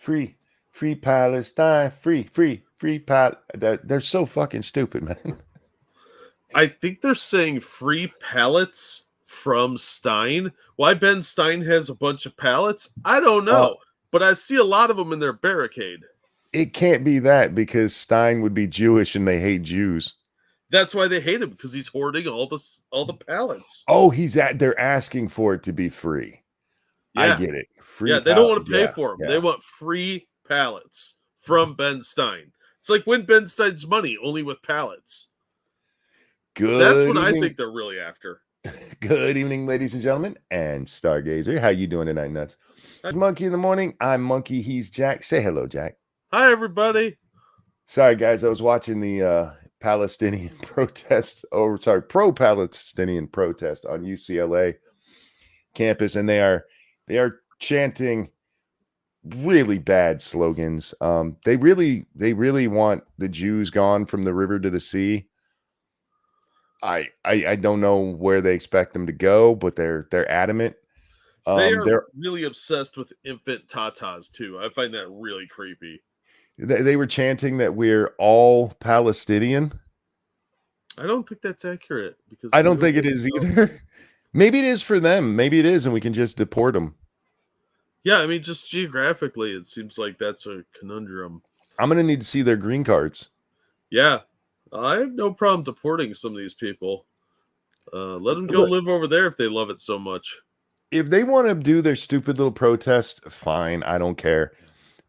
free Palestine, free Pal. They're so fucking stupid, man. I think they're saying free pallets from Stein. Why Ben Stein has a bunch of pallets, I don't know. But I see a lot of them in their barricade. It can't be that because Stein would be Jewish and they hate Jews. That's why they hate him, because he's hoarding all the pallets. Oh, they're asking for it to be free. Yeah. I get it. Free. Yeah, they don't want to pay for them. Yeah. They want free pallets from Ben Stein. It's like win Ben Stein's money, only with pallets. Good. That's what I think they're really after. Good evening, ladies and gentlemen, and Stargazer. How you doing tonight, nuts? It's Monkey in the morning. I'm Monkey. He's Jack. Say hello, Jack. Hi, everybody. Sorry, guys. I was watching the Palestinian protest. Pro-Palestinian protest on UCLA campus, and they are chanting really bad slogans. They really want the Jews gone from the river to the sea. I don't know where they expect them to go, but they're adamant. They're really obsessed with infant tatas too. I find that really creepy. They were chanting that we're all Palestinian. I don't think that's accurate because I don't think it is either. Maybe it is for them. Maybe it is, and we can just deport them. Yeah, I mean, just geographically, it seems like that's a conundrum. I'm gonna need to see their green cards. Yeah. I have no problem deporting some of these people. Let them go live over there if they love it so much. If they want to do their stupid little protest, fine. I don't care.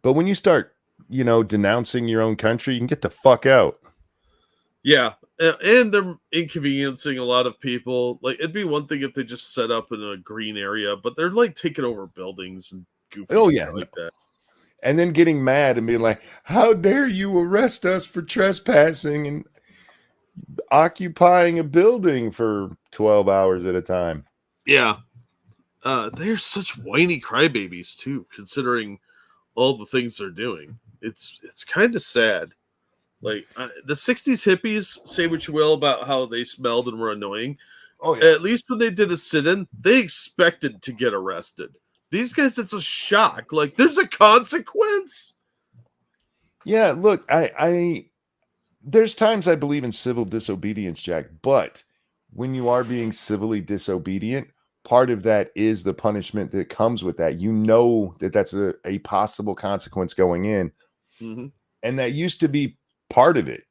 But when you start, denouncing your own country, you can get the fuck out. Yeah. And they're inconveniencing a lot of people. Like, it'd be one thing if they just set up in a green area, but they're like taking over buildings and goofy shit like that. And then getting mad and being like, how dare you arrest us for trespassing and occupying a building for 12 hours at a time. Yeah. They're such whiny crybabies too, considering all the things they're doing. It's kind of sad. Like the 60s hippies, say what you will about how they smelled and were annoying. Oh, yeah. At least when they did a sit-in, they expected to get arrested. These guys, it's a shock. Like, there's a consequence. Yeah, look, there's times I believe in civil disobedience, Jack, but when you are being civilly disobedient, part of that is the punishment that comes with that. You know that's a possible consequence going in. Mm-hmm. And that used to be part of it.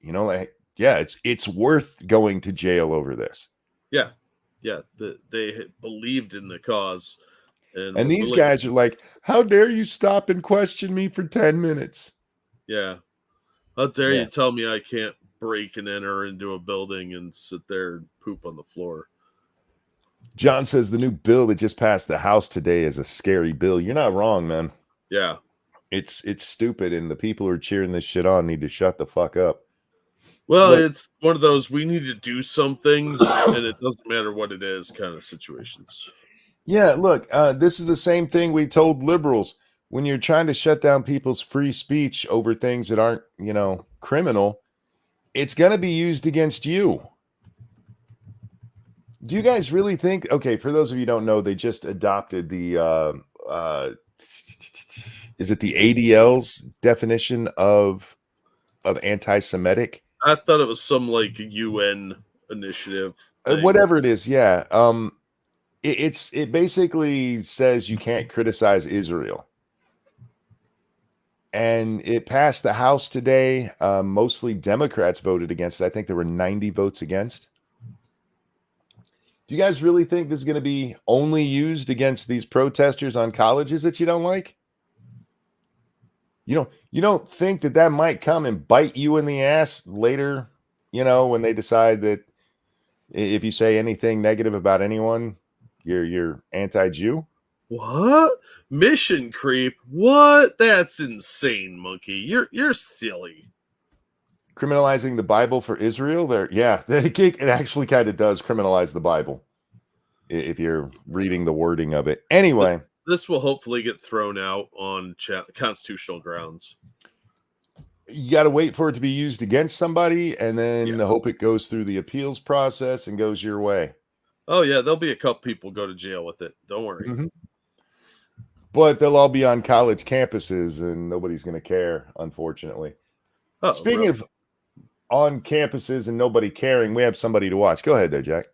It's worth going to jail over this. Yeah. Yeah. They believed in the cause. And these guys are like, how dare you stop and question me for 10 minutes? Yeah. How dare you tell me I can't break and enter into a building and sit there and poop on the floor? John says the new bill that just passed the House today is a scary bill. You're not wrong, man. Yeah. It's stupid, and the people who are cheering this shit on need to shut the fuck up. Well, it's one of those we need to do something, and it doesn't matter what it is kind of situations. Yeah, look, this is the same thing we told liberals. When you're trying to shut down people's free speech over things that aren't, criminal, it's going to be used against you. Do you guys really think, okay, for those of you who don't know, they just adopted the, is it the ADL's definition of anti-Semitic? I thought it was some like UN initiative. Whatever it is, yeah. It basically says you can't criticize Israel. And it passed the House today. Mostly Democrats voted against it. I think there were 90 votes against. Do you guys really think this is going to be only used against these protesters on colleges that you don't like? You don't think that might come and bite you in the ass later, when they decide that if you say anything negative about anyone, you're anti-Jew? What? Mission creep? What? That's insane, Monkey. You're silly. Criminalizing the Bible for Israel? It actually kind of does criminalize the Bible if you're reading the wording of it. Anyway. This will hopefully get thrown out on constitutional grounds. You got to wait for it to be used against somebody, and then hope it goes through the appeals process and goes your way. Oh, yeah. There'll be a couple people go to jail with it. Don't worry. Mm-hmm. but they'll all be on college campuses and nobody's going to care, unfortunately. Oh, Speaking really? of on campuses and nobody caring, we have somebody to watch. Go ahead there, Jack.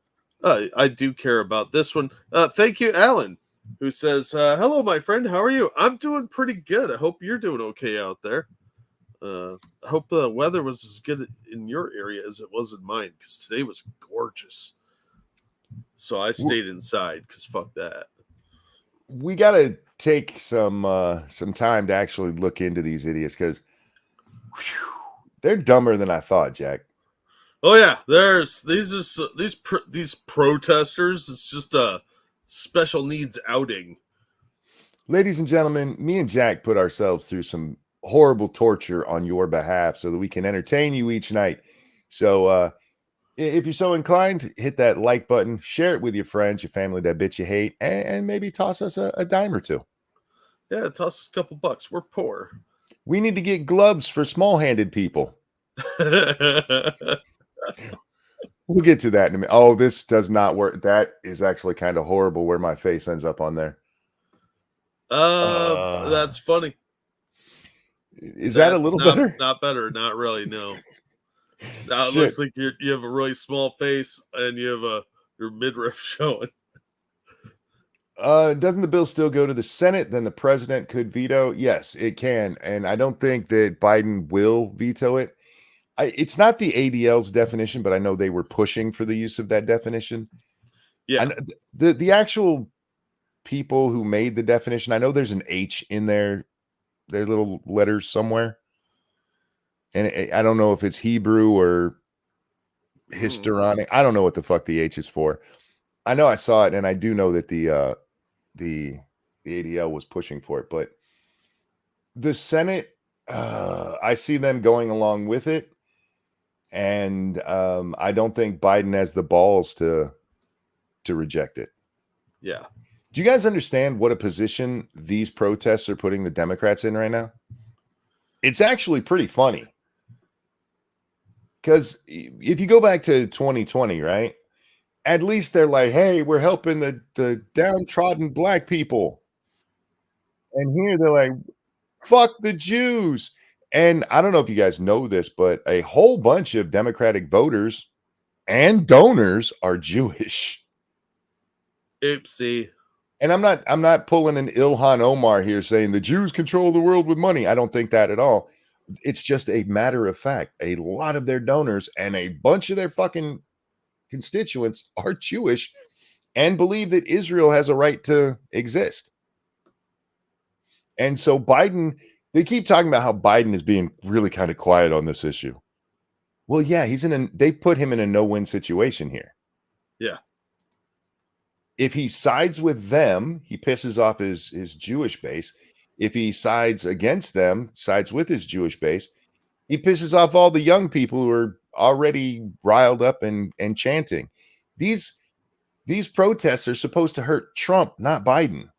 I do care about this one. Thank you, Alan, who says, "Hello, my friend. How are you? I'm doing pretty good. I hope you're doing okay out there. I hope the weather was as good in your area as it was in mine, because today was gorgeous. So I stayed inside because fuck that. We got to take some time to actually look into these idiots because they're dumber than I thought, Jack. Oh yeah, there's these protesters. It's just a special needs outing. Ladies and gentlemen, me and Jack put ourselves through some horrible torture on your behalf so that we can entertain you each night. So if you're so inclined, hit that like button, share it with your friends, your family, that bitch you hate, and maybe toss us a dime or two. Yeah, toss us a couple bucks. We're poor. We need to get gloves for small-handed people. We'll get to that in a minute. Oh, this does not work. That is actually kind of horrible where my face ends up on there. That's funny. Is that a little better? Not better. Not really. No. Now it Shit. looks like you have a really small face and you have your midriff showing. Doesn't the bill still go to the Senate? Then the president could veto? Yes, it can. And I don't think that Biden will veto it. It's not the ADL's definition, but I know they were pushing for the use of that definition. Yeah. And the actual people who made the definition, I know there's an H in their little letters somewhere. And I don't know if it's Hebrew or histrionic. I don't know what the fuck the H is for. I know I saw it, and I do know that the ADL was pushing for it, but the Senate, I see them going along with it, and I don't think Biden has the balls to reject it. Yeah. Do you guys understand what a position these protests are putting the Democrats in right now? It's actually pretty funny. Because if you go back to 2020, right? At least they're like, hey, we're helping the downtrodden black people. And here they're like, fuck the Jews. And I don't know if you guys know this, but a whole bunch of Democratic voters and donors are Jewish. Oopsie. And I'm not pulling an Ilhan Omar here saying the Jews control the world with money. I don't think that at all. It's just a matter of fact. A lot of their donors and a bunch of their fucking constituents are Jewish and believe that Israel has a right to exist. And so Biden, they keep talking about how Biden is being really kind of quiet on this issue. Well, yeah, they put him in a no-win situation here. Yeah. If he sides with them, he pisses off his Jewish base. If he sides against them, sides with his Jewish base, he pisses off all the young people who are already riled up and chanting. These protests are supposed to hurt Trump, not Biden.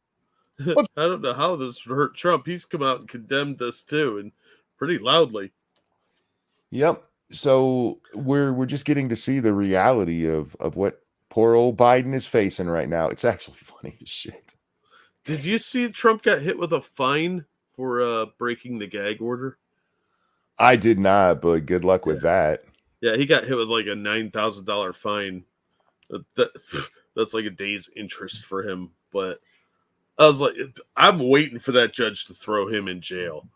I don't know how this would hurt Trump. He's come out and condemned this too, and pretty loudly. Yep. So we're just getting to see the reality of what poor old Biden is facing right now. It's actually funny as shit. Did you see Trump got hit with a fine for breaking the gag order? I did not, but good luck with that. Yeah, he got hit with like a $9,000 fine. That's like a day's interest for him. But I was like, I'm waiting for that judge to throw him in jail.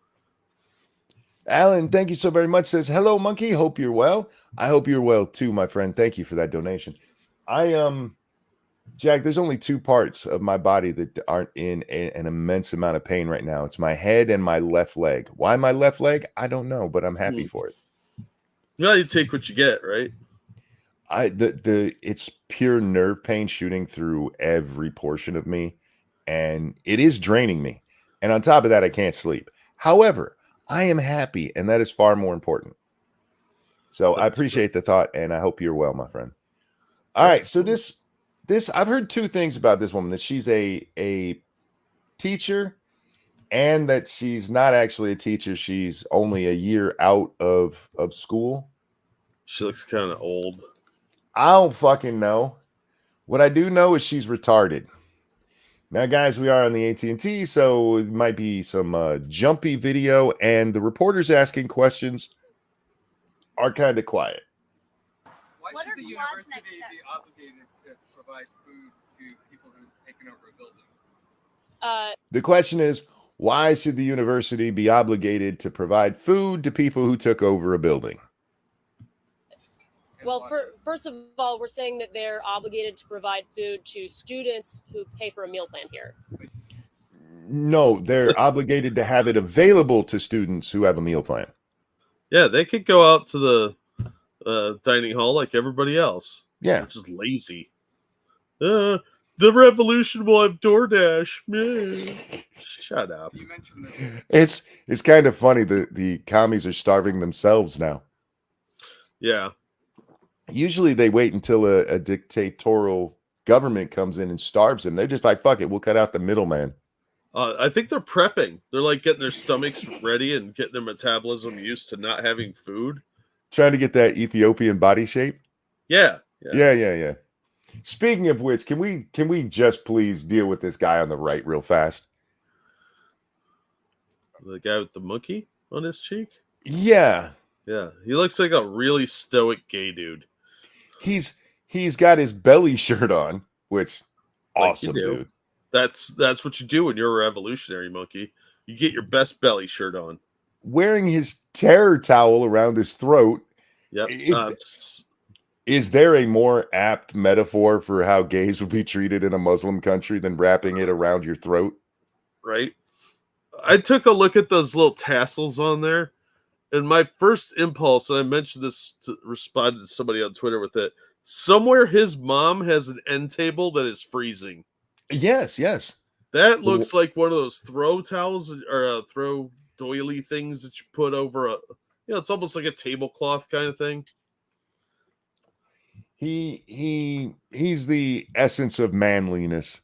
Alan, thank you so very much. Says, hello, monkey. Hope you're well. I hope you're well too, my friend. Thank you for that donation. Jack, there's only two parts of my body that aren't in an immense amount of pain right now. It's my head and my left leg. Why my left leg? I don't know, but I'm happy for it. Yeah, you take what you get, right? It's pure nerve pain shooting through every portion of me, and it is draining me. And on top of that, I can't sleep. However, I am happy, and that is far more important. So I appreciate the thought, and I hope you're well, my friend. All right, so this I've heard two things about this woman: that she's a teacher, and that she's not actually a teacher. She's only a year out of school. She looks kind of old. I don't fucking know. What I do know is she's retarded. Now, guys, we are on the AT&T, so it might be some jumpy video, and the reporters asking questions are kind of quiet. Why should the university be obligated to provide food to people who've taken over a building? The question is, why should the university be obligated to provide food to people who took over a building? Well, first of all, we're saying that they're obligated to provide food to students who pay for a meal plan here. No, they're obligated to have it available to students who have a meal plan. Yeah, they could go out to the dining hall like everybody else. Yeah. They're just lazy. The revolution will have DoorDash. Meh. Shut up. You mentioned that. It's kind of funny that the commies are starving themselves now. Yeah. Usually they wait until a dictatorial government comes in and starves them. They're just like, fuck it, we'll cut out the middleman. I think they're prepping. They're like getting their stomachs ready and getting their metabolism used to not having food. Trying to get that Ethiopian body shape. Yeah. Yeah. Speaking of which, can we just please deal with this guy on the right real fast? The guy with the monkey on his cheek? Yeah. Yeah. He looks like a really stoic gay dude. He's got his belly shirt on, which awesome, dude. That's what you do when you're a revolutionary, monkey. You get your best belly shirt on. Wearing his terror towel around his throat. Yep. Is there a more apt metaphor for how gays would be treated in a Muslim country than wrapping it around your throat? Right. I took a look at those little tassels on there, and my first impulse, and I mentioned this to respond to somebody on Twitter with it, somewhere his mom has an end table that is freezing. Yes. That looks like one of those throw towels or throw doily things that you put over it's almost like a tablecloth kind of thing. He's the essence of manliness.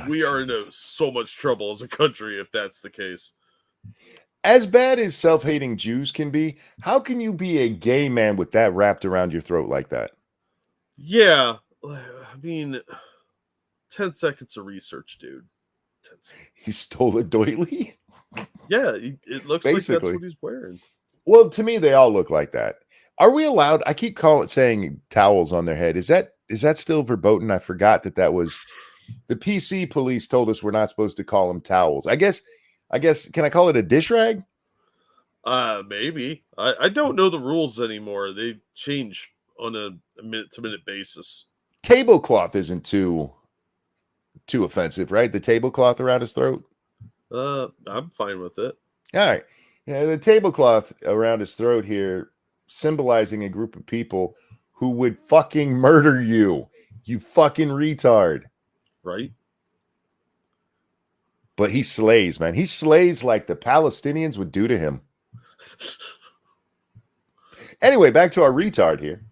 We are in so much trouble as a country if that's the case. As bad as self-hating Jews can be, how can you be a gay man with that wrapped around your throat like that? Yeah, I mean, 10 seconds of research, dude. 10 seconds. He stole a doily? Yeah, it looks like that's what he's wearing. Well, to me, they all look like that. Are we allowed? I keep saying towels on their head. Is that still verboten? I forgot that was the PC police told us we're not supposed to call them towels. I guess. Can I call it a dish rag? Maybe. I don't know the rules anymore. They change on a minute-to-minute basis. Tablecloth isn't too offensive, right? The tablecloth around his throat. I'm fine with it. All right. Yeah, the tablecloth around his throat here, symbolizing a group of people who would fucking murder you. You fucking retard. Right? But he slays, man. He slays like the Palestinians would do to him. Anyway, back to our retard here.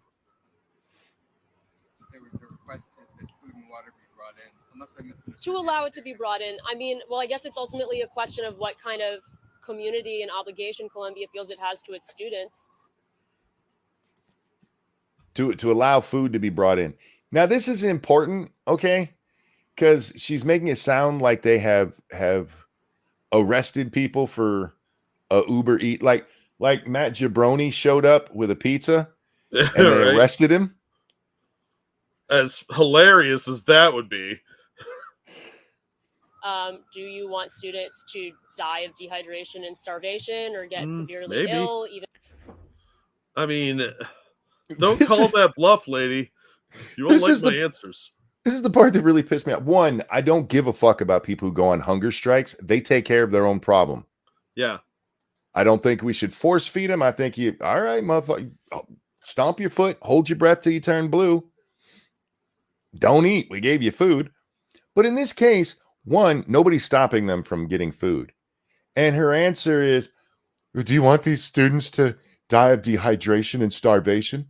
There was a request that food and water be brought in, unless I missed it. To allow it to be brought in. I mean, well, I guess it's ultimately a question of what kind of community and obligation Columbia feels it has to its students. To allow food to be brought in. Now, this is important, okay? Because she's making it sound like they have arrested people for a Uber Eat, like Matt Jabroni showed up with a pizza and they arrested him. As hilarious as that would be. Do you want students to die of dehydration and starvation, or get severely ill? I mean, don't call that bluff, lady. You won't like my answers. This is the part that really pissed me off. One, I don't give a fuck about people who go on hunger strikes. They take care of their own problem. Yeah. I don't think we should force feed them. I think all right, motherfucker, stomp your foot, hold your breath till you turn blue. Don't eat. We gave you food. But in this case, one, nobody's stopping them from getting food. And her answer is, do you want these students to die of dehydration and starvation?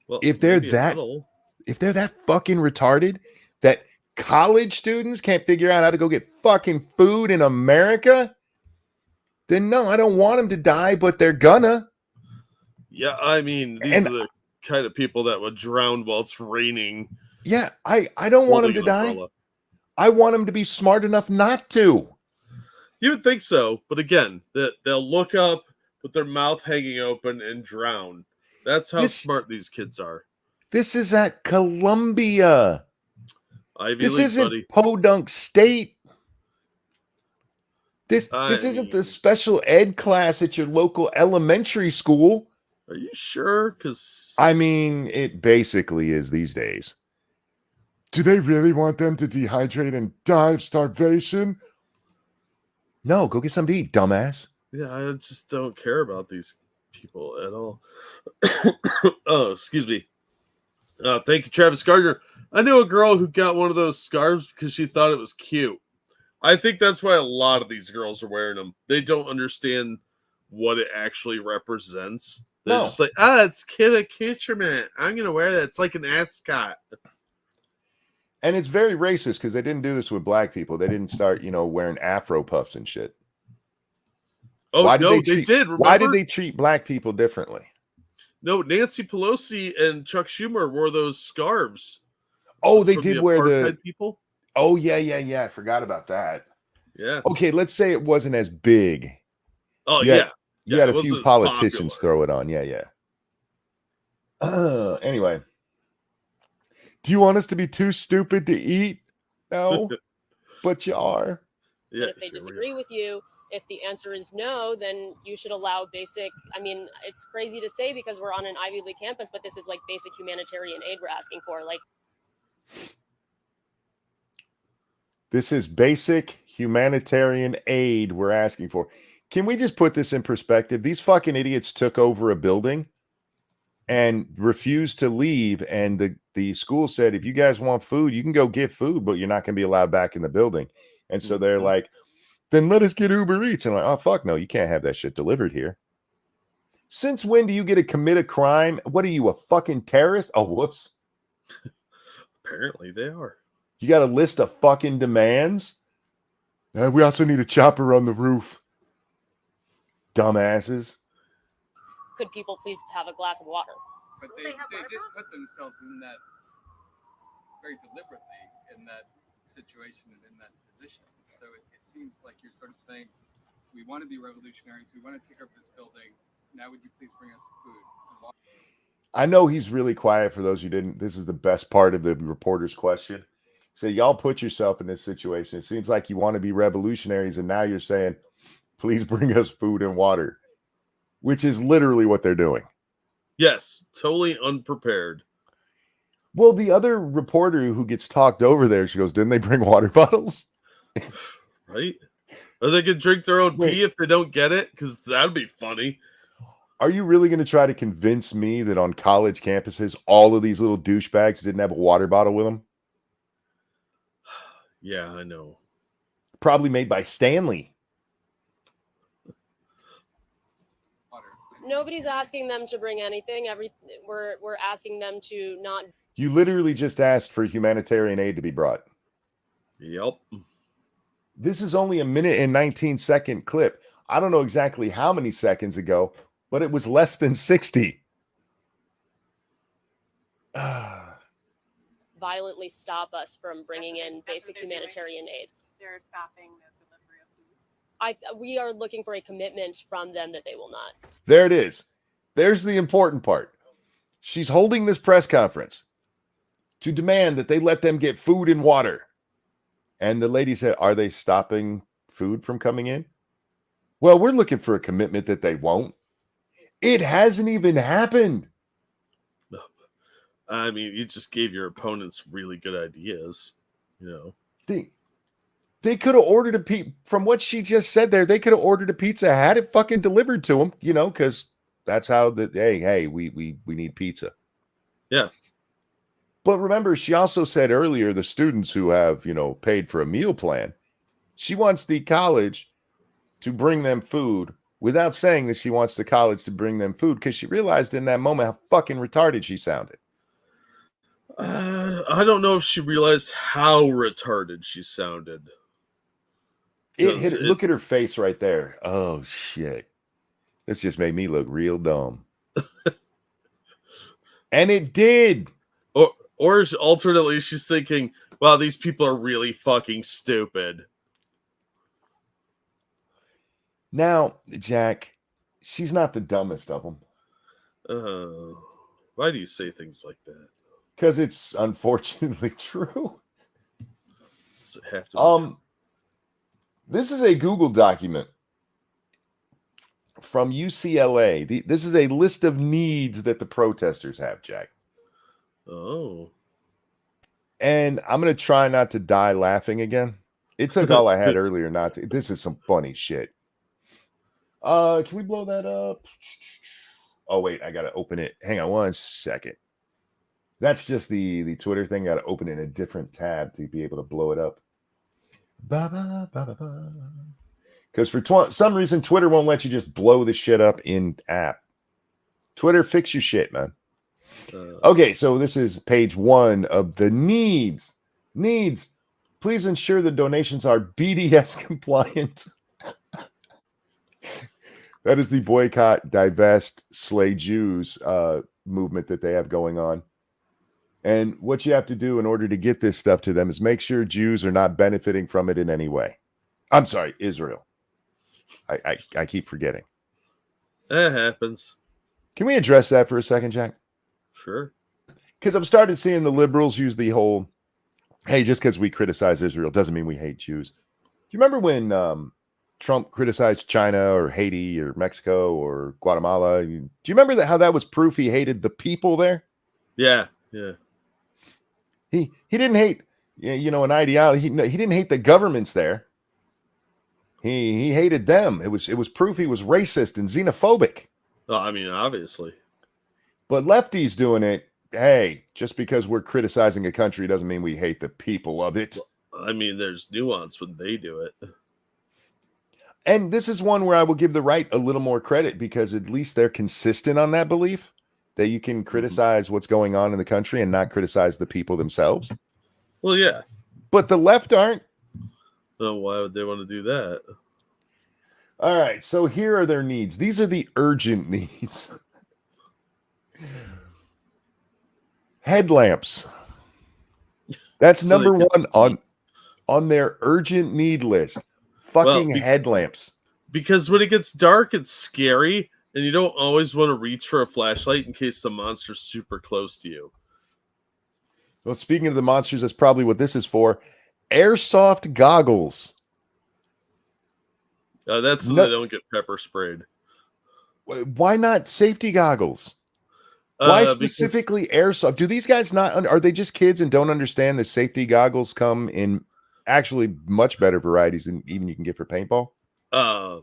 Well, if they're that fucking retarded that college students can't figure out how to go get fucking food in America, then no, I don't want them to die, but they're gonna. Yeah, I mean, these are the kind of people that would drown while it's raining. Yeah, I don't want them to die, I want them to be smart enough not to. You would think so, but again, they'll look up with their mouth hanging open and drown. That's how smart these kids are. This is at Columbia. Ivy This League, isn't buddy. Podunk State. This isn't the special ed class at your local elementary school. Are you sure? Because I mean, it basically is these days. Do they really want them to dehydrate and die of starvation? No, go get something to eat, dumbass. Yeah, I just don't care about these people at all. Oh, excuse me. Thank you, Travis Gardner. I knew a girl who got one of those scarves because she thought it was cute. I think that's why a lot of these girls are wearing them. They don't understand what it actually represents. They're just like, it's kid accoutrement. I'm going to wear that. It's like an ascot. And it's very racist because they didn't do this with black people. They didn't start, wearing Afro puffs and shit. Oh, they did. Remember? Why did they treat black people differently? No, Nancy Pelosi and Chuck Schumer wore those scarves. Oh, they did wear the people. Oh, yeah. I forgot about that. Yeah. Okay, let's say it wasn't as big. Oh, yeah. You had a few politicians throw it on. Yeah. Anyway. Do you want us to be too stupid to eat? No, but you are. Yeah, but if they disagree with you, if the answer is no, then you should allow basic. I mean, it's crazy to say because we're on an Ivy League campus, but this is like basic humanitarian aid we're asking for. Like, this is basic humanitarian aid we're asking for. Can we just put this in perspective? These fucking idiots took over a building and refused to leave. And the school said, if you guys want food, you can go get food, but you're not going to be allowed back in the building. And so they're like, then let us get Uber Eats. And I'm like, oh, fuck no, you can't have that shit delivered here. Since when do you get to commit a crime? What are you, a fucking terrorist? Oh, whoops. Apparently they are. You got a list of fucking demands? We also need a chopper on the roof. Dumbasses. could people please have a glass of water? But they did put themselves in that very deliberately in that situation and in that position. So it seems like you're sort of saying, we want to be revolutionaries. We want to take over this building. Now would you please bring us food and water? I know he's really quiet for those who didn't. This is the best part of the reporter's question. So y'all put yourself in this situation. It seems like you want to be revolutionaries, and now you're saying, please bring us food and water, which is literally what they're doing. Yes, totally unprepared. Well, the other reporter who gets talked over there, she goes, didn't they bring water bottles? Right? Or they could drink their own pee if they don't get it, because that'd be funny. Are you really going to try to convince me that on college campuses, all of these little douchebags didn't have a water bottle with them? Yeah, I know. Probably made by Stanley. Nobody's asking them to bring anything. We're asking them to not. You literally just asked for humanitarian aid to be brought. Yep. This is only a minute and 19-second clip. I don't know exactly how many seconds ago, but it was less than 60. Violently stop us from bringing in basic humanitarian aid. They're stopping the delivery of food. We are looking for a commitment from them that they will not. There it is. There's the important part. She's holding this press conference to demand that they let them get food and water. And the lady said, are they stopping food from coming in? Well, we're looking for a commitment that they won't. It hasn't even happened. I mean, you just gave your opponents really good ideas, you know. They could have ordered a pizza. From what she just said there, they could have ordered a pizza, had it fucking delivered to them, you know, because that's how hey, we need pizza. Yeah. But remember, she also said earlier, the students who have, paid for a meal plan, she wants the college to bring them food without saying that she wants the college to bring them food, because she realized in that moment how fucking retarded she sounded. I don't know if she realized how retarded she sounded. Look at her face right there. Oh, shit. This just made me look real dumb. And it did. Or alternately, she's thinking, wow, these people are really fucking stupid. Now, Jack, she's not the dumbest of them. Why do you say things like that? Because it's unfortunately true. Does it have to be This is a Google document from UCLA. This is a list of needs that the protesters have, Jack. Oh. And I'm going to try not to die laughing again. It took all I had earlier not to. This is some funny shit. Can we blow that up? Oh, wait, I got to open it. Hang on one second. That's just the Twitter thing. Got to open it in a different tab to be able to blow it up. Because for some reason, Twitter won't let you just blow the shit up in app. Twitter, fix your shit, man. Okay, so this is page 1 of the needs. Needs. Please ensure the donations are BDS compliant. That is the boycott, divest, slay Jews movement that they have going on. And what you have to do in order to get this stuff to them is make sure Jews are not benefiting from it in any way. I'm sorry, Israel. I keep forgetting. That happens. Can we address that for a second, Jack? Sure. Because I've started seeing the liberals use the whole, hey, just because we criticize Israel doesn't mean we hate Jews. Do you remember when Trump criticized China or Haiti or Mexico or Guatemala? Do you remember how that was proof he hated the people there? Yeah. He didn't hate, an ideology. He didn't hate the governments there. He hated them. It was proof he was racist and xenophobic. Oh, I mean, obviously. But lefties doing it, hey, just because we're criticizing a country doesn't mean we hate the people of it. I mean, there's nuance when they do it. And this is one where I will give the right a little more credit because at least they're consistent on that belief that you can criticize what's going on in the country and not criticize the people themselves. Well, yeah. But the left aren't. So why would they want to do that? All right, so here are their needs. These are the urgent needs. Headlamps. That's So number one on their urgent need list. Fucking headlamps. Because when it gets dark, it's scary, and you don't always want to reach for a flashlight in case the monster's super close to you. Well, speaking of the monsters, that's probably what this is for. Airsoft goggles. That's so they don't get pepper sprayed. Why not safety goggles? Why specifically airsoft? Do these guys not? Are they just kids and don't understand that safety goggles come in actually much better varieties than even you can get for paintball?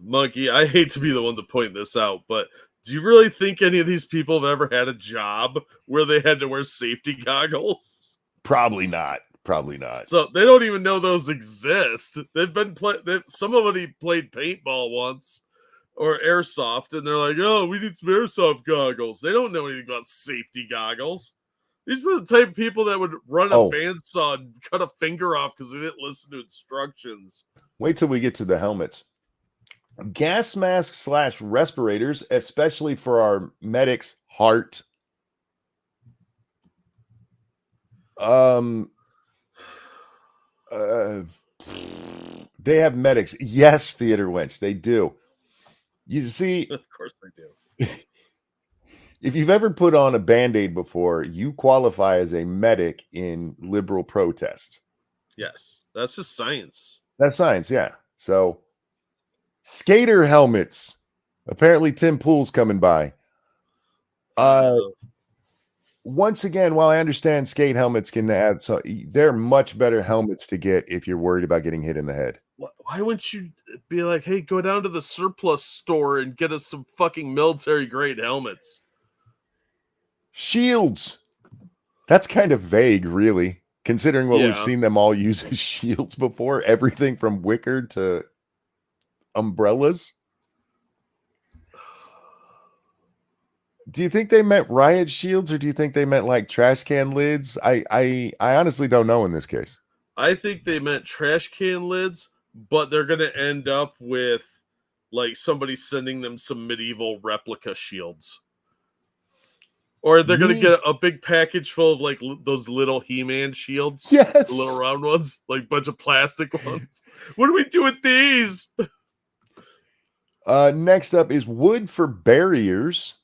Monkey, I hate to be the one to point this out, but do you really think any of these people have ever had a job where they had to wear safety goggles? Probably not. Probably not. So they don't even know those exist. Somebody played paintball once or airsoft, and they're like, "Oh, we need some airsoft goggles." They don't know anything about safety goggles. These are the type of people that would run a bandsaw and cut a finger off because they didn't listen to instructions. Wait till we get to the helmets. Gas masks / respirators, especially for our medics' heart. They have medics. Yes, Theater Wench, they do. You see, of course they do. If you've ever put on a Band-Aid before, you qualify as a medic in liberal protest. Yes, that's just science. That's science, yeah. So, skater helmets. Apparently, Tim Pool's coming by. Once again, while I understand skate helmets can add, so they're much better helmets to get if you're worried about getting hit in the head. Why wouldn't you be like, hey, go down to the surplus store and get us some fucking military grade helmets? Shields. That's kind of vague, really, considering what we've seen them all use as shields before. Everything from wicker to umbrellas. Do you think they meant riot shields, or do you think they meant like trash can lids? I honestly don't know in this case. I think they meant trash can lids, but they're going to end up with like somebody sending them some medieval replica shields. Or they're going to get a big package full of like those little He-Man shields. Yes. The little round ones, like a bunch of plastic ones. What do we do with these? Next up is wood for barriers.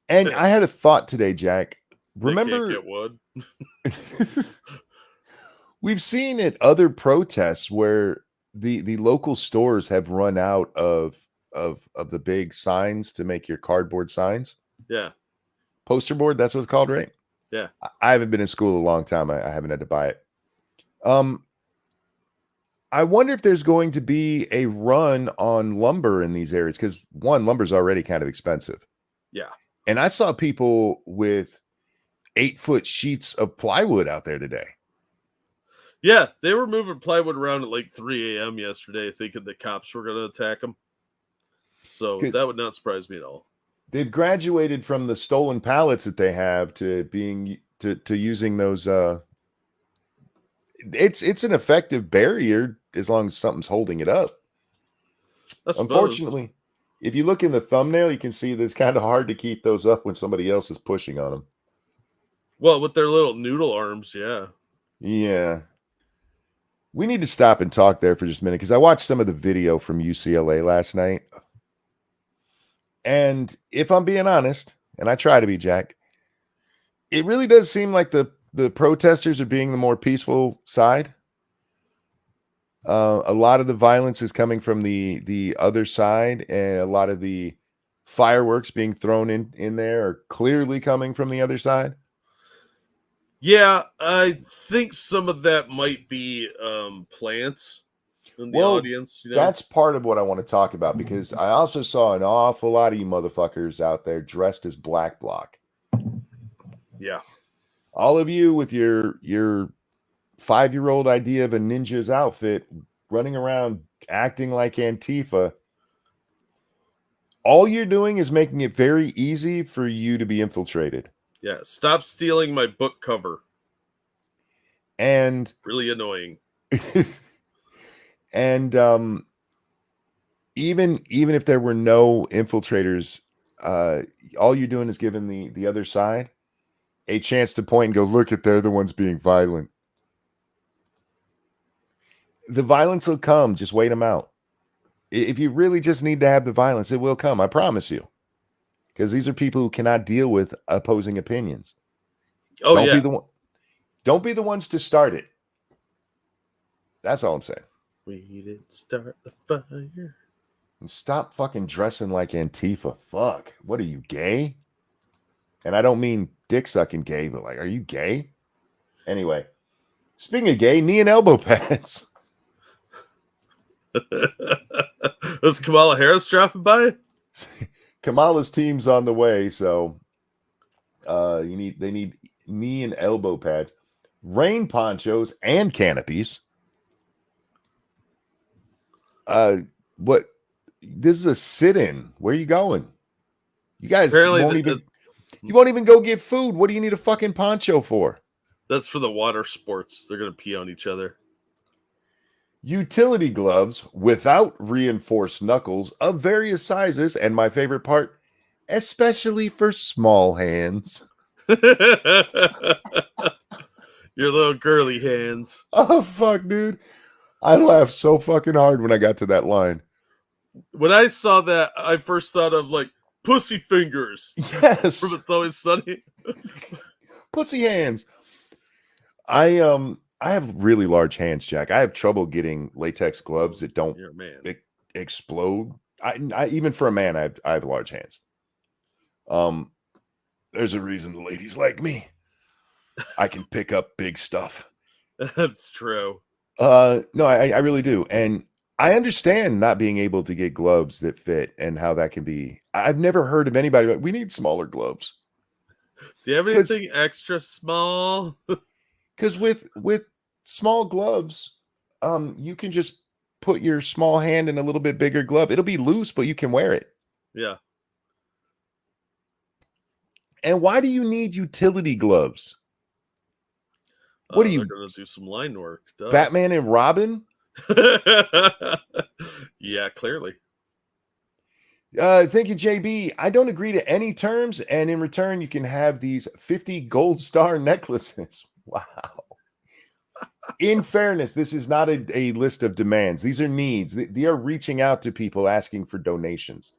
And I had a thought today, Jack. Remember, they can't get wood. We've seen at other protests where the local stores have run out of the big signs to make your cardboard signs. Yeah. Poster board, that's what it's called, right? Yeah. I haven't been in school a long time. I haven't had to buy it. I wonder if there's going to be a run on lumber in these areas because one, lumber's already kind of expensive. Yeah. And I saw people with 8-foot sheets of plywood out there today. Yeah, they were moving plywood around at like 3 a.m. yesterday, thinking the cops were going to attack them. So that would not surprise me at all. They've graduated from the stolen pallets that they have to being to using those. It's an effective barrier as long as something's holding it up. Unfortunately, if you look in the thumbnail, you can see that it's kind of hard to keep those up when somebody else is pushing on them. Well, with their little noodle arms, yeah. Yeah. We need to stop and talk there for just a minute because I watched some of the video from UCLA last night. And if I'm being honest, and I try to be, Jack, it really does seem like the protesters are being the more peaceful side. A lot of the violence is coming from the other side, and a lot of the fireworks being thrown in there are clearly coming from the other side. Yeah, I think some of that might be plants in the audience. You know? That's part of what I want to talk about because I also saw an awful lot of you motherfuckers out there dressed as Black Bloc. Yeah. All of you with your 5-year-old idea of a ninja's outfit running around acting like Antifa. All you're doing is making it very easy for you to be infiltrated. Yeah, stop stealing my book cover. And really annoying. And even if there were no infiltrators, all you're doing is giving the other side a chance to point and go, look at they're the ones being violent. The violence will come. Just wait them out. If you really just need to have the violence, it will come. I promise you. Because these are people who cannot deal with opposing opinions. Oh, Don't be the ones to start it. That's all I'm saying. We didn't start the fire. And stop fucking dressing like Antifa. Fuck. What are you, gay? And I don't mean dick sucking gay, but like, are you gay? Anyway, speaking of gay, knee and elbow pads. Was Kamala Harris dropping by? Kamala's team's on the way, so they need knee and elbow pads, rain ponchos, and canopies. What? This is a sit-in. Where are you going? You guys you won't even go get food. What do you need a fucking poncho for? That's for the water sports. They're gonna pee on each other. Utility gloves without reinforced knuckles of various sizes, and my favorite part, especially for small hands. Your little girly hands. Oh, fuck, dude. I laughed so fucking hard when I got to that line. When I saw that, I first thought of like pussy fingers. Yes. From It's Always Sunny. Pussy hands. I have really large hands, Jack. I have trouble getting latex gloves that don't explode. I even for a man, I have large hands. There's a reason the ladies like me. I can pick up big stuff. That's true. No, I really do. And I understand not being able to get gloves that fit and how that can be. I've never heard of anybody like, we need smaller gloves. Do you have anything extra small? Because with small gloves, you can just put your small hand in a little bit bigger glove. It'll be loose, but you can wear it. Yeah. And why do you need utility gloves? What are you going to do some line work? Duh. Batman and Robin? Yeah, clearly. Thank you, JB. I don't agree to any terms, and in return, you can have these 50 gold star necklaces. Wow. In fairness, this is not a list of demands. These are needs. They are reaching out to people asking for donations.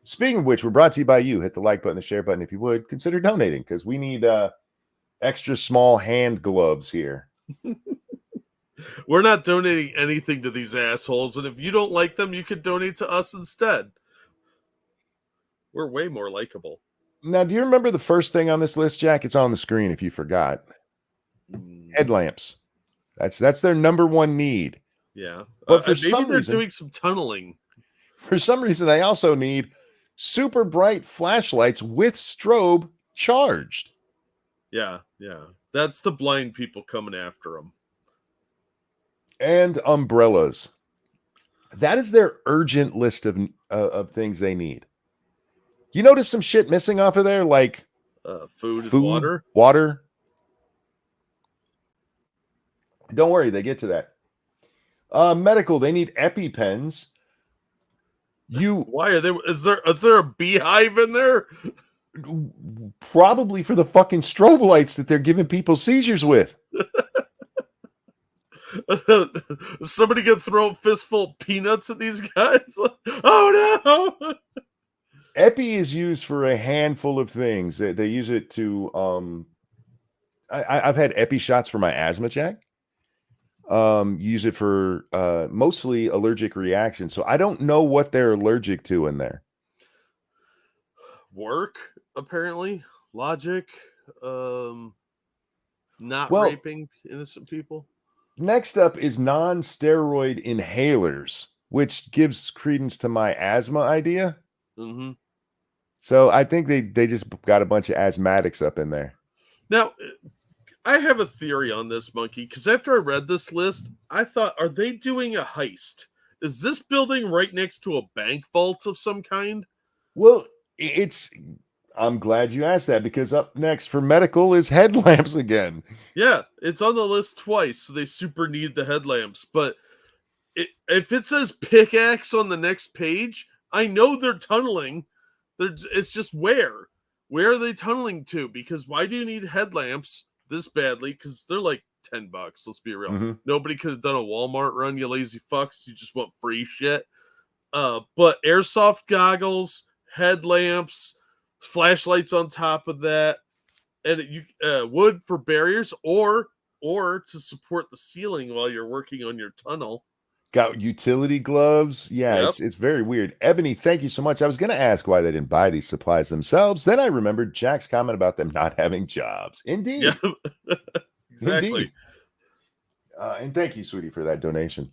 Speaking of which, we're brought to you by you. Hit the like button, the share button if you would. Consider donating because we need extra small hand gloves here. We're not donating anything to these assholes, and if you don't like them, you could donate to us instead. We're way more likable. Now, do you remember the first thing on this list, Jack? It's on the screen if you forgot. Headlamps. That's their number one need. Yeah. But for maybe some they're reason, doing some tunneling. For some reason, they also need super bright flashlights with strobe charged. Yeah. That's the blind people coming after them. And umbrellas. That is their urgent list of things they need. You notice some shit missing off of there, like food and water. Water. Don't worry, they get to that. Medical, they need EpiPens. Why are they? Is there a beehive in there? Probably for the fucking strobe lights that they're giving people seizures with. Is somebody gonna throw a fistful of peanuts at these guys? Oh no! Epi is used for a handful of things. They use it to I've had Epi shots for my asthma, Jack. Use it for mostly allergic reactions. So I don't know what they're allergic to in there. Work, apparently. Logic. Not raping innocent people. Next up is non-steroid inhalers, which gives credence to my asthma idea. Mm-hmm. So I think they just got a bunch of asthmatics up in there. Now, I have a theory on this, Monkey, because after I read this list, I thought, are they doing a heist? Is this building right next to a bank vault of some kind? Well, I'm glad you asked that, because up next for medical is headlamps again. Yeah, it's on the list twice, so they super need the headlamps. But if it says pickaxe on the next page, I know they're tunneling. It's just where? Where are they tunneling to? Because why do you need headlamps this badly? Because they're like $10. Let's be real. Mm-hmm. Nobody could have done a Walmart run, you lazy fucks. You just want free shit. But airsoft goggles, headlamps, flashlights on top of that, and wood for barriers or to support the ceiling while you're working on your tunnel. Got utility gloves. Yeah, yep. It's very weird. Ebony, thank you so much. I was going to ask why they didn't buy these supplies themselves. Then I remembered Jack's comment about them not having jobs. Indeed. Yeah. Exactly. Indeed. And thank you, sweetie, for that donation.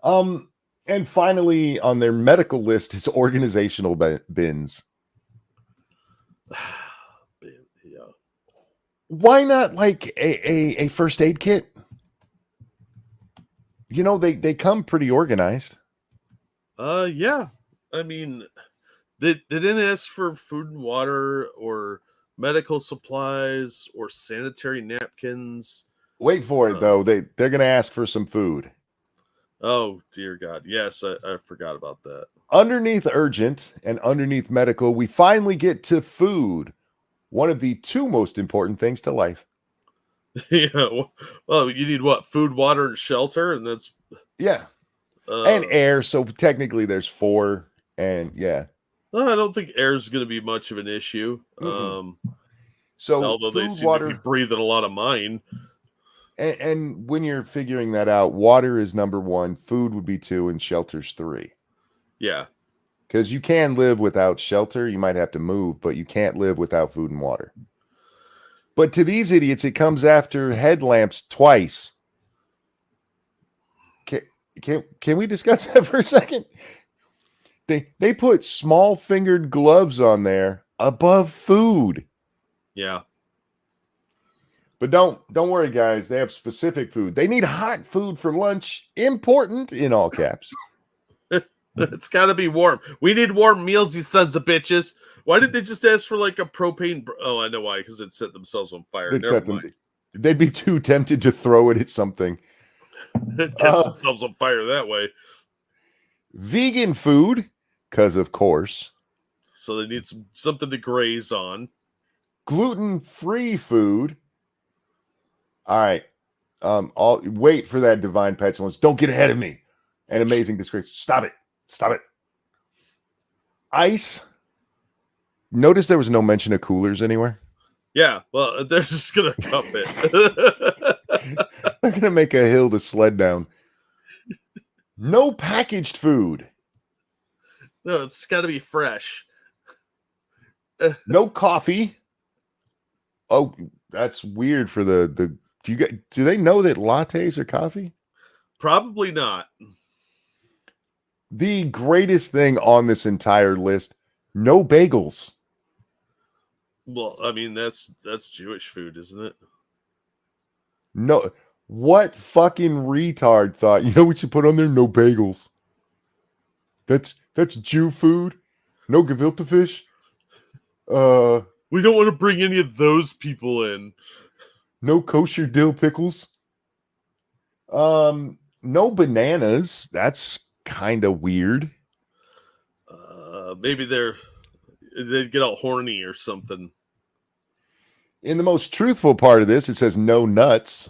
And finally, on their medical list is organizational bins. Yeah. Why not like a first aid kit? You know, they come pretty organized. Yeah. I mean, they didn't ask for food and water or medical supplies or sanitary napkins. Wait for it, though. They're going to ask for some food. Oh, dear God. Yes, I forgot about that. Underneath urgent and underneath medical, we finally get to food. One of the two most important things to life. Yeah. Well, you need what? Food, water, and shelter, and that's and air. So technically, there's 4, and yeah. Well, I don't think air is going to be much of an issue. So although food, they seem water, to be breathing a lot of mine. And when you're figuring that out, water is number 1, food would be 2, and shelter's 3. Yeah. Because you can live without shelter. You might have to move, but you can't live without food and water. But to these idiots, it comes after headlamps twice. Can we discuss that for a second? They put small-fingered gloves on there above food. Yeah. But don't worry, guys. They have specific food. They need hot food for lunch. Important in all caps. It's got to be warm. We need warm meals, you sons of bitches. Why did they just ask for like a propane? Oh, I know why. Because they'd set themselves on fire. They'd be too tempted to throw it at something. Catch themselves on fire that way. Vegan food, because of course. So they need something to graze on. Gluten-free food. All right. Wait for that divine petulance. Don't get ahead of me. An amazing disgrace. Stop it. Stop it. Ice. Notice there was no mention of coolers anywhere. Yeah, well, they're just gonna cup it. They're gonna make a hill to sled down. No packaged food. No, it's got to be fresh. No coffee. Oh, that's weird for the do they know that lattes are coffee? Probably not. The greatest thing on this entire list, no bagels. Well, I mean that's Jewish food, isn't it? No, what fucking retard thought, you know what you put on there? No bagels. That's Jew food. No gefilte fish. We don't want to bring any of those people in. No kosher dill pickles. No bananas. That's kind of weird. Maybe they'd get all horny or something. In the most truthful part of this, it says no nuts.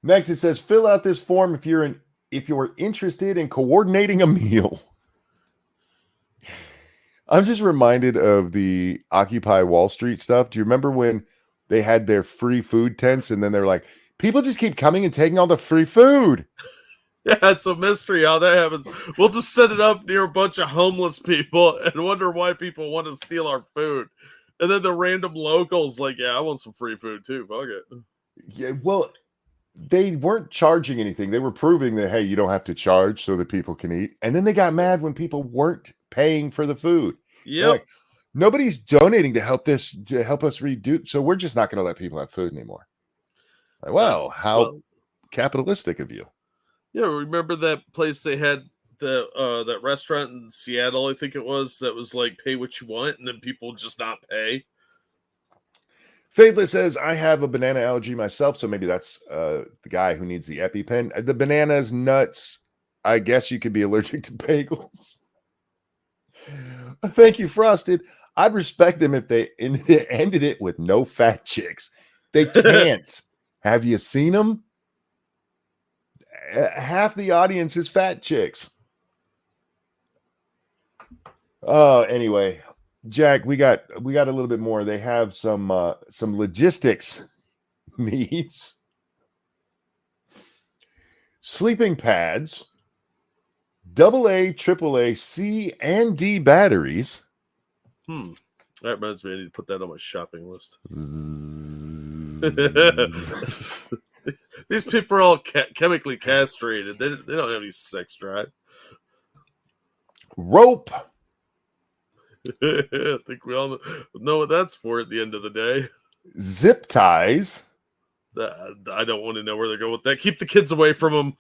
Next, it says fill out this form if you're interested in coordinating a meal. I'm just reminded of the Occupy Wall Street stuff. Do you remember when they had their free food tents and then they're like, people just keep coming and taking all the free food? Yeah, it's a mystery how that happens. We'll just set it up near a bunch of homeless people and wonder why people want to steal our food. And then the random locals like, yeah, I want some free food too. Fuck it. Yeah, well, they weren't charging anything. They were proving that, hey, you don't have to charge so that people can eat. And then they got mad when people weren't paying for the food. Yep. Like, nobody's donating to help us redo. So we're just not going to let people have food anymore. Like, wow, how capitalistic of you. Yeah, remember that place they had that restaurant in Seattle, I think it was, that was like pay what you want, and then people just not pay. Faithless says, I have a banana allergy myself, so maybe that's the guy who needs the EpiPen. The bananas, nuts, I guess you could be allergic to bagels. Thank you, Frosted. I'd respect them if they ended it with no fat chicks. They can't. Have you seen them? Half the audience is fat chicks. Anyway, Jack, we got a little bit more. They have some logistics needs. Sleeping pads, AA, AAA, C, and D batteries. That reminds me, I need to put that on my shopping list. These people are all chemically castrated. They don't have any sex drive. Rope. I think we all know what that's for at the end of the day. Zip ties. I don't want to know where they're going with that. Keep the kids away from them.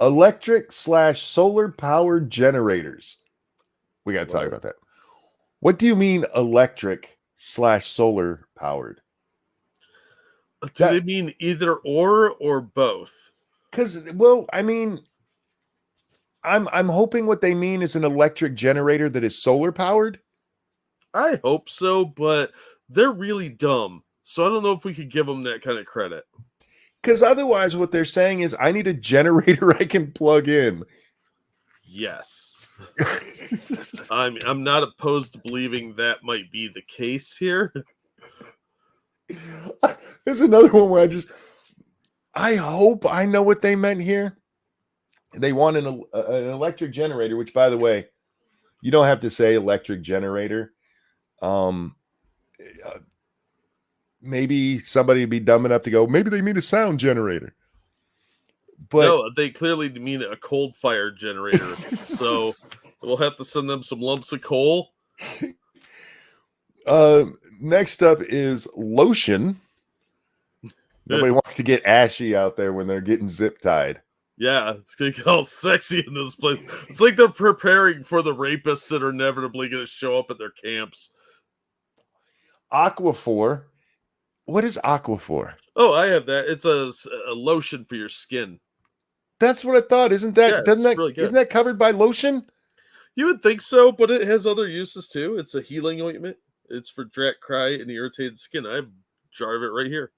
Electric/solar powered generators. We got to talk about that. What do you mean electric/solar powered? Do they mean either or both? Because, well, I mean, I'm hoping what they mean is an electric generator that is solar powered. I hope so, but they're really dumb. So I don't know if we could give them that kind of credit. Because otherwise what they're saying is I need a generator I can plug in. Yes. I'm not opposed to believing that might be the case here. There's another one where I hope I know what they meant here. They want an electric generator, which, by the way, you don't have to say electric generator. Maybe somebody would be dumb enough to go, maybe they mean a sound generator. But no, they clearly mean a cold fire generator. So we'll have to send them some lumps of coal. Next up is lotion. Nobody wants to get ashy out there when they're getting zip tied. Yeah, it's gonna get all sexy in this place. It's like they're preparing for the rapists that are inevitably going to show up at their camps. Aquaphor. What is Aquaphor? Oh, I have that. It's a lotion for your skin. That's what I thought. Isn't Yeah, that it's really good. isn't that covered by lotion? You would think so, but it has other uses too. It's a healing ointment. It's for dry, cry, and irritated skin. I have a jar of it right here.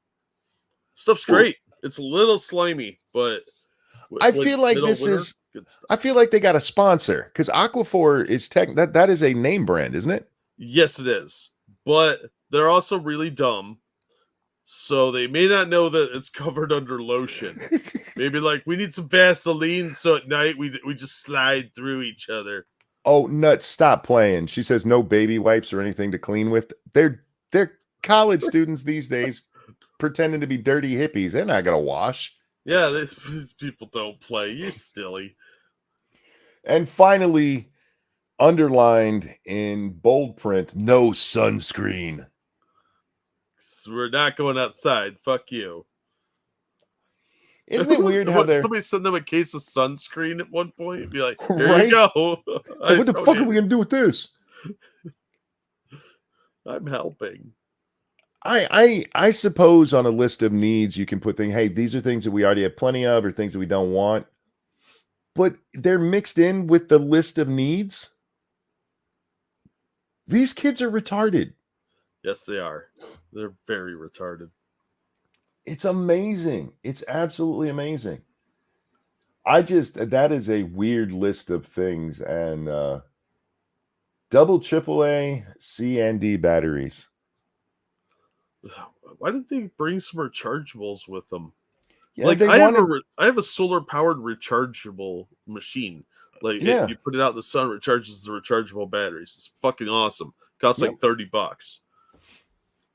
Stuff's Well, great. It's a little slimy, but I when feel like middle this winter, is. good stuff. I feel like they got a sponsor because Aquaphor is that is a name brand, isn't it? Yes, it is. But they're also really dumb. So they may not know that it's covered under lotion. Maybe like we need some Vaseline so at night we just slide through each other. Oh, nuts! Stop playing. She says no baby wipes or anything to clean with. They're college students these days pretending to be dirty hippies. They're not gonna wash. Yeah, these people don't play. You're silly. And finally, underlined in bold print, no sunscreen. So we're not going outside. Fuck you. Isn't it weird how they're somebody send them a case of sunscreen at one point and be like, here Right? you go. Like, what the fuck are we gonna do with this? I'm helping. I suppose on a list of needs you can put things, hey, these are things that we already have plenty of or things that we don't want. But they're mixed in with the list of needs. These kids are retarded. Yes, they are. They're very retarded. It's amazing. It's absolutely amazing. That is a weird list of things. And double AAA C and D batteries. Why didn't they bring some rechargeables with them? Yeah, like they I wanted... have a solar powered rechargeable machine. Like Yeah. you put it out in the sun, it recharges the rechargeable batteries. It's fucking awesome. Costs like $30.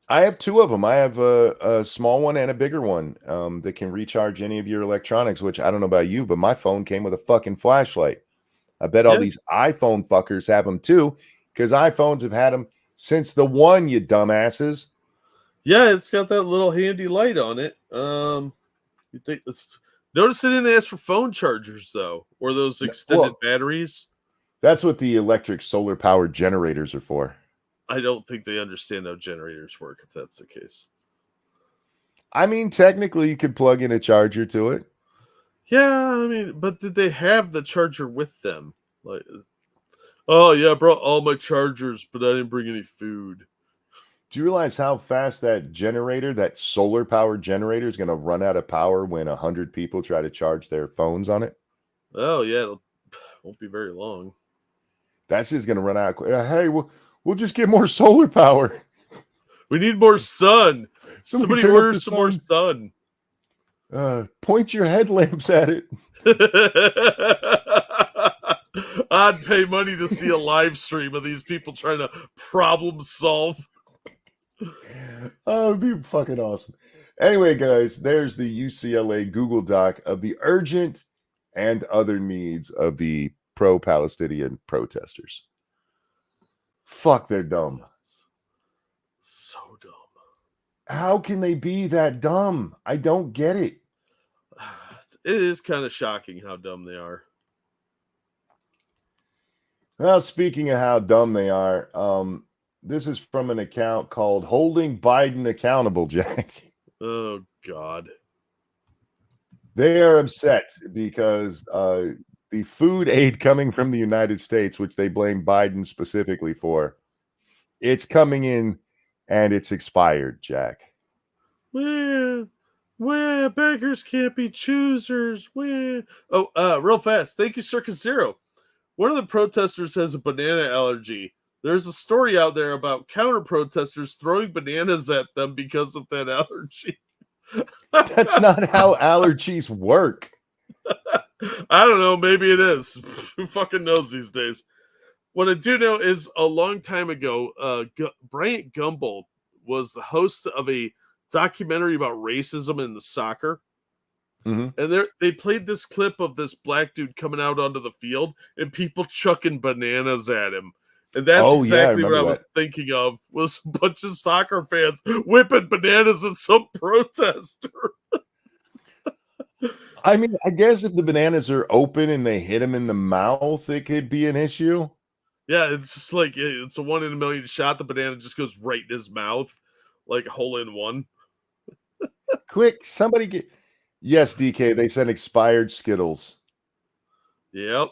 I have two of them. I have a small one and a bigger one that can recharge any of your electronics, which I don't know about you, but my phone came with a fucking flashlight. I bet all these iPhone fuckers have them too, because iPhones have had them since the one, you dumbasses. Yeah, it's got that little handy light on it. You think notice it didn't ask for phone chargers though, or those extended batteries. That's what the electric solar powered generators are for. I don't think they understand how generators work if that's the case. I mean, technically you could plug in a charger to it. Yeah, I mean, but did they have the charger with them? Like, oh yeah, I brought all my chargers, but I didn't bring any food. Do you realize how fast that generator, that solar powered generator, is going to run out of power when 100 people try to charge their phones on it? Oh yeah, it won't be very long. That's just going to run out. Hey, we'll just get more solar power. We need more sun. Somebody order some more sun. Point your headlamps at it. I'd pay money to see a live stream of these people trying to problem solve. Oh, it'd be fucking awesome. Anyway, guys, there's the UCLA Google Doc of the urgent and other needs of the pro-Palestinian protesters. Fuck, they're dumb. So dumb. How can they be that dumb? I don't get it. It is kind of shocking how dumb they are. Well, speaking of how dumb they are, this is from an account called Holding Biden Accountable, Jack. Oh, God. They are upset because the food aid coming from the United States, which they blame Biden specifically for, it's coming in and it's expired, Jack. Well, beggars can't be choosers. Well. Oh, real fast. Thank you, Circus Zero. One of the protesters has a banana allergy. There's a story out there about counter protesters throwing bananas at them because of that allergy. That's not how allergies work. I don't know. Maybe it is. Who fucking knows these days? What I do know is a long time ago, Bryant Gumbel was the host of a documentary about racism in the soccer. Mm-hmm. And they played this clip of this black dude coming out onto the field and people chucking bananas at him. And that's exactly what I was thinking of, was a bunch of soccer fans whipping bananas at some protester. I mean, I guess if the bananas are open and they hit him in the mouth, it could be an issue. Yeah, it's just like, it's a 1 in a million shot. The banana just goes right in his mouth, like a hole in one. Quick, somebody get... Yes, DK, they sent expired Skittles. Yep.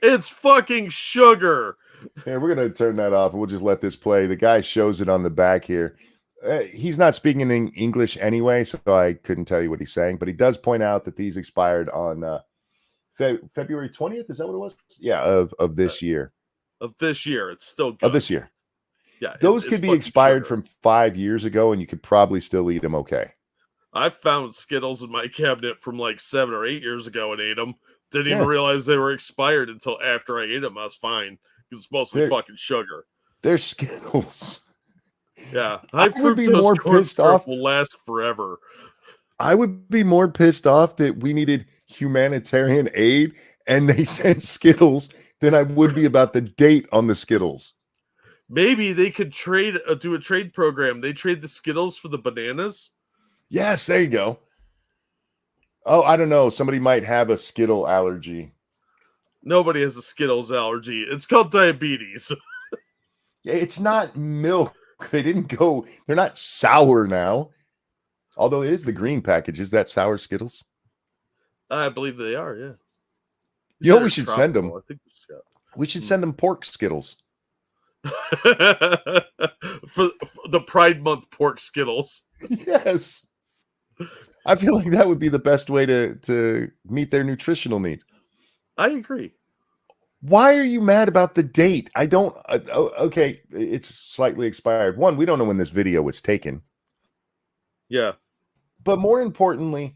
It's fucking sugar. Yeah, we're going to turn that off and we'll just let this play. The guy shows it on the back here. He's not speaking in English anyway, so I couldn't tell you what he's saying, but he does point out that these expired on February 20th. Is that what it was? Yeah, of this year. Of this year. It's still good. Of this year. Yeah. Those could be expired from 5 years ago, and you could probably still eat them okay. I found Skittles in my cabinet from like 7 or 8 years ago and ate them. Didn't even realize they were expired until after I ate them. I was fine because it's mostly fucking sugar. They're Skittles. Yeah, I would be more pissed off. Will last forever. I would be more pissed off that we needed humanitarian aid and they sent Skittles than I would be about the date on the Skittles. Maybe they could do a trade program. They trade the Skittles for the bananas. Yes, there you go. Oh, I don't know. Somebody might have a Skittle allergy. Nobody has a Skittles allergy. It's called diabetes. Yeah, it's not milk. They're not sour now. Although it is the green package. Is that sour Skittles? I believe they are, yeah. You know, we should send them. I think we should send them pork Skittles. for the Pride Month pork Skittles. Yes. I feel like that would be the best way to meet their nutritional needs. I agree. Why are you mad about the date? I don't. Okay, it's slightly expired. One, we don't know when this video was taken. Yeah. But more importantly,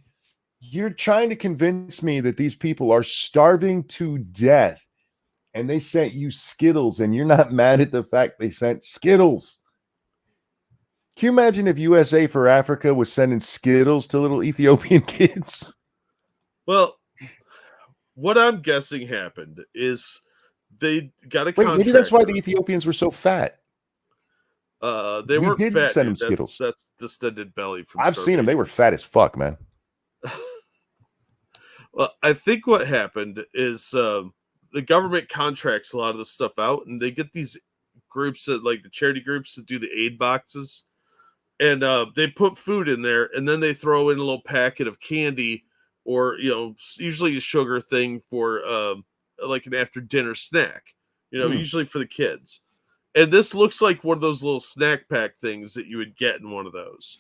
you're trying to convince me that these people are starving to death and they sent you Skittles and you're not mad at the fact they sent Skittles. Can you imagine if USA for Africa was sending Skittles to little Ethiopian kids? Well, what I'm guessing happened is they got a contract. Maybe that's why the Ethiopians were so fat. They weren't didn't fat. Send them Skittles. That's distended belly. I've seen them. They were fat as fuck, man. Well, I think what happened is the government contracts a lot of the stuff out, and they get these groups that, like the charity groups, that do the aid boxes, and they put food in there, and then they throw in a little packet of candy, or usually a sugar thing for like an after dinner snack. Usually for the kids. And this looks like one of those little snack pack things that you would get in one of those.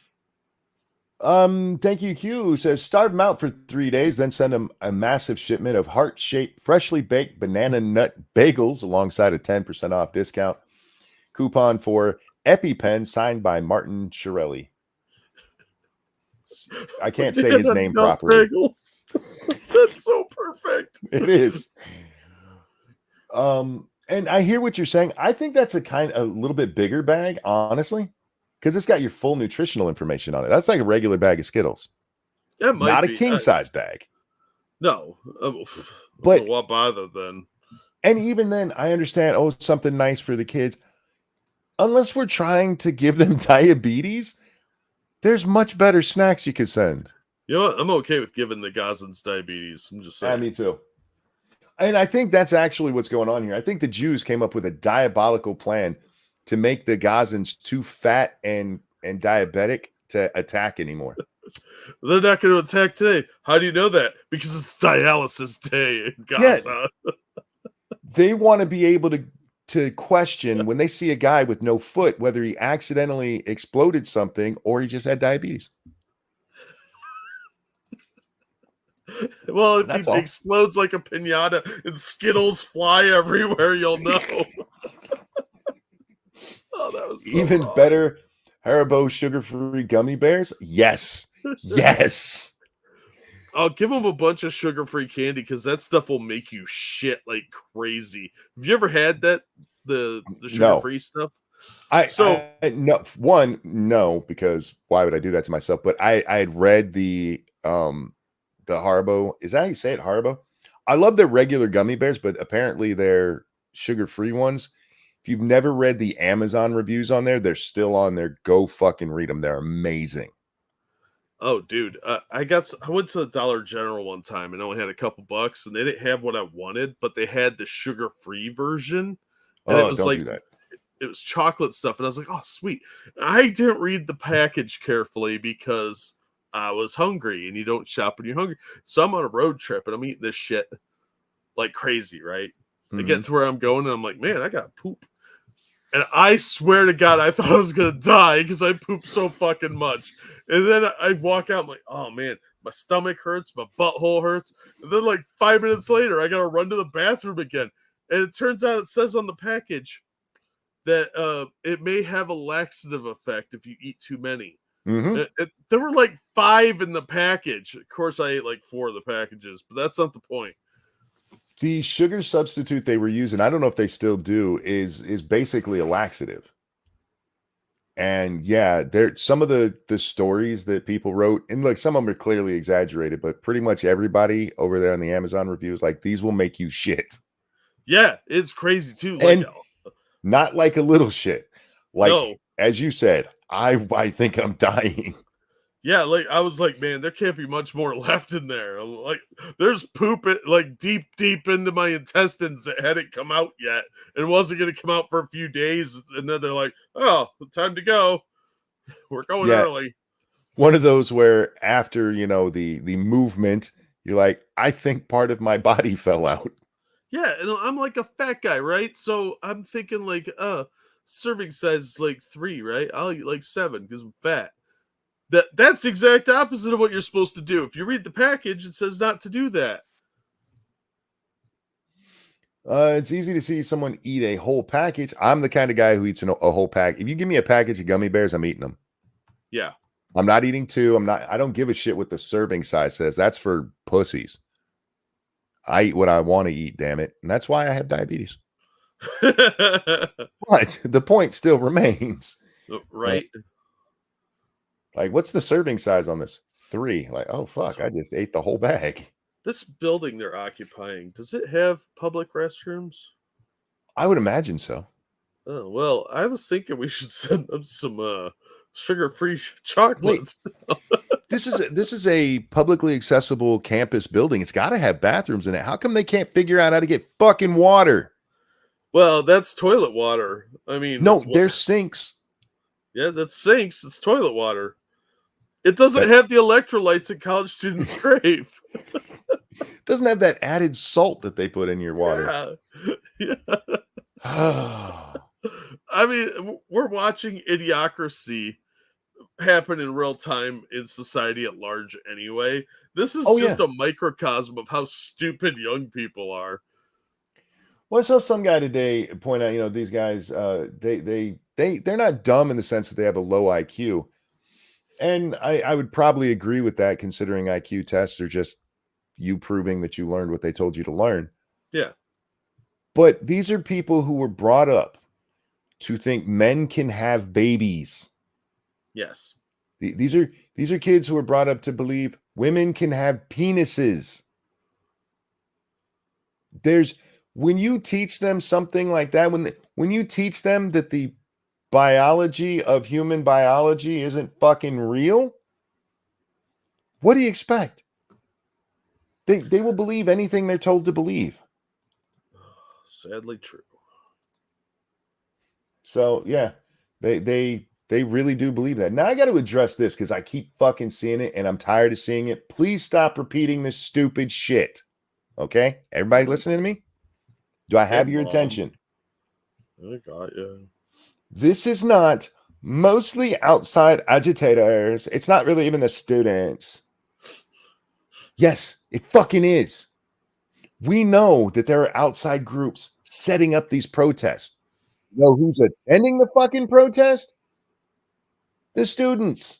Thank you, Q, says starve them out for 3 days, then send them a massive shipment of heart-shaped, freshly baked banana nut bagels alongside a 10% off discount coupon for EpiPen signed by Martin Shirelli. I can't say his name properly. Bagels. That's so perfect. It is. And I hear what you're saying. I think that's a little bit bigger bag, honestly, because it's got your full nutritional information on it. That's like a regular bag of Skittles. That might not be. A king size bag. No, but what bother then? And even then, I understand. Oh, something nice for the kids. Unless we're trying to give them diabetes, there's much better snacks you could send. You know what? I'm okay with giving the Gazans diabetes. I'm just saying. Yeah, me too. And I think that's actually what's going on here. I think the Jews came up with a diabolical plan to make the Gazans too fat and diabetic to attack anymore. They're not going to attack today. How do you know that? Because it's dialysis day in Gaza. Yeah. They want to be able to question when they see a guy with no foot, whether he accidentally exploded something or he just had diabetes. Well, if he explodes like a piñata and Skittles fly everywhere, you'll know. Oh, that was so even wrong. Better. Haribo sugar-free gummy bears? Yes. Yes. I'll give them a bunch of sugar-free candy because that stuff will make you shit like crazy. Have you ever had that? The sugar-free stuff? No, because why would I do that to myself? But I had read the Haribo. Is that how you say it? Haribo? I love their regular gummy bears, but apparently they're sugar-free ones. If you've never read the Amazon reviews on there, they're still on there. Go fucking read them. They're amazing. Oh, dude. I went to Dollar General one time and only had a couple bucks, and they didn't have what I wanted, but they had the sugar-free version. And it was don't like, do that. It was chocolate stuff. And I was like, oh, sweet. I didn't read the package carefully because I was hungry, and you don't shop when you're hungry. So I'm on a road trip, and I'm eating this shit like crazy, right? I get to where I'm going, and I'm like, man, I got poop. And I swear to God, I thought I was going to die because I pooped so fucking much. And then I walk out, I'm like, oh man, my stomach hurts, my butthole hurts. And then like 5 minutes later, I got to run to the bathroom again. And it turns out it says on the package that it may have a laxative effect if you eat too many. There were like 5 in the package. Of course, I ate like 4 of the packages, but that's not the point. The sugar substitute they were using, I don't know if they still do, is basically a laxative. And yeah, there some of the stories that people wrote, and look, some of them are clearly exaggerated, but pretty much everybody over there on the Amazon reviews, like, these will make you shit. Yeah, it's crazy too. And not like a little shit. Like, no. As you said, I think I'm dying. Yeah, like I was like, man, there can't be much more left in there. Like, there's poop like deep into my intestines that hadn't come out yet, and wasn't going to come out for a few days. And then they're like, "Oh, time to go. We're going early." One of those where after the movement, you're like, I think part of my body fell out. Yeah, and I'm like a fat guy, right? So I'm thinking like, serving size is like 3, right? I'll eat like 7 because I'm fat. That's exact opposite of what you're supposed to do. If you read the package, it says not to do that. It's easy to see someone eat a whole package. I'm the kind of guy who eats a whole pack. If you give me a package of gummy bears, I'm eating them. Yeah. I'm not eating 2. I don't give a shit what the serving size says. That's for pussies. I eat what I want to eat, damn it. And that's why I have diabetes. But the point still remains. Right. Like, what's the serving size on this? 3. Like, oh, fuck, I just ate the whole bag. This building they're occupying, does it have public restrooms? I would imagine so. Oh, well, I was thinking we should send them some sugar-free chocolates. This is a publicly accessible campus building. It's got to have bathrooms in it. How come they can't figure out how to get fucking water? Well, that's toilet water. I mean, no, there's sinks. Yeah, that's sinks. It's toilet water. It doesn't have the electrolytes in college students' grave. Doesn't have that added salt that they put in your water. Yeah. I mean, we're watching idiocracy happen in real time in society at large anyway. This is just a microcosm of how stupid young people are. Well, I saw some guy today point out, these guys, they're not dumb in the sense that they have a low IQ. And I would probably agree with that, considering IQ tests are just you proving that you learned what they told you to learn. Yeah. But these are people who were brought up to think men can have babies. Yes. These are kids who were brought up to believe women can have penises. When you teach them something like that, when you teach them that the biology of human biology isn't fucking real, what do you expect? They will believe anything they're told to believe. Sadly true. So yeah, they really do believe that. Now I got to address this because I keep fucking seeing it and I'm tired of seeing it. Please stop repeating this stupid shit. Okay, everybody listening to me? Do I have your attention? I got you. This is not mostly outside agitators. It's not really even the students. Yes, it fucking is. We know that there are outside groups setting up these protests. You know who's attending the fucking protest? The students.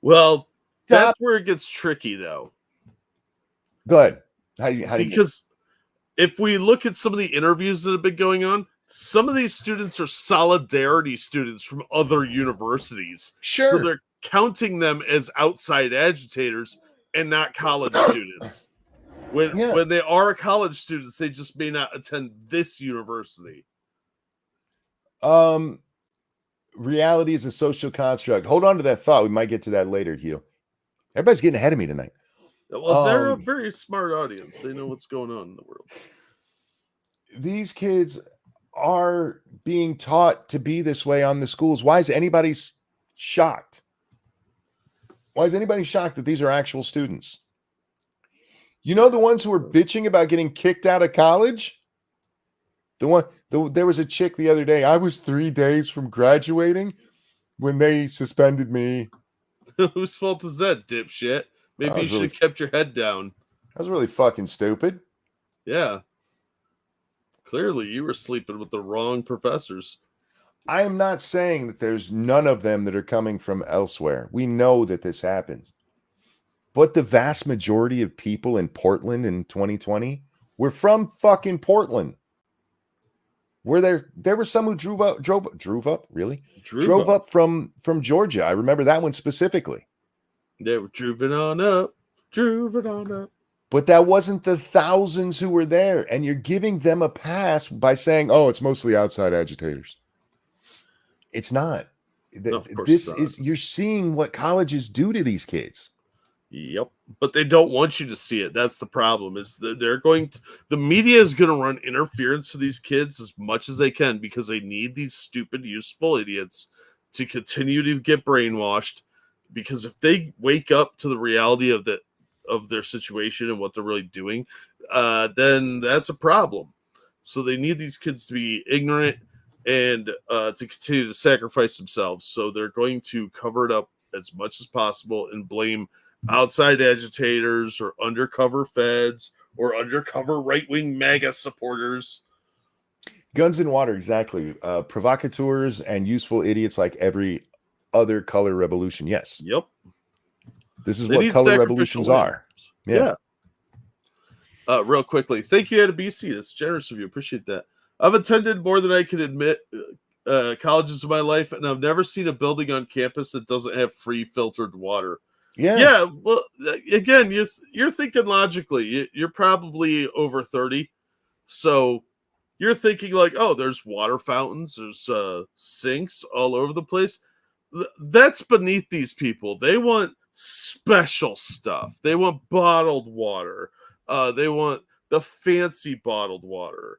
Well, that's where it gets tricky, though. Go ahead. Because if we look at some of the interviews that have been going on, some of these students are solidarity students from other universities. Sure. So they're counting them as outside agitators and not college students. When they are college students, they just may not attend this university. Reality is a social construct. Hold on to that thought. We might get to that later, Hugh. Everybody's getting ahead of me tonight. Well, they're a very smart audience. They know what's going on in the world. These kids are being taught to be this way on the schools. Why is anybody shocked? Why is anybody shocked that these are actual students? You know, the ones who were bitching about getting kicked out of college? There was a chick the other day. I was 3 days from graduating when they suspended me. Whose fault is that, dipshit? Maybe you should really- have kept your head down. That was really fucking stupid. Yeah. Clearly, you were sleeping with the wrong professors. I am not saying that there's none of them that are coming from elsewhere. We know that this happens. But the vast majority of people in Portland in 2020 were from fucking Portland. There were some who drove up from Georgia. I remember that one specifically. They were driven on up. But that wasn't the thousands who were there. And you're giving them a pass by saying, oh, it's mostly outside agitators. It's not. No, of course it's not. You're seeing what colleges do to these kids. Yep. But they don't want you to see it. That's the problem. Is that the media is going to run interference for these kids as much as they can because they need these stupid, useful idiots to continue to get brainwashed. Because if they wake up to the reality of their situation and what they're really doing, then that's a problem. So they need these kids to be ignorant and to continue to sacrifice themselves. So they're going to cover it up as much as possible and blame outside agitators or undercover feds or undercover right-wing MAGA supporters. Guns and water, exactly. Provocateurs and useful idiots like every other color revolution. Yes. Yep. This is They what need color sacrificial revolutions lambs. are. Yeah. Real quickly. Thank you, Ada BC. That's generous of you. Appreciate that. I've attended more than I can admit colleges in my life, and I've never seen a building on campus that doesn't have free filtered water. Yeah. Well, again, you're thinking logically. You're probably over 30, so you're thinking like, oh, there's water fountains, there's sinks all over the place. That's beneath these people. They want special stuff. They want bottled water. They want the fancy bottled water.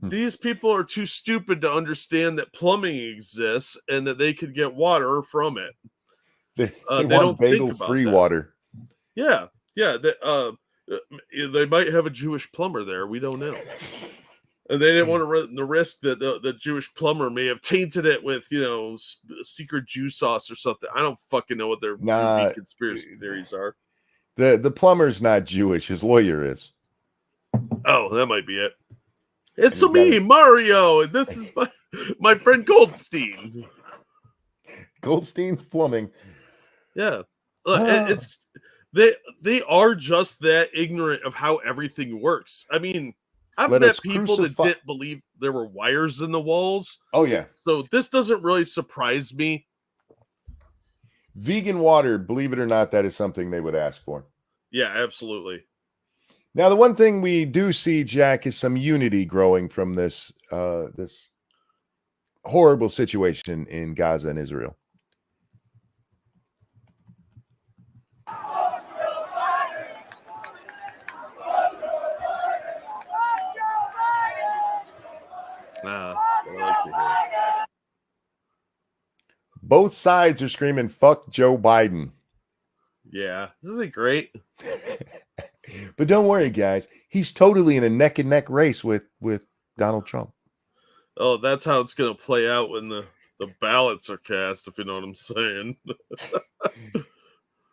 These people are too stupid to understand that plumbing exists and that they could get water from it. They don't want think bagel-free about that. water. Yeah. They might have a Jewish plumber there. We don't know. And they didn't want to run the risk that the Jewish plumber may have tainted it with, secret Jew sauce or something. I don't fucking know what their conspiracy theories are. The plumber's not Jewish. His lawyer is. Oh, that might be it. It's me, Mario, and this is my friend Goldstein. Goldstein's plumbing. Yeah. It's they are just that ignorant of how everything works. I mean, I've met people that didn't believe there were wires in the walls. Oh, yeah. So this doesn't really surprise me. Vegan water, believe it or not, that is something they would ask for. Yeah, absolutely. Now, the one thing we do see, Jack, is some unity growing from this this horrible situation in Gaza and Israel. That's what I like to hear. Both sides are screaming, fuck Joe Biden. Yeah, isn't it great? But don't worry, guys. He's totally in a neck and neck race with Donald Trump. Oh, that's how it's going to play out when the ballots are cast, if you know what I'm saying.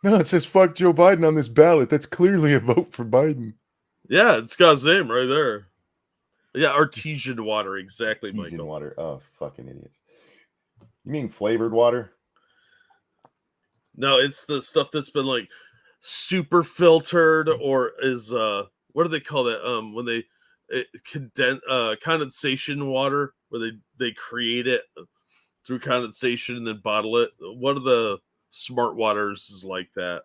No, it says fuck Joe Biden on this ballot. That's clearly a vote for Biden. Yeah, it's got his name right there. Yeah, artesian water, exactly, Artesian Michael. water. Oh, fucking idiots. You mean flavored water? No, it's the stuff that's been like super filtered, or is what do they call that? When they condensation water, where they create it through condensation and then bottle it. One of the smart waters is like that.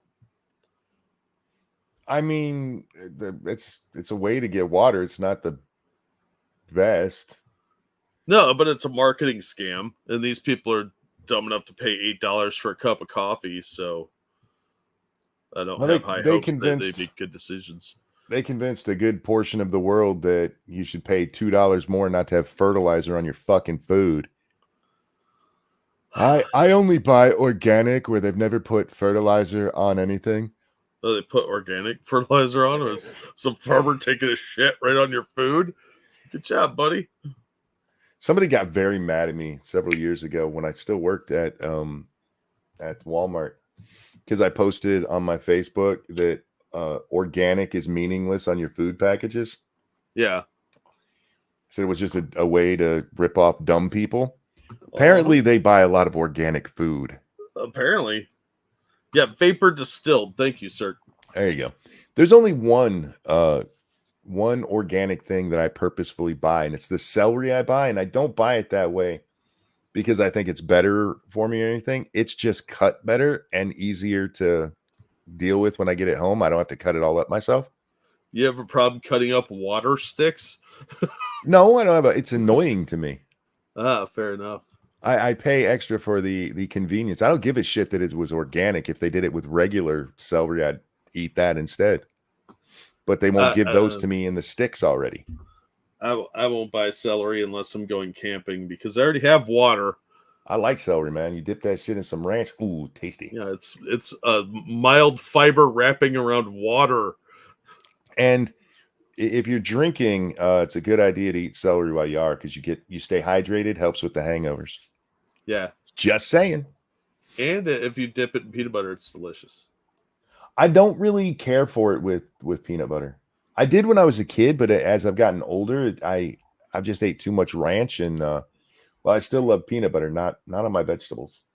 I mean, it's a way to get water. It's not the best. No, but it's a marketing scam, and these people are dumb enough to pay $8 for a cup of coffee. So I don't have high hopes that they make good decisions. They convinced a good portion of the world that you should pay $2 more not to have fertilizer on your fucking food. I only buy organic where they've never put fertilizer on anything. Oh, they put organic fertilizer on, or is some farmer taking a shit right on your food? Good job, buddy. Somebody got very mad at me several years ago when I still worked at Walmart because I posted on my Facebook that organic is meaningless on your food packages. Yeah. So it was just a way to rip off dumb people. Apparently, they buy a lot of organic food. Apparently. Yeah, vapor distilled. Thank you, sir. There you go. There's only one organic thing that I purposefully buy, and it's the celery I buy, and I don't buy it that way because I think it's better for me or anything. It's just cut better and easier to deal with when I get it home. I don't have to cut it all up myself. You have a problem cutting up water sticks? No, I don't have it's annoying to me. Ah, fair enough. I pay extra for the convenience. I don't give a shit that it was organic. If they did it with regular celery, I'd eat that instead. But they won't give those to me in the sticks already. I won't buy celery unless I'm going camping because I already have water. I like celery, man. You dip that shit in some ranch. Ooh, tasty. Yeah, it's a mild fiber wrapping around water. And if you're drinking, it's a good idea to eat celery while you are because you stay hydrated, helps with the hangovers. Yeah. Just saying. And if you dip it in peanut butter, it's delicious. I don't really care for it with peanut butter. I did when I was a kid, but as I've gotten older, I've just ate too much ranch and well, I still love peanut butter, not on my vegetables.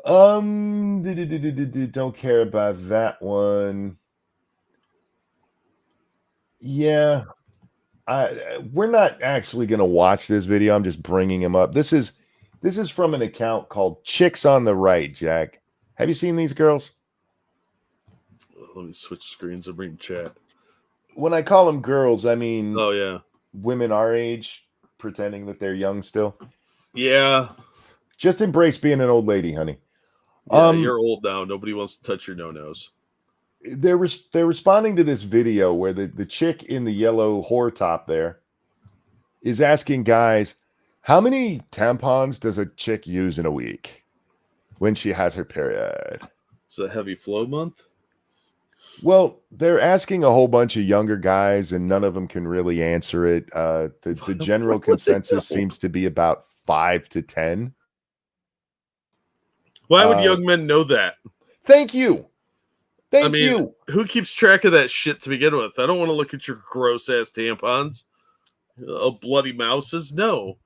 Don't care about that one. Yeah, we're not actually going to watch this video. I'm just bringing him up. This is from an account called Chicks on the Right, Jack. Have you seen these girls? Let me switch screens and bring chat. When I call them girls, I mean women our age pretending that they're young still. Yeah. Just embrace being an old lady, honey. Yeah, you're old now. Nobody wants to touch your no-nos. They're responding to this video where the chick in the yellow whore top there is asking guys, how many tampons does a chick use in a week when she has her period? Is it heavy flow month? Well, they're asking a whole bunch of younger guys, and none of them can really answer it. The general consensus seems to be about 5 to 10. Why would young men know that? Thank you. Thank you. Who keeps track of that shit to begin with? I don't want to look at your gross ass tampons. Bloody mouses? No.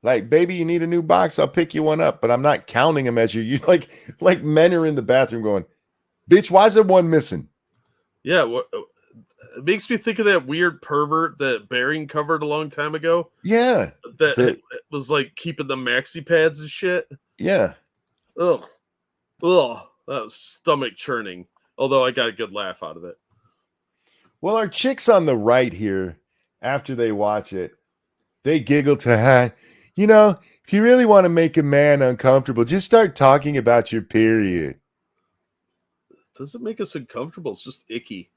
Like, baby, you need a new box. I'll pick you one up, but I'm not counting them as you like men are in the bathroom going, bitch, why is there one missing? Yeah, it makes me think of that weird pervert that Bering covered a long time ago. Yeah. That was like keeping the maxi pads and shit. Yeah. Ugh. That was stomach churning. Although I got a good laugh out of it. Well, our chicks on the right here, after they watch it, they giggle to, if you really want to make a man uncomfortable, just start talking about your period. It doesn't make us uncomfortable. It's just icky.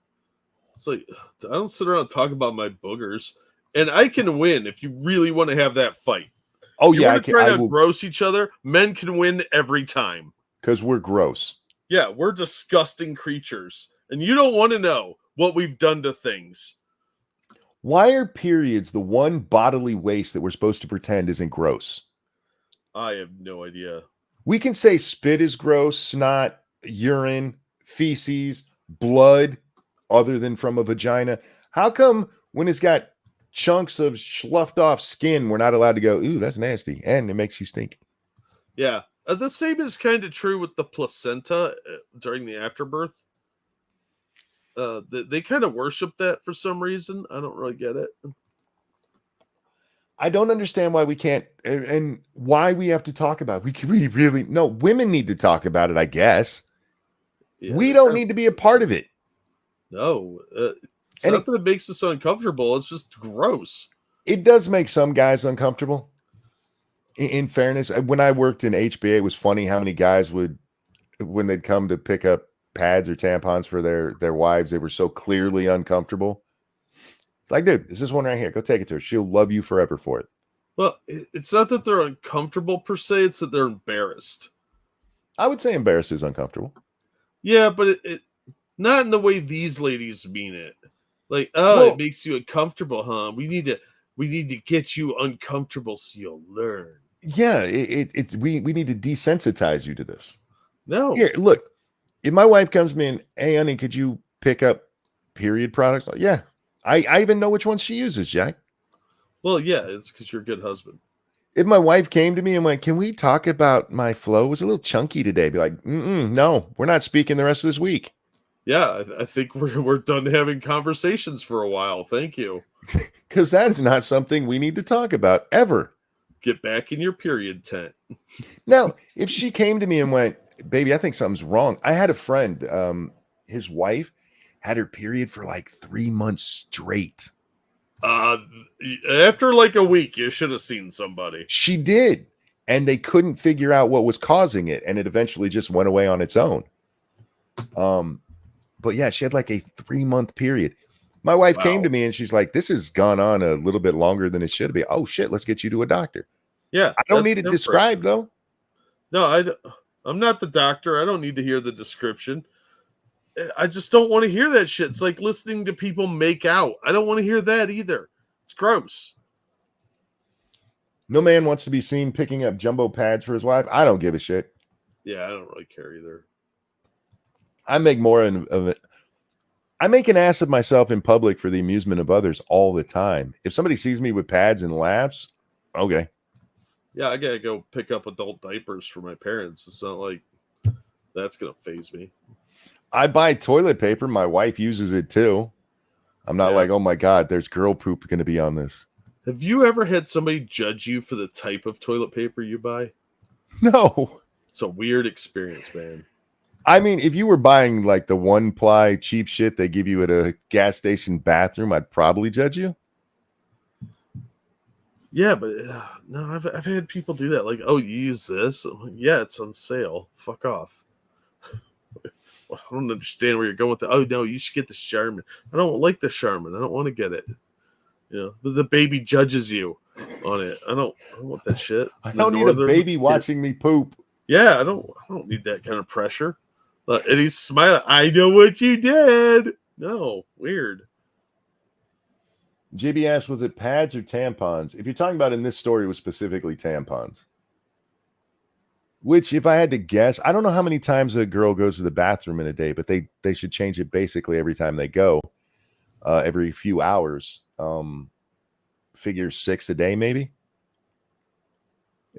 It's like, I don't sit around and talk about my boogers. And I can win if you really want to have that fight. Oh, yeah. I try to gross each other. Men can win every time. Because we're gross. Yeah, we're disgusting creatures. And you don't want to know what we've done to things. Why are periods the one bodily waste that we're supposed to pretend isn't gross? I have no idea. We can say spit is gross, snot, urine, feces, blood, other than from a vagina. How come when it's got chunks of sloughed off skin, we're not allowed to go, ooh, that's nasty, and it makes you stink? Yeah. The same is kind of true with the placenta during the afterbirth. They kind of worship that for some reason. I don't really get it. I don't understand why we can't, and why we have to talk about it. We really, no, women need to talk about it, I guess. Yeah, we don't need to be a part of it. No. It's not that it makes us uncomfortable. It's just gross. It does make some guys uncomfortable. In fairness, when I worked in HBA, it was funny how many guys would, when they'd come to pick up pads or tampons for their wives, they were so clearly uncomfortable. It's like, dude, it's this one right here. Go take it to her. She'll love you forever for it. Well, it's not that they're uncomfortable per se; it's that they're embarrassed. I would say embarrassed is uncomfortable. Yeah, but it not in the way these ladies mean it. Like, oh, Well, it makes you uncomfortable, huh? We need to get you uncomfortable so you'll learn. yeah, we need to desensitize you to this. No. Here, look, if my wife comes to me and, hey, honey, could you pick up period products? Yeah, I even know which ones she uses, Jack. Well, yeah, it's because you're a good husband. If my wife came to me and went, can we talk about my flow? It was a little chunky today. Be like, no, we're not speaking the rest of this week. Yeah, I think we're done having conversations for a while. Thank you. Because that is not something we need to talk about ever. Get back in your period tent. Now, if she came to me and went, baby, I think something's wrong. I had a friend, his wife had her period for like 3 months straight. After like a week, you should have seen somebody. She did. And they couldn't figure out what was causing it. And it eventually just went away on its own. But yeah, she had like a 3-month period. My wife came to me and she's like, this has gone on a little bit longer than it should be. Oh shit, let's get you to a doctor. Yeah. I don't need it described though. No, I'm not the doctor. I don't need to hear the description. I just don't want to hear that shit. It's like listening to people make out. I don't want to hear that either. It's gross. No man wants to be seen picking up jumbo pads for his wife. I don't give a shit. Yeah, I don't really care either. I make more of it. I make an ass of myself in public for the amusement of others all the time. If somebody sees me with pads and laughs, okay. Yeah, I gotta go pick up adult diapers for my parents. It's not like that's gonna faze me. I buy toilet paper. My wife uses it too. I'm not like, oh my God, there's girl poop going to be on this. Have you ever had somebody judge you for the type of toilet paper you buy? No. It's a weird experience, man. I mean, if you were buying like the 1-ply cheap shit they give you at a gas station bathroom, I'd probably judge you. Yeah, but no, I've had people do that. Like, oh, you use this? Like, yeah, it's on sale. Fuck off. I don't understand where you're going with that. Oh no, you should get the Charmin. I don't like the Charmin. I don't want to get it. You know, the baby judges you on it. I don't want that shit. I don't need a baby watching me poop. Yeah, I don't need that kind of pressure. And he's smiling. I know what you did. No, weird. JB asked, was it pads or tampons? If you're talking about in this story, it was specifically tampons. Which, if I had to guess, I don't know how many times a girl goes to the bathroom in a day, but they should change it basically every time they go, every few hours. Figure 6 a day, maybe.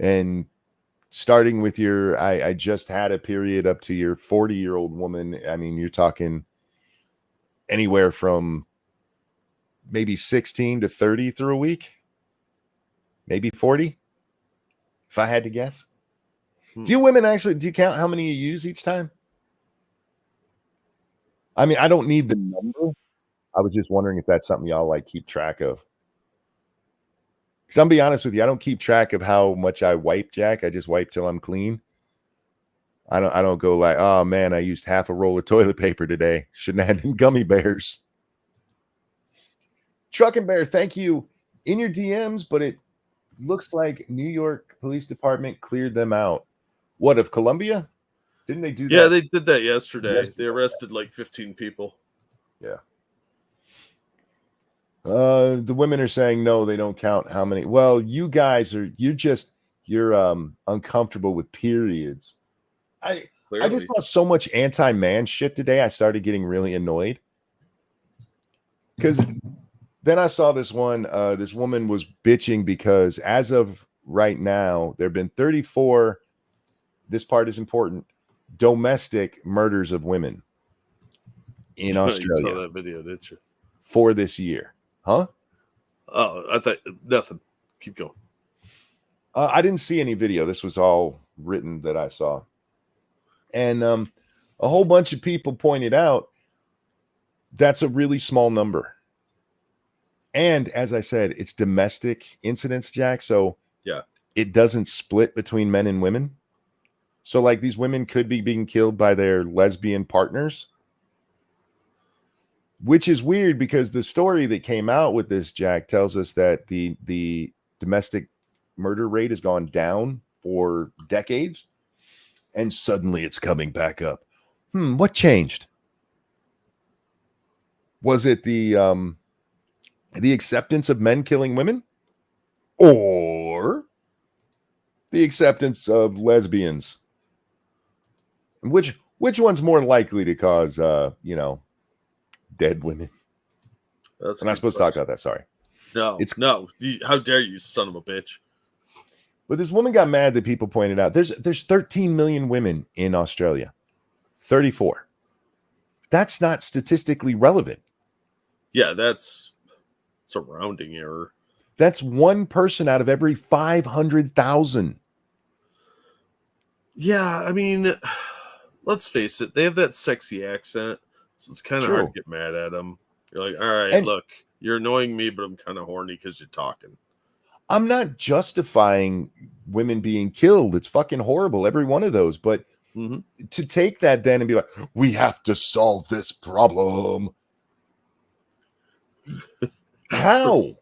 And starting with your, I just had a period up to your 40-year-old woman. I mean, you're talking anywhere from maybe 16 to 30 through a week, maybe 40, if I had to guess. Do you women actually, do you count how many you use each time? I mean, I don't need the number. I was just wondering if that's something y'all like keep track of. Because I'm be honest with you, I don't keep track of how much I wipe, Jack. I just wipe till I'm clean. I don't go like, oh man, I used half a roll of toilet paper today. Shouldn't have had them gummy bears. Trucking Bear, thank you in your DMs, but it looks like New York Police Department cleared them out. What, of Columbia? Didn't they do that? Yeah, they did that yesterday. They arrested like 15 people. Yeah. The women are saying no, they don't count how many. Well, you guys are you're uncomfortable with periods. I just saw so much anti-man shit today. I started getting really annoyed. Because then I saw this one, this woman was bitching because as of right now, there have been 34, this part is important, domestic murders of women in Australia. You saw that video, didn't you? For this year. Huh? Oh, I thought nothing. Keep going. I didn't see any video. This was all written that I saw. And a whole bunch of people pointed out that's a really small number. And as I said, it's domestic incidents, Jack. So yeah, it doesn't split between men and women. So like these women could be being killed by their lesbian partners, which is weird because the story that came out with this, Jack, tells us that the domestic murder rate has gone down for decades, and suddenly it's coming back up. What changed? Was it the acceptance of men killing women, or the acceptance of lesbians? Which one's more likely to cause dead women? That's I'm not supposed to talk about that. Sorry. No, how dare you, son of a bitch? But this woman got mad that people pointed out there's 13 million women in Australia. 34. That's not statistically relevant. Yeah, it's a rounding error. That's one person out of every 500,000. Yeah, I mean, let's face it, they have that sexy accent, so it's kind of hard to get mad at them. You're like, all right, look, you're annoying me, but I'm kind of horny because you're talking. I'm not justifying women being killed. It's fucking horrible, every one of those. But to take that then and be like, we have to solve this problem. How?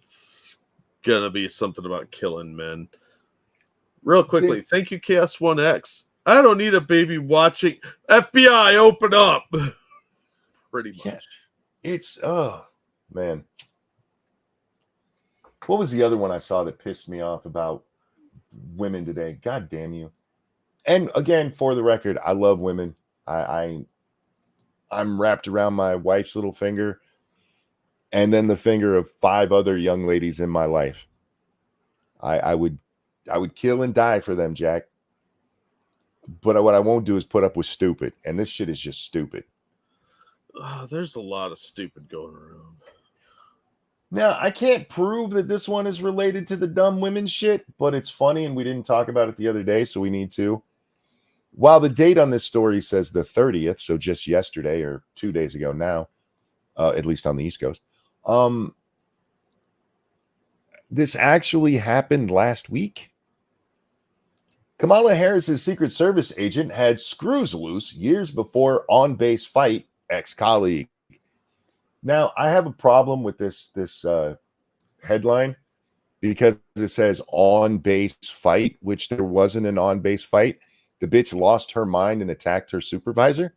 It's gonna be something about killing men. Real quickly, thank you, KS1X. I don't need a baby watching. FBI, open up. Pretty much. Yeah, it's man. What was the other one I saw that pissed me off about women today? God damn you. And again, for the record, I love women. I'm wrapped around my wife's little finger and then the finger of 5 other young ladies in my life. I would kill and die for them, Jack. But what I won't do is put up with stupid. And this shit is just stupid. There's a lot of stupid going around. Now, I can't prove that this one is related to the dumb women shit, but it's funny, and we didn't talk about it the other day, so we need to. While the date on this story says the 30th, so just yesterday or 2 days ago now, at least on the East Coast, this actually happened last week. Kamala Harris's Secret Service agent had screws loose years before on-base fight ex-colleague. Now, I have a problem with this headline because it says on-base fight, which there wasn't an on-base fight. The bitch lost her mind and attacked her supervisor.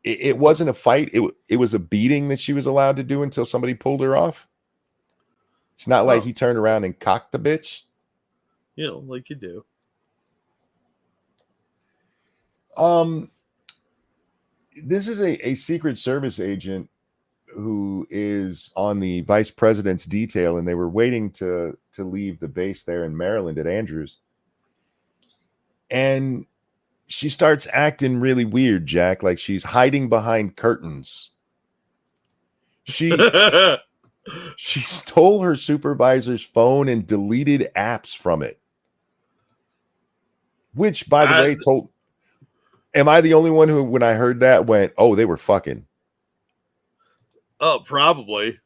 It wasn't a fight. It was a beating that she was allowed to do until somebody pulled her off. It's not like he turned around and cocked the bitch. You know, like you do. This is a Secret Service agent who is on the vice president's detail, and they were waiting to leave the base there in Maryland at Andrews. And she starts acting really weird, Jack, like she's hiding behind curtains. She stole her supervisor's phone and deleted apps from it. Which, by the way, am I the only one who, when I heard that, went, oh, they were fucking? Oh, probably.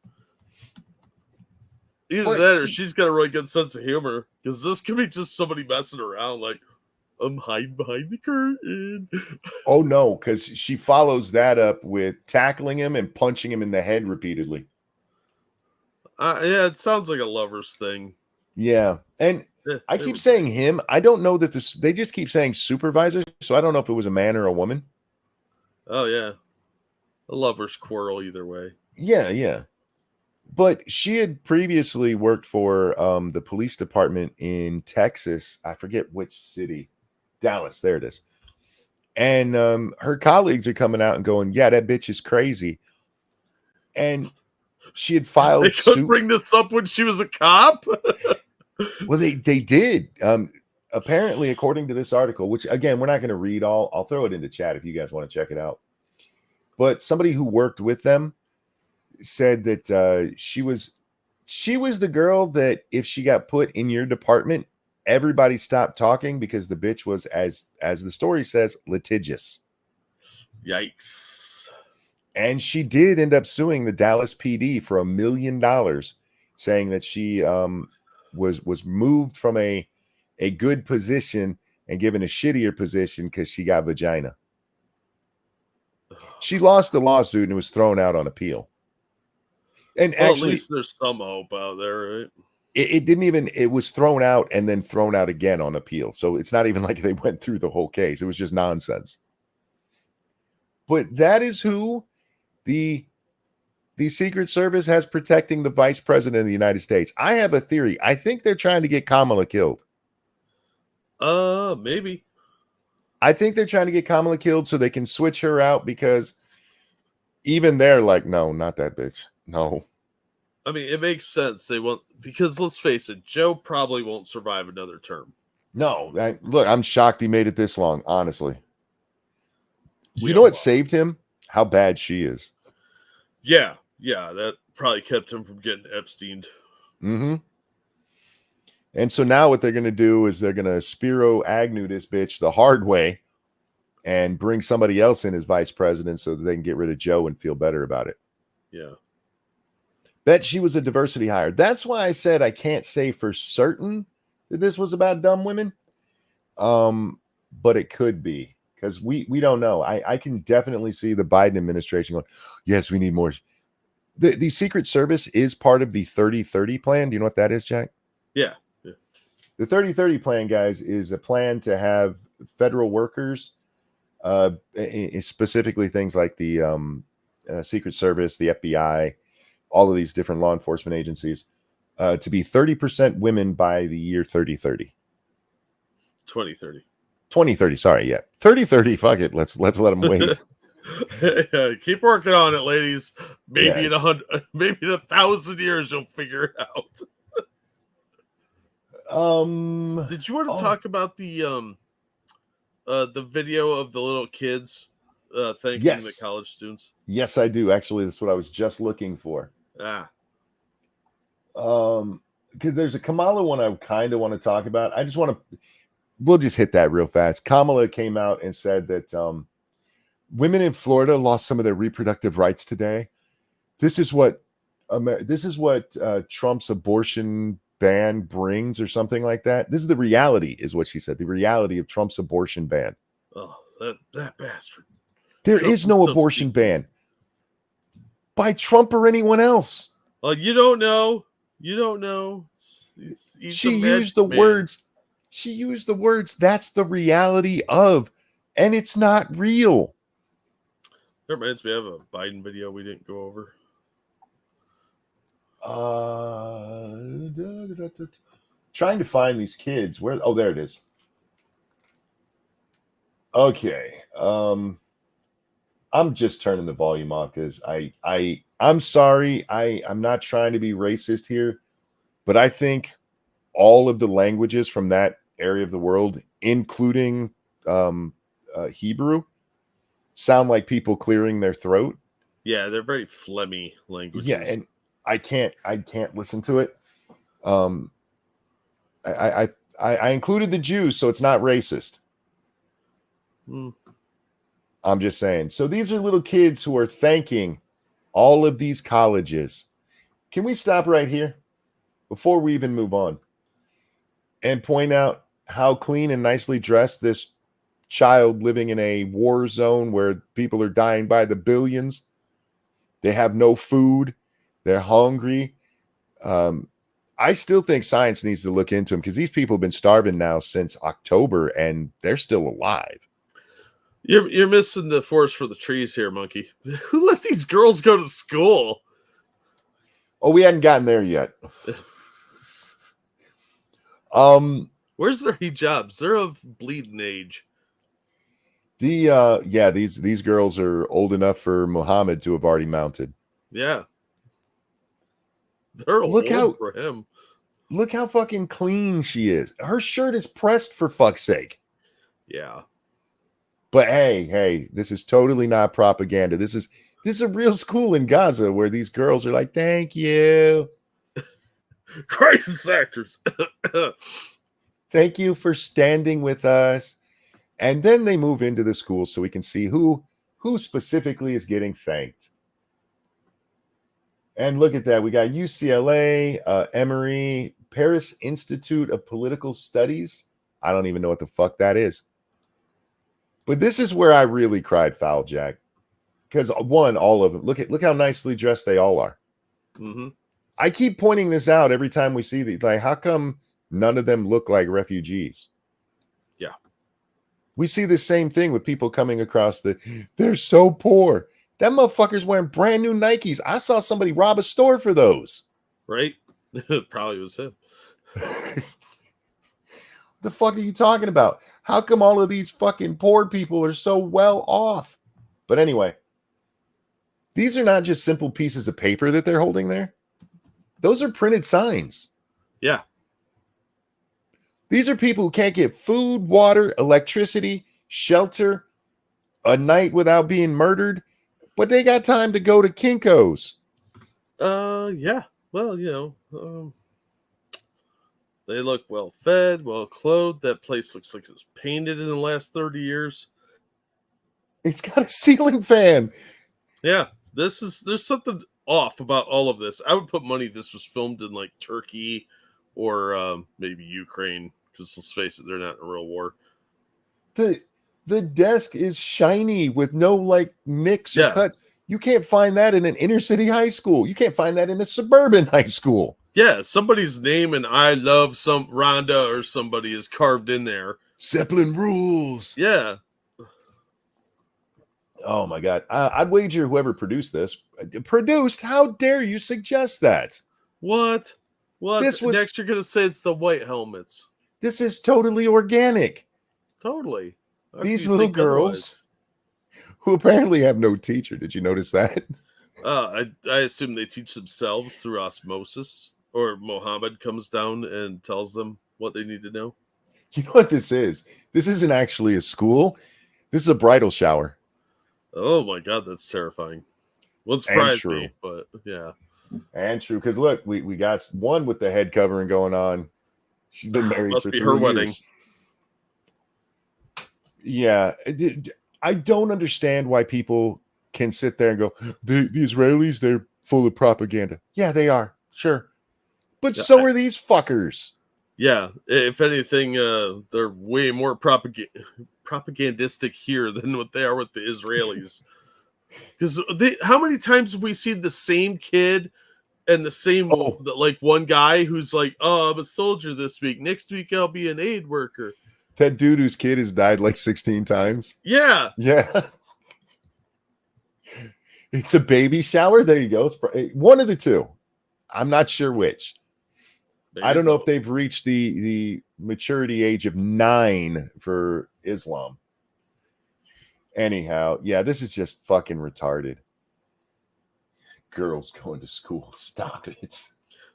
Either that or she's got a really good sense of humor. Because this could be just somebody messing around like, I'm hiding behind the curtain. Oh, no, because she follows that up with tackling him and punching him in the head repeatedly. Yeah, it sounds like a lover's thing. Yeah, and I keep saying him. I don't know that this. They just keep saying supervisor, so I don't know if it was a man or a woman. Oh yeah, a lover's quarrel either way. Yeah. But she had previously worked for the police department in Texas. I forget which city. Dallas. There it is. And her colleagues are coming out and going, "Yeah, that bitch is crazy." And she had filed. They couldn't bring this up when she was a cop. Well, they did. Apparently, according to this article, which again we're not going to read all. I'll throw it into chat if you guys want to check it out. But somebody who worked with them said that she was the girl that if she got put in your department, everybody stopped talking because the bitch was, as the story says, litigious. Yikes. And she did end up suing the Dallas PD for $1 million, saying that she was moved from a good position and given a shittier position because she got vagina. She lost the lawsuit and was thrown out on appeal. And Well, at actually, least there's some hope out there, right? it didn't even, it was thrown out and then thrown out again on appeal. So it's not even like they went through the whole case. It was just nonsense. But that is who the Secret Service has protecting the vice president of the United States. I have a theory. I think they're trying to get Kamala killed. Maybe. I think they're trying to get Kamala killed so they can switch her out, because even they're like, no, not that bitch. No. I mean, it makes sense. They want, because let's face it, Joe probably won't survive another term. No. Look, I'm shocked he made it this long, honestly. We You know all what are. saved him? How bad she is. Yeah, that probably kept him from getting Epsteined. Mm-hmm. And so now what they're going to do is they're going to Spiro Agnew this bitch the hard way and bring somebody else in as vice president so that they can get rid of Joe and feel better about it. Yeah. Bet she was a diversity hire. That's why I said I can't say for certain that this was about dumb women. But it could be, because we don't know. I can definitely see the Biden administration going, yes, we need more. The Secret Service is part of the 30-30 plan. Do you know what that is, Jack? Yeah. The 30-30 plan, guys, is a plan to have federal workers, specifically things like the Secret Service, the FBI, all of these different law enforcement agencies, to be 30% women by the year 30-30. 2030. 2030, sorry, yeah. 30-30, fuck it. Let's let them wait. Keep working on it, ladies. Maybe in Yes. maybe in 1,000 years you'll figure it out. Did you want to talk about the video of the little kids thanking Yes. the college students? Yes, I do. Actually, that's what I was just looking for. Because there's a Kamala one I kind of want to talk about. I just want to, we'll just hit that real fast. Kamala came out and said that women in Florida lost some of their reproductive rights today. This is what Trump's abortion ban brings, or something like that. This is the reality, is what she said. The reality of Trump's abortion ban. Oh, that bastard. There Trump is no is so abortion sneaky. ban by Trump or anyone else. Well, you don't know. You don't know. He's She a used the magic man. words. She used the words. That's the reality of, and it's not real. That reminds me of a Biden video we didn't go over. Trying to find these kids. Where? Oh, there it is. Okay. I'm just turning the volume off because I'm sorry. I'm not trying to be racist here, but I think all of the languages from that area of the world, including Hebrew, sound like people clearing their throat. Yeah, they're very phlegmy languages. Yeah, and I can't listen to it. I included the Jews, so it's not racist. I'm just saying. So these are little kids who are thanking all of these colleges. Can we stop right here before we even move on and point out how clean and nicely dressed this child living in a war zone where people are dying by the billions? They have no food. They're hungry. I still think science needs to look into them, because these people have been starving now since October and they're still alive. You're missing the forest for the trees here, monkey. Who let these girls go to school? Oh, we hadn't gotten there yet. Where's their hijabs? They're of bleeding age. These girls are old enough for Muhammad to have already mounted. Yeah. They're old for him. Look how fucking clean she is. Her shirt is pressed, for fuck's sake. Yeah. But hey, this is totally not propaganda. This is a real school in Gaza where these girls are like, thank you. Crisis actors. Thank you for standing with us. And then they move into the school so we can see who specifically is getting thanked. And look at that. We got UCLA, Emory, Paris Institute of Political Studies. I don't even know what the fuck that is. But this is where I really cried foul, Jack. Because one, all of them. Look how nicely dressed they all are. Mm-hmm. I keep pointing this out every time we see these. Like, how come none of them look like refugees? Yeah. We see the same thing with people coming across they're so poor. That motherfucker's wearing brand new Nikes. I saw somebody rob a store for those. Right? Probably was him. The fuck are you talking about? How come all of these fucking poor people are so well off? But anyway, these are not just simple pieces of paper that they're holding there. Those are printed signs. Yeah. These are people who can't get food, water, electricity, shelter, a night without being murdered, but they got time to go to Kinko's. Yeah. Well, they look well fed, well clothed. That place looks like it's painted in the last 30 years. It's got a ceiling fan. Yeah. There's something off about all of this. I would put money this was filmed in like Turkey or maybe Ukraine, because let's face it, they're not in a real war. The desk is shiny with no like nicks or Yeah. cuts. You can't find that in an inner city high school. You can't find that in a suburban high school. Yeah, somebody's name and I love some Rhonda or somebody is carved in there. Zeppelin rules. Yeah. Oh my God. I'd wager whoever produced this, how dare you suggest that? What? This was- Next you're going to say it's the white helmets. This is totally organic. Totally. How These can you little think girls who apparently have no teacher. Did you notice that? otherwise? I assume they teach themselves through osmosis, or Mohammed comes down and tells them what they need to know. You know what this is? This isn't actually a school. This is a bridal shower. Oh my God, that's terrifying. Wouldn't And surprise true. me, but yeah. And true, because look, we got one with the head covering going on. She's been married Must for be 3 her years. wedding. Yeah, I don't understand why people can sit there and go, the Israelis, they're full of propaganda. Yeah, they are, sure. But Yeah, so are these fuckers. Yeah, if anything, they're way more propagandistic here than what they are with the Israelis. Because how many times have we seen the same kid and the same like one guy who's like, "Oh, I'm a soldier this week. Next week I'll be an aid worker." That dude whose kid has died like 16 times. Yeah, Yeah. It's a baby shower. There you go. It's one of the two. I'm not sure which. I don't know if they've reached the maturity age of 9 for Islam. Anyhow, yeah, this is just fucking retarded. Girls going to school. Stop it.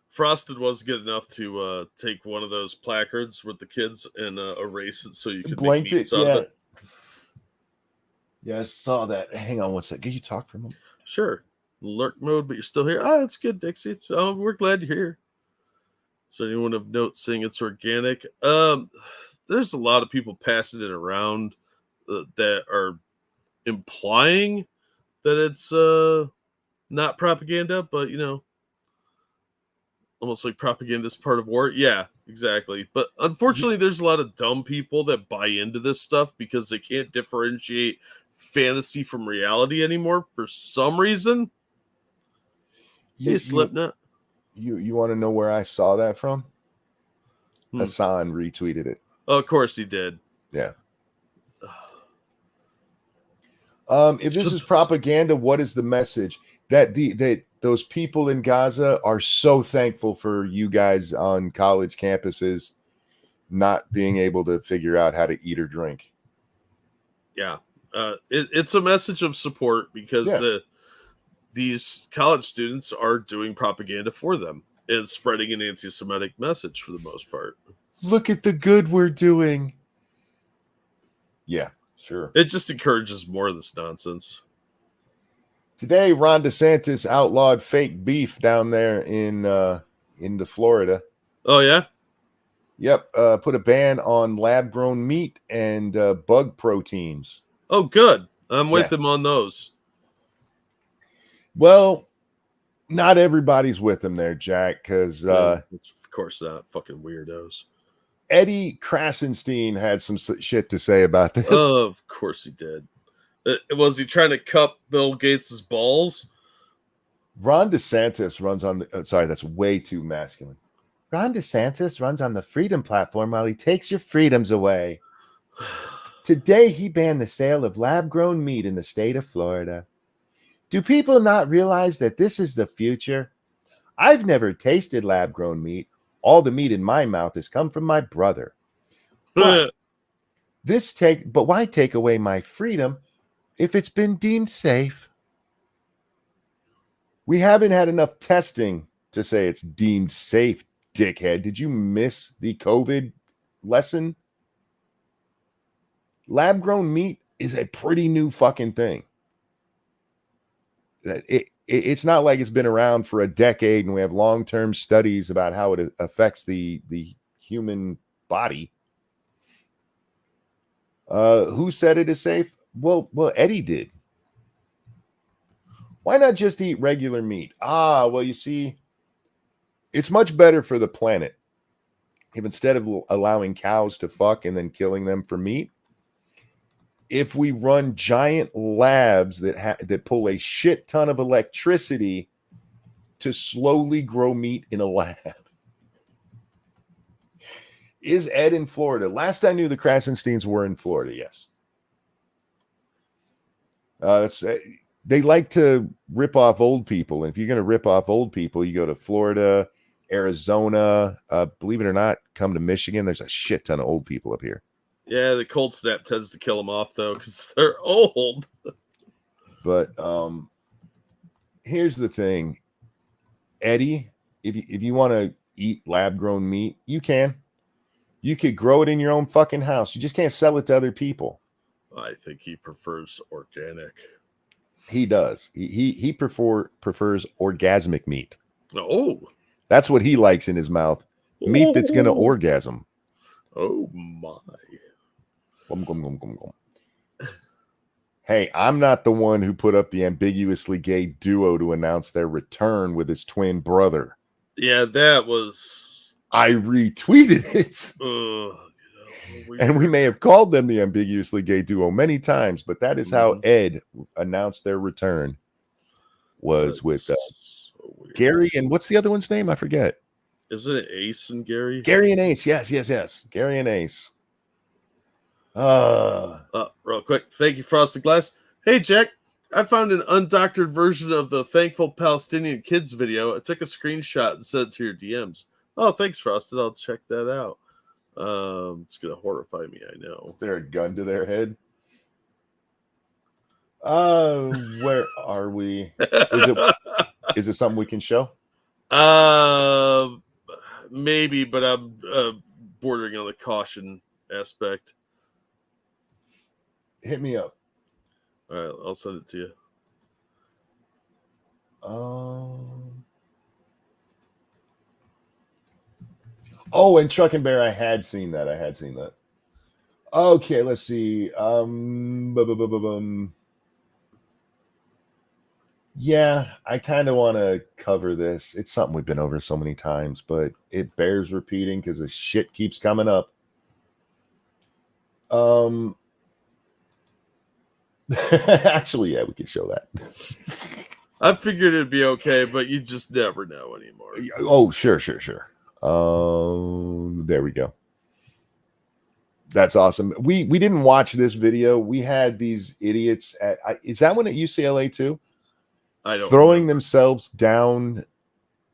Frosted was good enough to take one of those placards with the kids and erase it so you could Blanked make it. memes out of it. Yeah, I saw that. Hang on one second. Can you talk for a moment? Sure. Lurk mode, but you're still here. Oh, that's good, Dixie. We're glad you're here. So anyone of note saying it's organic? There's a lot of people passing it around that are implying that it's not propaganda, but almost like propaganda is part of war. Yeah, exactly. But unfortunately, there's a lot of dumb people that buy into this stuff because they can't differentiate fantasy from reality anymore for some reason. Hey, Slipknot. You want to know where I saw that from? Hassan retweeted it. Oh, of course he did. Yeah. If this is propaganda, what is the message? That those people in Gaza are so thankful for you guys on college campuses not being able to figure out how to eat or drink. Yeah. It's a message of support because these college students are doing propaganda for them and spreading an anti-Semitic message for the most part. Look at the good we're doing. Yeah, sure. It just encourages more of this nonsense. Today, Ron DeSantis outlawed fake beef down there into Florida. Oh, yeah? Yep. Put a ban on lab-grown meat and bug proteins. Oh, good. I'm with him on those. Well, not everybody's with him there, Jack, because of course not. Fucking weirdos. Eddie Krasenstein had some shit to say about this. Oh, of course he did. Was he trying to cup Bill Gates's balls? Ron DeSantis runs on the. Sorry, that's way too masculine. Ron DeSantis runs on the freedom platform while he takes your freedoms away. Today, he banned the sale of lab-grown meat in the state of Florida. Do people not realize that this is the future? I've never tasted lab-grown meat. All the meat in my mouth has come from my brother. But why take away my freedom if it's been deemed safe? We haven't had enough testing to say it's deemed safe, dickhead. Did you miss the COVID lesson? Lab-grown meat is a pretty new fucking thing. It's not like it's been around for a decade and we have long-term studies about how it affects the human body. Who said it is safe? Well, Eddie did. Why not just eat regular meat? Well, you see, it's much better for the planet if instead of allowing cows to fuck and then killing them for meat, if we run giant labs that pull a shit ton of electricity to slowly grow meat in a lab. Is Ed in Florida? Last I knew, the Krasensteins were in Florida, yes. They like to rip off old people. And if you're going to rip off old people, you go to Florida, Arizona. Believe it or not, come to Michigan. There's a shit ton of old people up here. Yeah, the cold snap tends to kill them off, though, because they're old. But here's the thing. Eddie, if you want to eat lab-grown meat, you can. You could grow it in your own fucking house. You just can't sell it to other people. I think he prefers organic. He does. He prefers orgasmic meat. Oh. That's what he likes in his mouth. Meat that's going to orgasm. Oh, my. Hey, I'm not the one who put up the ambiguously gay duo to announce their return with his twin brother. Yeah, that was... I retweeted it. And we may have called them the ambiguously gay duo many times, but that is how Ed announced their return. Was with Gary and what's the other one's name? I forget. Isn't it Ace and Gary? Gary and Ace. Yes. Gary and Ace. Real quick. Thank you, Frosted Glass. Hey, Jack. I found an undoctored version of the Thankful Palestinian Kids video. I took a screenshot and sent it to your DMs. Oh, thanks, Frosted. I'll check that out. It's gonna horrify me, I know. Is there a gun to their head? Where are we? Is it something we can show? Maybe, but I'm bordering on the caution aspect. Hit me up. All right, I'll send it to you. Oh, and Truck and Bear, I had seen that. Okay, let's see. Yeah, I kind of want to cover this. It's something we've been over so many times, but it bears repeating because the shit keeps coming up. Actually, yeah, we can show that. I figured it'd be okay, but you just never know anymore. Oh, sure. There we go. That's awesome. We didn't watch this video. We had these idiots at is that one at UCLA too? I don't throwing themselves down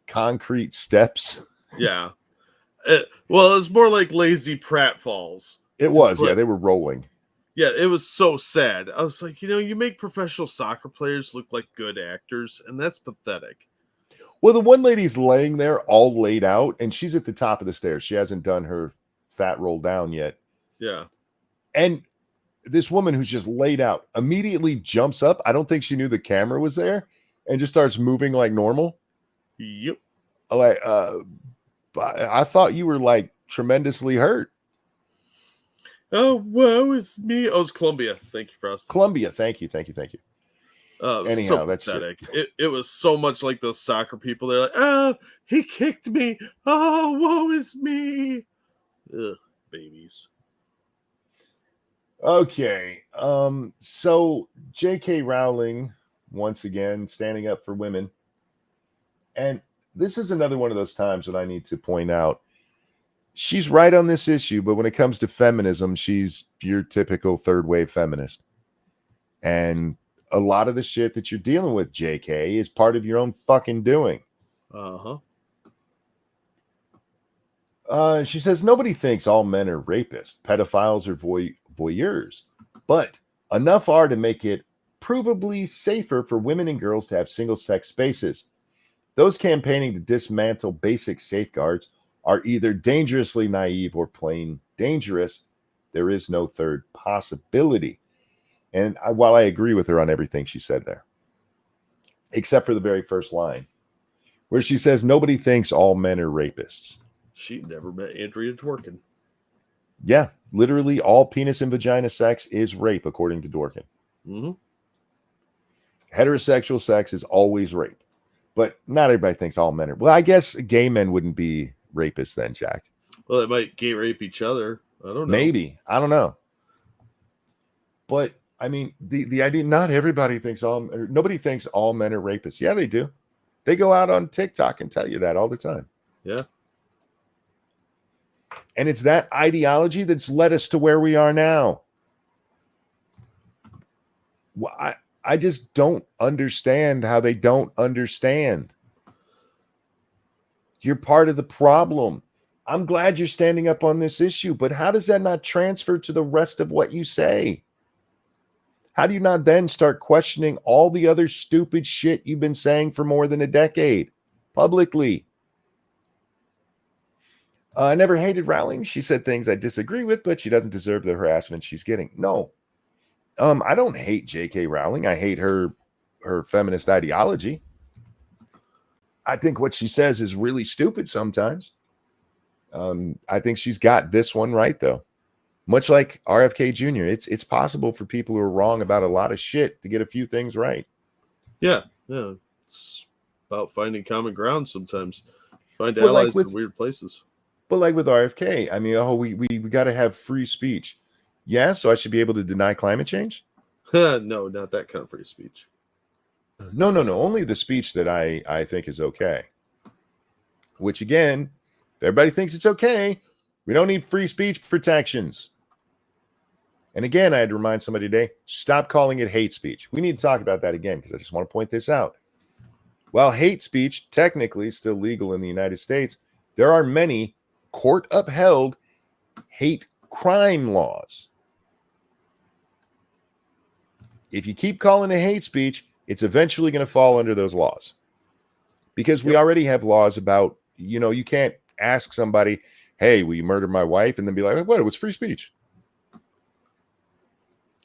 concrete steps. Yeah. Well, it was more like lazy pratfalls. It was, yeah. They were rolling. Yeah, it was so sad. I was like, you make professional soccer players look like good actors, and that's pathetic. Well, the one lady's laying there all laid out, and she's at the top of the stairs. She hasn't done her fat roll down yet. Yeah. And this woman who's just laid out immediately jumps up. I don't think she knew the camera was there and just starts moving like normal. Yep. Like, I thought you were like tremendously hurt. Oh, whoa, it's me. Oh, it's Columbia. Thank you, Frost. Columbia. Thank you. Anyhow, so that's pathetic. It was so much like those soccer people. They're like, oh, he kicked me. Oh, woe is me. Ugh, babies. Okay. So J.K. Rowling, once again, standing up for women. And this is another one of those times when I need to point out she's right on this issue, but when it comes to feminism, she's your typical third wave feminist. And a lot of the shit that you're dealing with, JK, is part of your own fucking doing. She says, nobody thinks all men are rapists, pedophiles, or voyeurs, but enough are to make it provably safer for women and girls to have single-sex spaces. Those campaigning to dismantle basic safeguards are either dangerously naive or plain dangerous. There is no third possibility. And while I agree with her on everything she said there, except for the very first line, where she says, nobody thinks all men are rapists. She never met Andrea Dworkin. Yeah, literally all penis and vagina sex is rape, according to Dworkin. Mm-hmm. Heterosexual sex is always rape. But not everybody thinks all men are. Well, I guess gay men wouldn't be rapists then, Jack. Well, they might gay rape each other. I don't know. Maybe. I don't know. But, I mean, the idea, not everybody thinks nobody thinks all men are rapists. Yeah, they do. They go out on TikTok and tell you that all the time. Yeah. And it's that ideology that's led us to where we are now. Well, I just don't understand how they don't understand. You're part of the problem. I'm glad you're standing up on this issue, but how does that not transfer to the rest of what you say? How do you not then start questioning all the other stupid shit you've been saying for more than a decade publicly? I never hated Rowling. She said things I disagree with, but she doesn't deserve the harassment she's getting. No. I don't hate J.K. Rowling. I hate her feminist ideology. I think what she says is really stupid sometimes. I think she's got this one right, though. Much like RFK Jr., it's possible for people who are wrong about a lot of shit to get a few things right. Yeah. It's about finding common ground sometimes. Find allies in weird places. But like with RFK, I mean, we got to have free speech. Yeah, so I should be able to deny climate change? No, not that kind of free speech. No. Only the speech that I think is okay. Which, again, if everybody thinks it's okay, we don't need free speech protections. And again, I had to remind somebody today, stop calling it hate speech. We need to talk about that again because I just want to point this out. While hate speech technically is still legal in the United States, there are many court-upheld hate crime laws. If you keep calling it hate speech, it's eventually going to fall under those laws. Because we already have laws about, you can't ask somebody, hey, will you murder my wife? And then be like, what? It was free speech.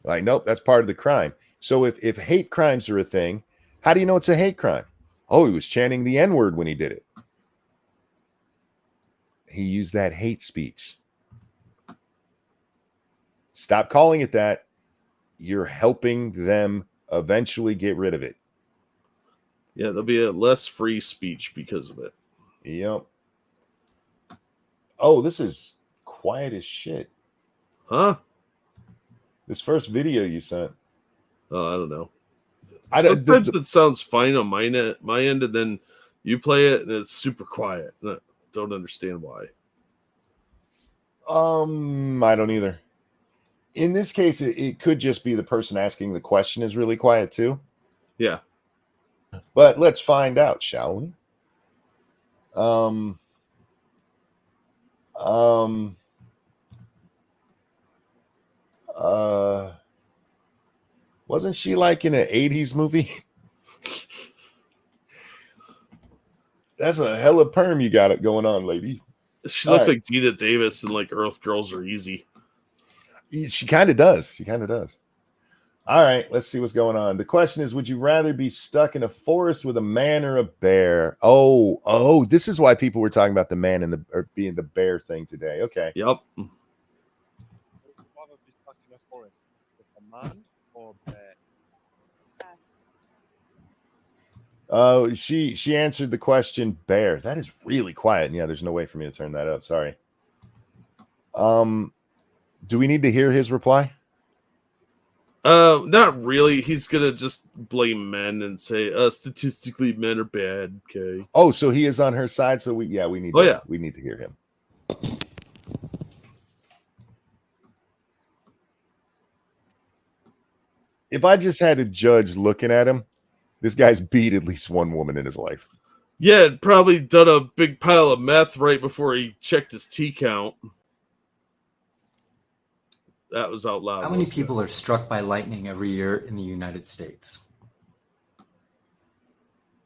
Like, nope, that's part of the crime. So if hate crimes are a thing, how do you know it's a hate crime? Oh, he was chanting the N-word when he did it. He used that hate speech. Stop calling it that. You're helping them eventually get rid of it. Yeah, there'll be a less free speech because of it. Yep. Oh, this is quiet as shit. Huh? This first video you sent. Oh, I don't know. Sometimes it sounds fine on my end, and then you play it and it's super quiet. I don't understand why. I don't either. In this case, it could just be the person asking the question is really quiet too. Yeah. But let's find out, shall we? Wasn't she like in an 80s movie? That's a hella perm you got it going on, lady. She looks like Gina Davis and like Earth Girls Are Easy. She kind of does. All right, let's see what's going on. The question is, would you rather be stuck in a forest with a man or a bear? Oh, this is why people were talking about the man or being the bear thing today. Okay. Yep. Would you rather be stuck in a forest with a man or a bear? Oh, she answered the question bear. That is really quiet. Yeah, there's no way for me to turn that up. Sorry. Do we need to hear his reply? Not really. He's gonna just blame men and say, statistically men are bad. Okay. Oh, so he is on her side. So we need we need to hear him. If I just had a judge looking at him, this guy's beat at least one woman in his life. Yeah, probably done a big pile of meth right before he checked his T count. That was out loud. How many people are struck by lightning every year in the United States?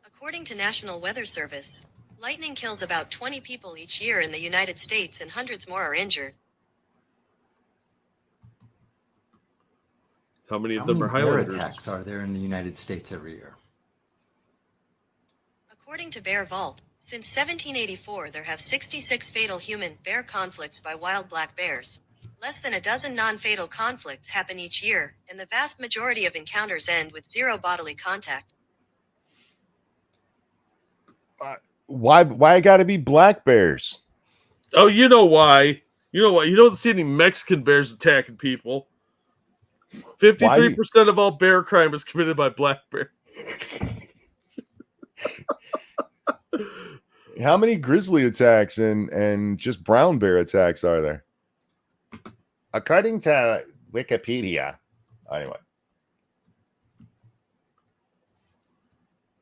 According to National Weather Service, lightning kills about 20 people each year in the United States and hundreds more are injured. How many of them are bear Highlanders? attacks are there in the United States every year? According to Bear Vault, since 1784 there have 66 fatal human-bear conflicts by wild black bears. Less than a dozen non-fatal conflicts happen each year, and the vast majority of encounters end with zero bodily contact. Why got to be black bears? Oh, you know why? You know why? You don't see any Mexican bears attacking people. 53% of all bear crime is committed by black bears. How many grizzly attacks and just brown bear attacks are there? According to Wikipedia. Anyway.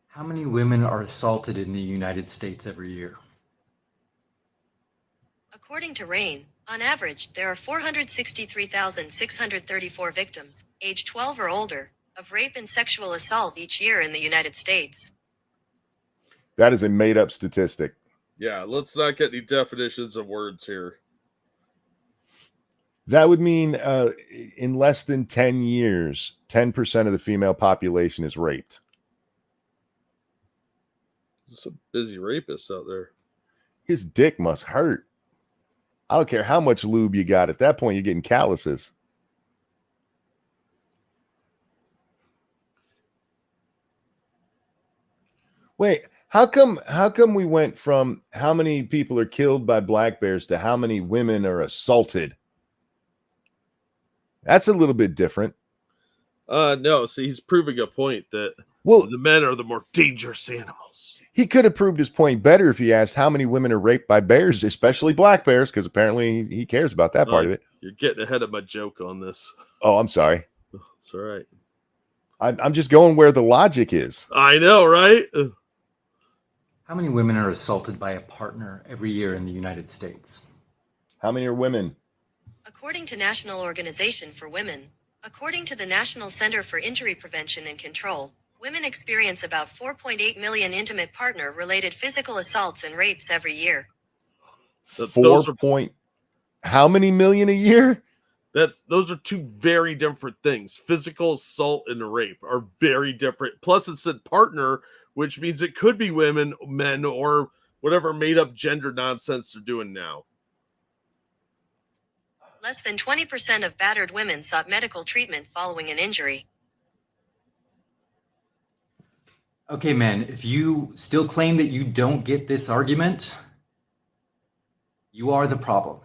How many women are assaulted in the United States every year? According to RAIN, on average, there are 463,634 victims, age 12 or older, of rape and sexual assault each year in the United States. That is a made-up statistic. Yeah, let's not get any definitions of words here. That would mean in less than 10 years, 10% of the female population is raped. There's some busy rapists out there. His dick must hurt. I don't care how much lube you got. At that point, you're getting calluses. Wait, how come we went from how many people are killed by black bears to how many women are assaulted? That's a little bit different. No, see, he's proving a point that the men are the more dangerous animals. He could have proved his point better if he asked how many women are raped by bears, especially black bears, because apparently he cares about that part of it. You're getting ahead of my joke on this. Oh, I'm sorry. It's all right. I'm just going where the logic is. I know, right? How many women are assaulted by a partner every year in the United States? How many are women? According to National Organization for Women, according to the National Center for Injury Prevention and Control, women experience about 4.8 million intimate partner-related physical assaults and rapes every year. How many million a year? Those are two very different things. Physical assault and rape are very different. Plus, it said partner, which means it could be women, men, or whatever made-up gender nonsense they're doing now. Less than 20% of battered women sought medical treatment following an injury. Okay, men, if you still claim that you don't get this argument, you are the problem.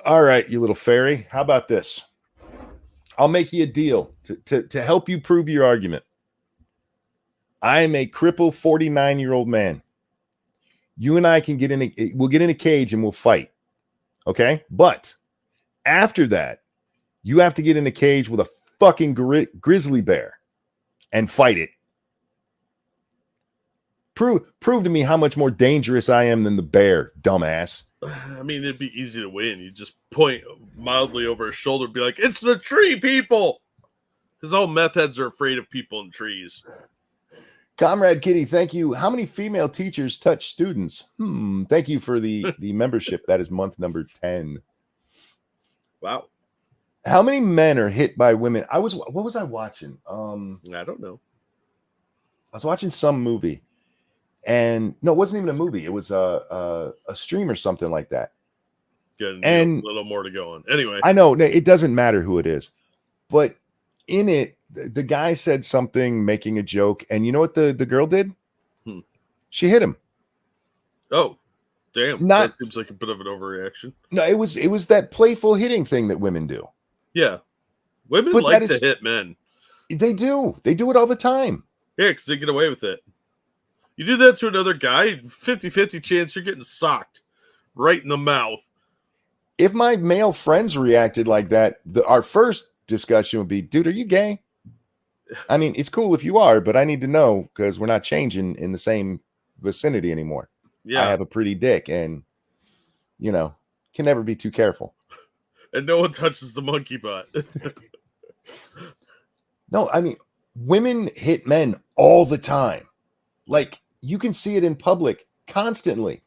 All right, you little fairy. How about this? I'll make you a deal to help you prove your argument. I am a crippled 49-year-old man. You and I can we'll get in a cage and we'll fight. Okay? But after that, you have to get in a cage with a fucking grizzly bear and fight it. Prove to me how much more dangerous I am than the bear, dumbass. I mean, it'd be easy to win. You just point mildly over his shoulder and be like, "It's the tree people!" Because all meth heads are afraid of people in trees. Comrade Kitty, thank you. How many female teachers touch students? Thank you for the membership. That is month number 10. Wow. How many men are hit by women? What was I watching? I don't know. I was watching some movie. And no, it wasn't even a movie. It was a stream or something like that. Good. And a little more to go on. Anyway. I know it doesn't matter who it is. But in it, the guy said something making a joke. And you know what the girl did? She hit him. Oh, damn. That seems like a bit of an overreaction. No, it was that playful hitting thing that women do. Yeah. Women But like that to is, hit men. they do it all the time. Yeah, because they get away with it. You do that to another guy, 50-50 chance you're getting socked right in the mouth. If my male friends reacted like that, our first discussion would be, dude, are you gay? I mean, it's cool if you are, but I need to know because we're not changing in the same vicinity anymore. Yeah. I have a pretty dick and, can never be too careful. And no one touches the monkey butt. No, I mean, women hit men all the time. Like, you can see it in public constantly.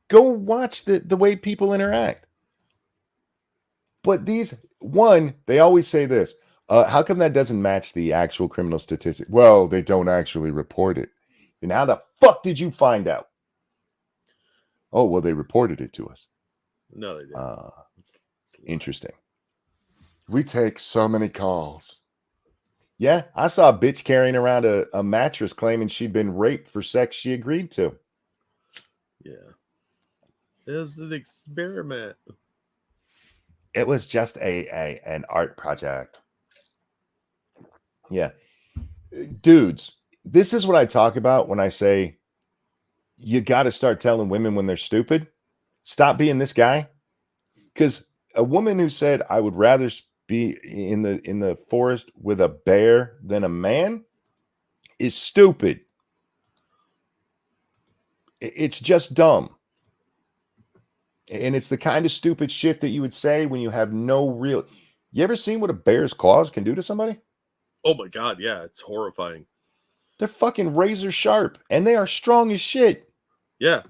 Go watch the way people interact. But they always say this. How come that doesn't match the actual criminal statistic? Well, they don't actually report it. Then how the fuck did you find out? Oh, well, they reported it to us. No, they didn't. Interesting. We take so many calls. Yeah, I saw a bitch carrying around a mattress claiming she'd been raped for sex she agreed to. Yeah. It was an experiment. It was just an art project. Yeah. Dudes, this is what I talk about when I say you got to start telling women when they're stupid. Stop being this guy. Because a woman who said, I would rather be in the forest with a bear than a man is stupid. It's just dumb. And it's the kind of stupid shit that you would say when you have no real... You ever seen what a bear's claws can do to somebody? Oh my God, yeah, it's horrifying. They're fucking razor sharp, and they are strong as shit. Yeah,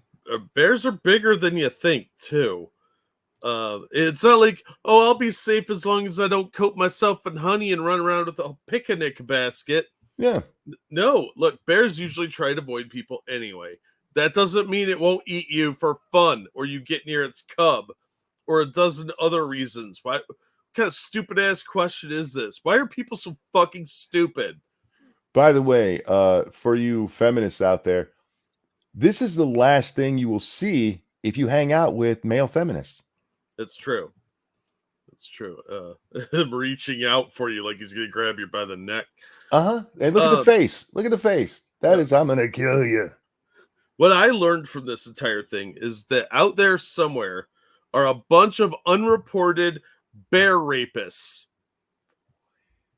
bears are bigger than you think, too. It's not like, oh, I'll be safe as long as I don't coat myself in honey and run around with a picnic basket. Yeah. No, look, bears usually try to avoid people anyway. That doesn't mean it won't eat you for fun, or you get near its cub, or a dozen other reasons. What kind of stupid ass question is this? Why are people so fucking stupid? By the way, for you feminists out there, this is the last thing you will see if you hang out with male feminists. It's true. It's true. Him reaching out for you like he's going to grab you by the neck. Uh-huh. And look at the face. Look at the face. That is, I'm going to kill you. What I learned from this entire thing is that out there somewhere are a bunch of unreported bear rapists.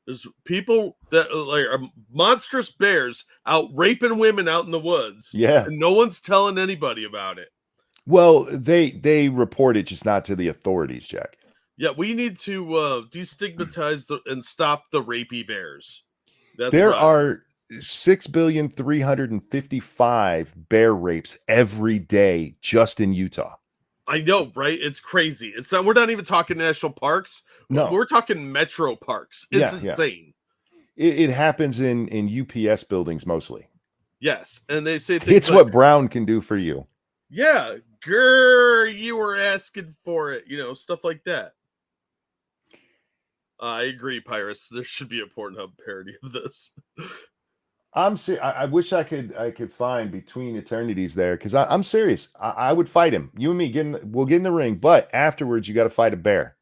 There's people that are monstrous bears out raping women out in the woods. Yeah. And no one's telling anybody about it. Well, they report it, just not to the authorities, Jack. Yeah, we need to destigmatize and stop the rapey bears. There are 6,355,000,000 bear rapes every day just in Utah. I know, right? It's crazy. It's not, we're not even talking national parks. No, we're talking metro parks. It's insane. It happens in UPS buildings mostly. Yes, and they say things it's like, what Brown can do for you. Yeah, grr, you were asking for it. Stuff like that. I agree, Pirates. There should be a Pornhub parody of this. I wish I could find Between Eternities there, because I'm serious. I would fight him. You and me we'll get in the ring, but afterwards you got to fight a bear.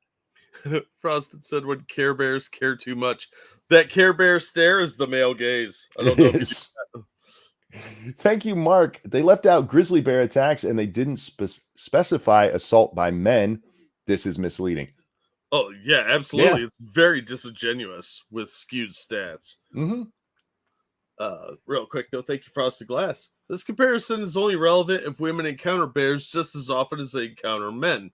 Frosted said, "When Care Bears care too much, that Care Bear stare is the male gaze." I don't know if you do that. Thank you, Mark. They left out grizzly bear attacks and they didn't specify assault by men. This is misleading. Oh yeah, absolutely. Yeah. It's very disingenuous with skewed stats. Mm-hmm. Real quick though, thank you, Frosted Glass. This comparison is only relevant if women encounter bears just as often as they encounter men.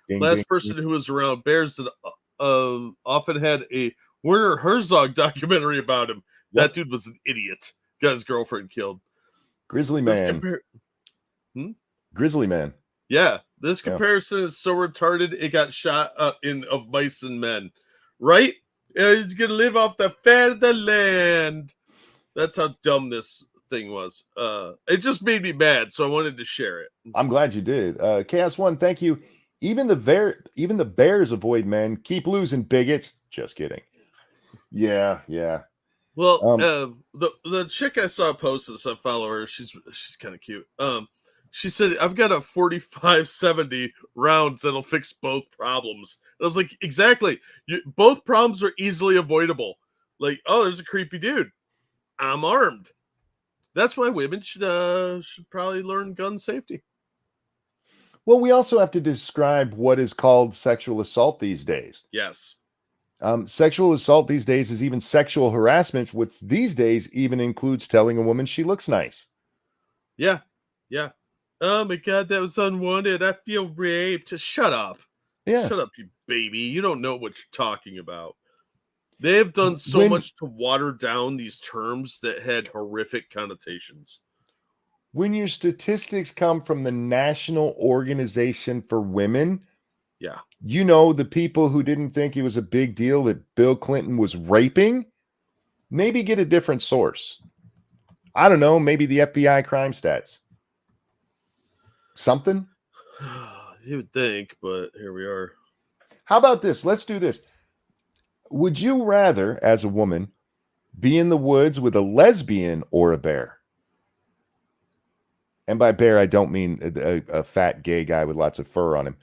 Ding, Last ding, person ding. who was around bears that often had a Werner Herzog documentary about him. Yep. That dude was an idiot. Got his girlfriend killed. Grizzly man. Grizzly man. Yeah, this comparison is so retarded it got shot of mice and men. Right? He's gonna live off the fat of the land. That's how dumb this thing was. It just made me mad, so I wanted to share it. I'm glad you did. Chaos One, thank you. Even the bears avoid men. Keep losing, bigots. Just kidding. Yeah. Well, the chick I saw post this, I follow her. She's kind of cute. She said, I've got a 45-70 rounds that'll fix both problems. And I was like, exactly. Both problems are easily avoidable. Like, oh, there's a creepy dude. I'm armed. That's why women should probably learn gun safety. Well, we also have to describe what is called sexual assault these days. Yes. Sexual assault these days is even sexual harassment, which these days even includes telling a woman she looks nice. Yeah. Yeah. Oh my God, that was unwanted. I feel raped. Just shut up. Yeah. Shut up, you baby. You don't know what you're talking about. They have done so much to water down these terms that had horrific connotations. When your statistics come from the National Organization for Women, yeah, you know, the people who didn't think it was a big deal that Bill Clinton was raping, maybe get a different source. I don't know, maybe the FBI crime stats. Something? You would think, but here we are. How about this? Let's do this. Would you rather, as a woman, be in the woods with a lesbian or a bear? And by bear, I don't mean a fat gay guy with lots of fur on him.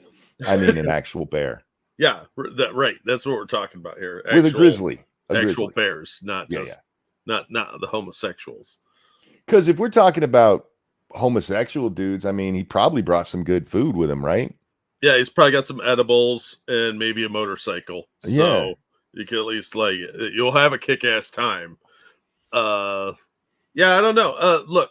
I mean an actual bear. Yeah, right. That's what we're talking about here. With a grizzly. Actual bears, not just not the homosexuals. Because if we're talking about homosexual dudes, I mean, he probably brought some good food with him, right? Yeah, he's probably got some edibles and maybe a motorcycle. So you can at least you'll have a kick-ass time. Yeah, I don't know. Look,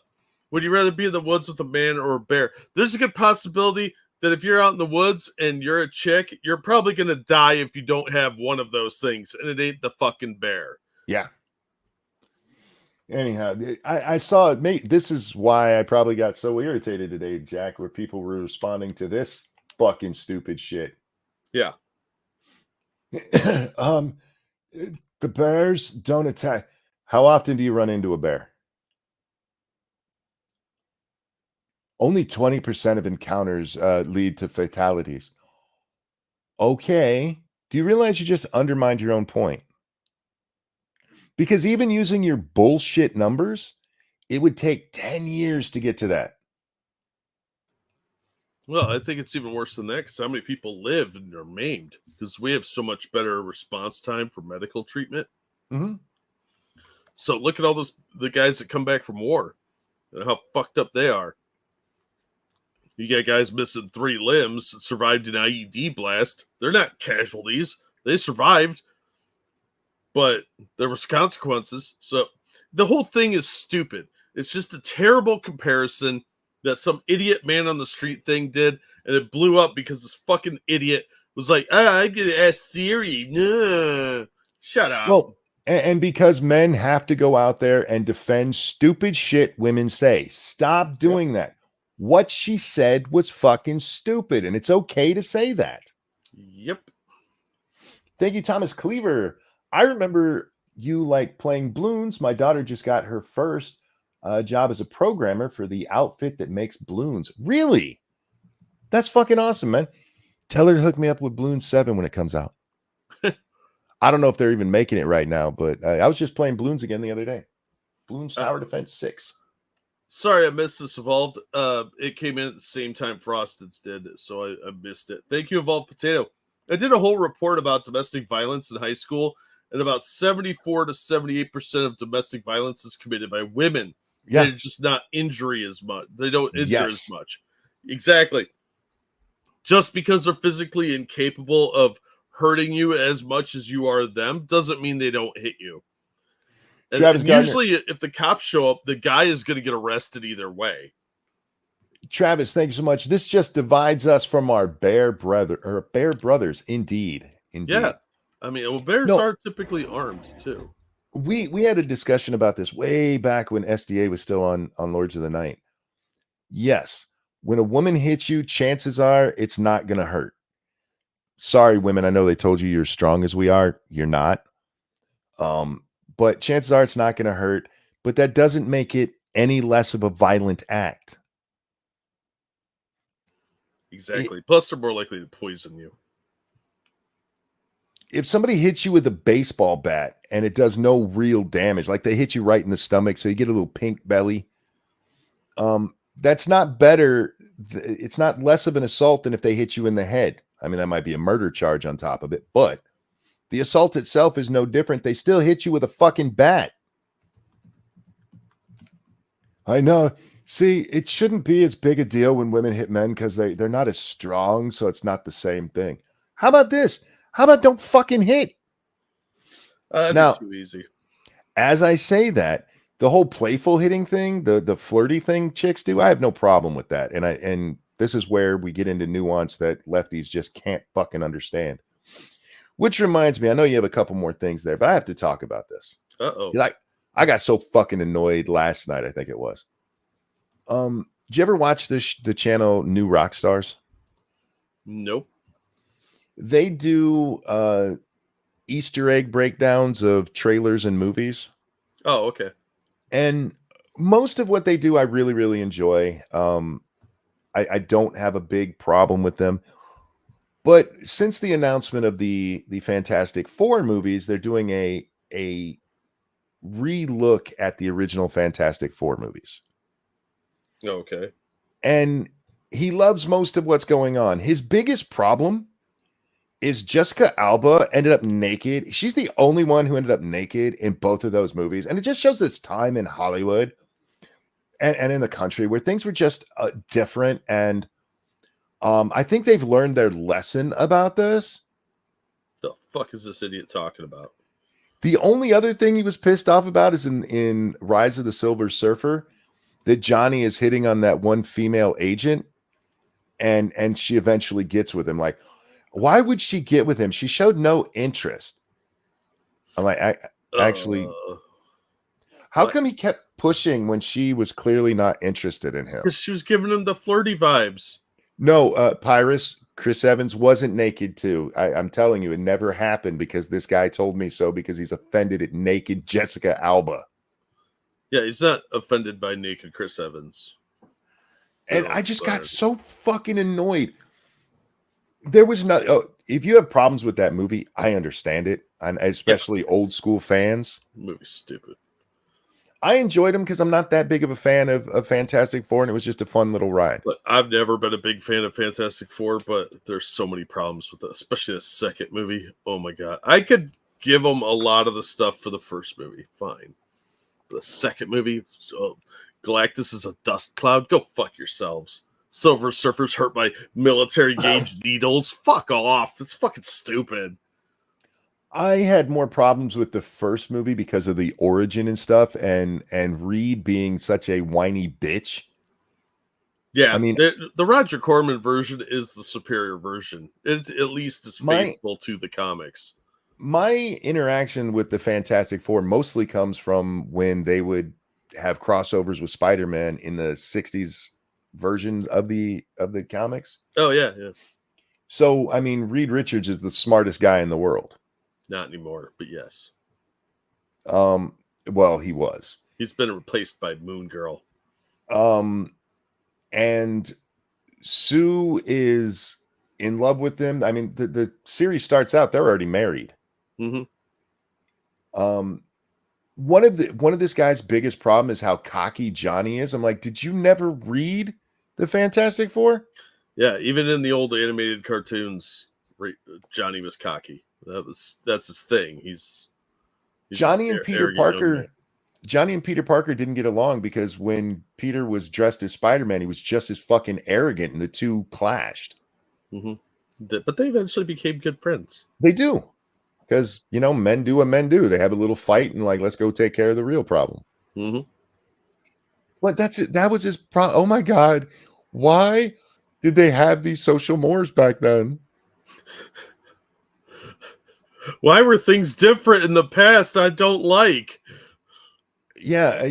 would you rather be in the woods with a man or a bear? There's a good possibility that if you're out in the woods and you're a chick, you're probably going to die if you don't have one of those things, and it ain't the fucking bear. Yeah. Anyhow, I saw it. This is why I probably got so irritated today, Jack, where people were responding to this fucking stupid shit. Yeah. The bears don't attack. How often do you run into a bear? Only 20% of encounters lead to fatalities. Okay. Do you realize you just undermined your own point? Because even using your bullshit numbers, it would take 10 years to get to that. Well, I think it's even worse than that because how many people live and are maimed? Because we have so much better response time for medical treatment. Mm-hmm. So look at all the guys that come back from war and how fucked up they are. You got guys missing 3 limbs, survived an IED blast. They're not casualties. They survived, but there was consequences. So the whole thing is stupid. It's just a terrible comparison that some idiot man on the street thing did, and it blew up because this fucking idiot was like, I'm going to ask Siri. No, shut up. Well, and because men have to go out there and defend stupid shit women say. Stop doing that. What she said was fucking stupid, and it's okay to say that. Yep. Thank you, Thomas Cleaver. I remember you playing balloons. My daughter just got her first job as a programmer for the outfit that makes balloons. Really? That's fucking awesome, man. Tell her to hook me up with Balloon 7 when it comes out. I don't know if they're even making it right now, but I was just playing balloons again the other day. Balloons Tower Defense 6. Sorry, I missed this, Evolved. It came in at the same time Frosted's did, so I missed it. Thank you, Evolved Potato. I did a whole report about domestic violence in high school, and about 74 to 78% of domestic violence is committed by women. Yeah. They're just not injury as much. They don't injure as much. Exactly. Just because they're physically incapable of hurting you as much as you are them doesn't mean they don't hit you. And usually, if the cops show up, the guy is going to get arrested either way. Travis, thank you so much. This just divides us from our bear brothers. Indeed. Yeah, I mean, bears are typically armed too. We had a discussion about this way back when SDA was still on Lords of the Night. Yes, when a woman hits you, chances are it's not going to hurt. Sorry, women. I know they told you you're as strong as we are. You're not. But chances are it's not going to hurt, but that doesn't make it any less of a violent act. Exactly. Plus, they're more likely to poison you. If somebody hits you with a baseball bat and it does no real damage, like they hit you right in the stomach, so you get a little pink belly, that's not better. It's not less of an assault than if they hit you in the head. I mean, that might be a murder charge on top of it, but the assault itself is no different. They still hit you with a fucking bat. I know. See, it shouldn't be as big a deal when women hit men because they're not as strong, so it's not the same thing. How about this? How about don't fucking hit? Now, too easy. As I say that, the whole playful hitting thing, the flirty thing chicks do, I have no problem with that. And this is where we get into nuance that lefties just can't fucking understand. Which reminds me, I know you have a couple more things there, but I have to talk about this. Uh-oh. Like, I got so fucking annoyed last night, I think it was. Did you ever watch the channel New Rock Stars? Nope. They do Easter egg breakdowns of trailers and movies. Oh, okay. And most of what they do, I really, really enjoy. I don't have a big problem with them. But since the announcement of the Fantastic Four movies, they're doing a re-look at the original Fantastic Four movies. Okay. And he loves most of what's going on. His biggest problem is Jessica Alba ended up naked. She's the only one who ended up naked in both of those movies. And it just shows this time in Hollywood and in the country where things were just different. And I think they've learned their lesson about this. The fuck is this idiot talking about? The only other thing he was pissed off about is in Rise of the Silver Surfer that Johnny is hitting on that one female agent and she eventually gets with him. Like, why would she get with him? She showed no interest. I'm like, actually, how come he kept pushing when she was clearly not interested in him? Because she was giving him the flirty vibes. No, Pyrus, Chris Evans wasn't naked too. I'm telling you, it never happened because this guy told me so because he's offended at naked Jessica Alba. Yeah, he's not offended by naked Chris Evans. And I just got so fucking annoyed. There was no. Oh, if you have problems with that movie, I understand it, and especially old school fans. Movie's stupid. I enjoyed him because I'm not that big of a fan of Fantastic Four, and it was just a fun little ride. But I've never been a big fan of Fantastic Four, but there's so many problems with it, especially the second movie. Oh my god, I could give them a lot of the stuff for the first movie, fine. The second movie, Galactus is a dust cloud. Go fuck yourselves. Silver Surfer's hurt by military gauge needles. Fuck off. It's fucking stupid. I had more problems with the first movie because of the origin and stuff, and Reed being such a whiny bitch. Yeah, I mean, the Roger Corman version is the superior version. It at least is faithful to the comics. My interaction with the Fantastic Four mostly comes from when they would have crossovers with Spider-Man in the 60s version of the comics. Oh, yeah, yeah. So, I mean, Reed Richards is the smartest guy in the world. Not anymore, but yes. Well, he was. He's been replaced by Moon Girl. And Sue is in love with him. I mean, the series starts out, they're already married. Mm-hmm. One of this guy's biggest problem is how cocky Johnny is. I'm like, did you never read the Fantastic Four? Yeah, even in the old animated cartoons, Johnny was cocky. That's his thing. He's Johnny and Peter Parker. Johnny and Peter Parker didn't get along because when Peter was dressed as Spider-Man, he was just as fucking arrogant, and the two clashed. Mm-hmm. But they eventually became good friends. They do. Because, you know, men do what men do. They have a little fight and like, let's go take care of the real problem. Mm-hmm. But that's it. That was his problem. Oh my God. Why did they have these social mores back then? Why were things different in the past I don't like? Yeah.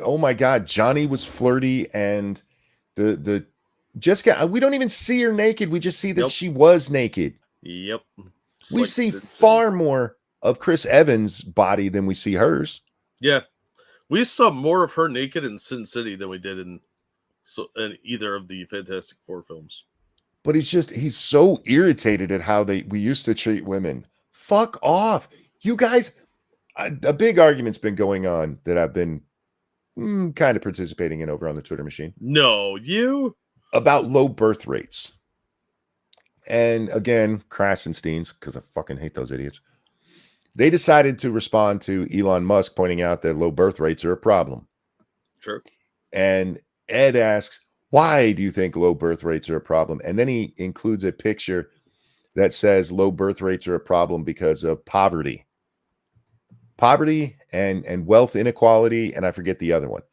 Oh my God. Johnny was flirty and the Jessica, we don't even see her naked. We just see that she was naked. Yep. We see far more of Chris Evans' body than we see hers. Yeah. We saw more of her naked in Sin City than we did in either of the Fantastic Four films. But he's so irritated at how we used to treat women. Fuck off. You guys, a big argument's been going on that I've been kind of participating in over on the Twitter machine. No, you? About low birth rates. And again, Krasensteins, because I fucking hate those idiots. They decided to respond to Elon Musk pointing out that low birth rates are a problem. Sure. And Ed asks, why do you think low birth rates are a problem? And then he includes a picture that says low birth rates are a problem because of poverty. Poverty and wealth inequality, and I forget the other one,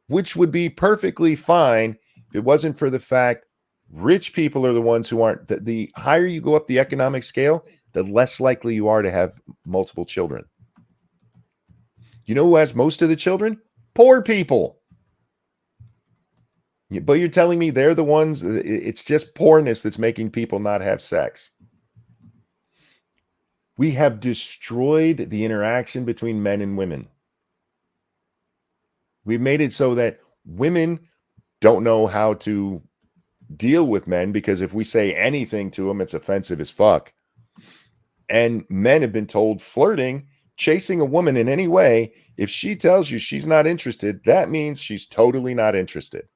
which would be perfectly fine if it wasn't for the fact rich people are the ones who aren't. The higher you go up the economic scale, the less likely you are to have multiple children. You know who has most of the children? Poor people. But you're telling me they're the ones, it's just poorness that's making people not have sex. We have destroyed the interaction between men and women. We've made it so that women don't know how to deal with men because if we say anything to them, it's offensive as fuck. And men have been told flirting, chasing a woman in any way, if she tells you she's not interested, that means she's totally not interested.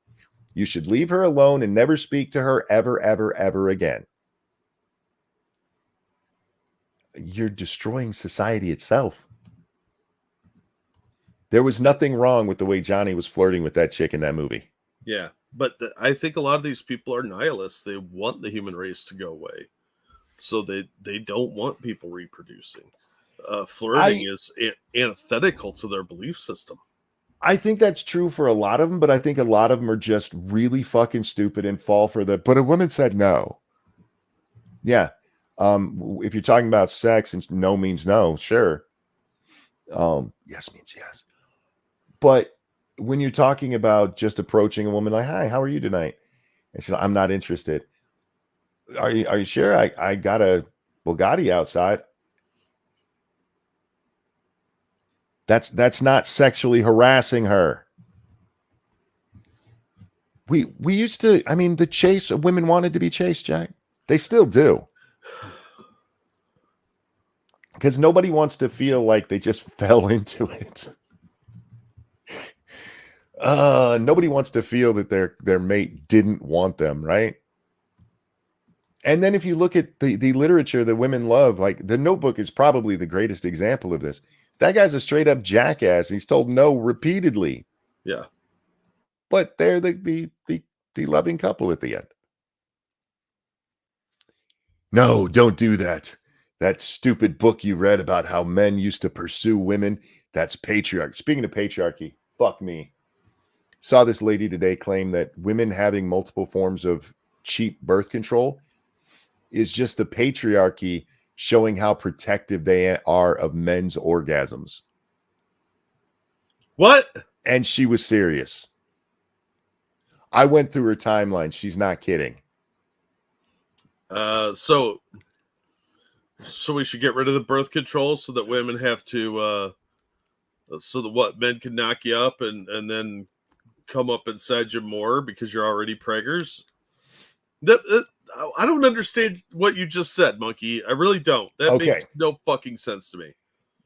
You should leave her alone and never speak to her ever, ever, ever again. You're destroying society itself. There was nothing wrong with the way Johnny was flirting with that chick in that movie. Yeah, but I think a lot of these people are nihilists. They want the human race to go away. So they don't want people reproducing. Flirting is antithetical to their belief system. I think that's true for a lot of them, but I think a lot of them are just really fucking stupid and fall for the, but a woman said no. Yeah. If you're talking about sex and no means no, sure. Yes means yes. But when you're talking about just approaching a woman like, hi, how are you tonight? And she's like, I'm not interested. Are you sure? I got a Bugatti outside. That's not sexually harassing her. We used to, I mean, the chase, women wanted to be chased, Jack. They still do. Because nobody wants to feel like they just fell into it. Nobody wants to feel that their mate didn't want them, right? And then if you look at the literature that women love, like The Notebook is probably the greatest example of this. That guy's a straight up jackass. He's told no repeatedly. Yeah. But they're the loving couple at the end. No, don't do that. That stupid book you read about how men used to pursue women, that's patriarchy. Speaking of patriarchy, fuck me. Saw this lady today claim that women having multiple forms of cheap birth control is just the patriarchy showing how protective they are of men's orgasms. What? And she was serious. I went through her timeline. She's not kidding. So we should get rid of the birth control so that women have to, so that what, men can knock you up and then come up inside you more because you're already preggers. I don't understand what you just said, Monkey. I really don't. That makes no fucking sense to me.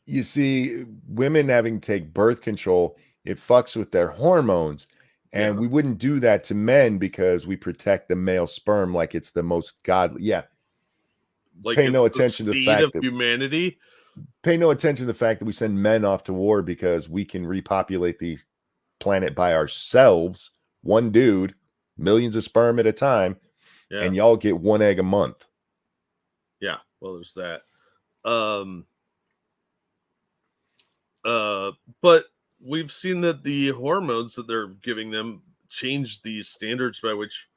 You see, women having to take birth control, it fucks with their hormones. And we wouldn't do that to men because we protect the male sperm like it's the most godly. Yeah. Like pay no attention to the fact that humanity. Pay no attention to the fact that we send men off to war because we can repopulate the planet by ourselves. One dude, millions of sperm at a time. Yeah. And y'all get one egg a month. Yeah, well, there's that. But we've seen that the hormones that they're giving them change the standards by which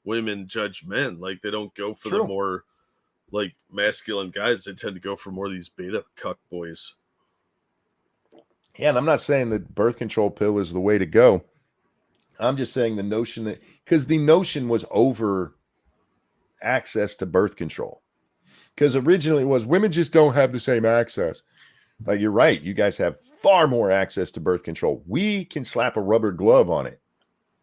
women judge men. Like they don't go for the more like masculine guys. They tend to go for more of these beta cuck boys. Yeah, and I'm not saying that birth control pill is the way to go. I'm just saying the notion that, because the notion was over access to birth control, because originally it was women just don't have the same access. Like you're right, you guys have far more access to birth control. We can slap a rubber glove on it.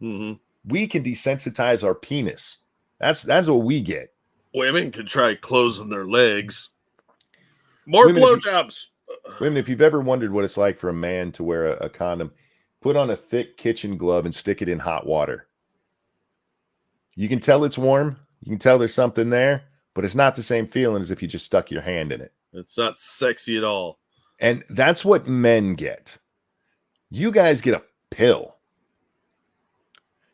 Mm-hmm. We can desensitize our penis. That's what we get. Women can try closing their legs. More blowjobs. Women, if you've ever wondered what it's like for a man to wear a condom, put on a thick kitchen glove and stick it in hot water. You can tell it's warm. You can tell there's something there, but it's not the same feeling as if you just stuck your hand in it. It's not sexy at all. And that's what men get. You guys get a pill.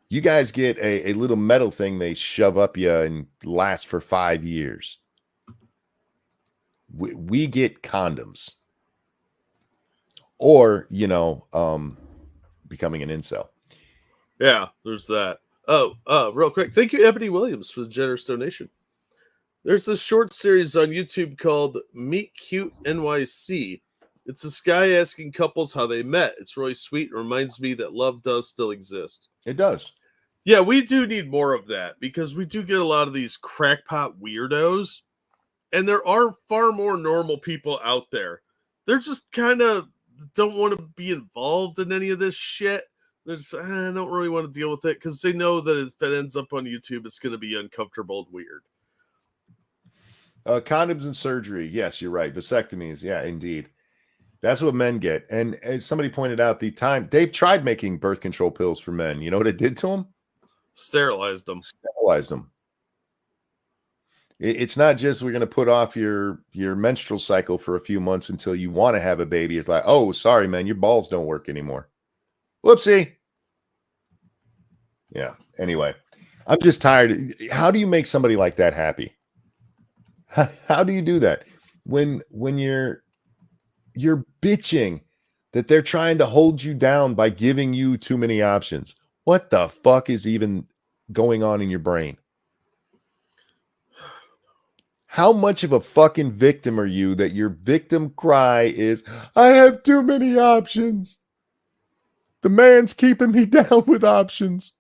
You guys get a little metal thing they shove up you and lasts for 5 years. We get condoms. Or, becoming an incel. Yeah, there's that. Oh, real quick. Thank you, Ebony Williams, for the generous donation. There's this short series on YouTube called Meet Cute NYC. It's this guy asking couples how they met. It's really sweet. It reminds me that love does still exist. It does. Yeah, we do need more of that because we do get a lot of these crackpot weirdos. And there are far more normal people out there. They're just kind of don't want to be involved in any of this shit. They're just, I don't really want to deal with it because they know that if it ends up on YouTube, it's going to be uncomfortable and weird. Condoms and surgery. Yes, you're right. Vasectomies. Yeah, indeed. That's what men get. And as somebody pointed out, they've tried making birth control pills for men. You know what it did to them? Sterilized them. It's not just we're going to put off your menstrual cycle for a few months until you want to have a baby. It's like, oh, sorry, man, your balls don't work anymore. Whoopsie. Yeah. Anyway, I'm just tired. How do you make somebody like that happy? How do you do that when you're bitching that they're trying to hold you down by giving you too many options? What the fuck is even going on in your brain? How much of a fucking victim are you that your victim cry is, I have too many options. The man's keeping me down with options.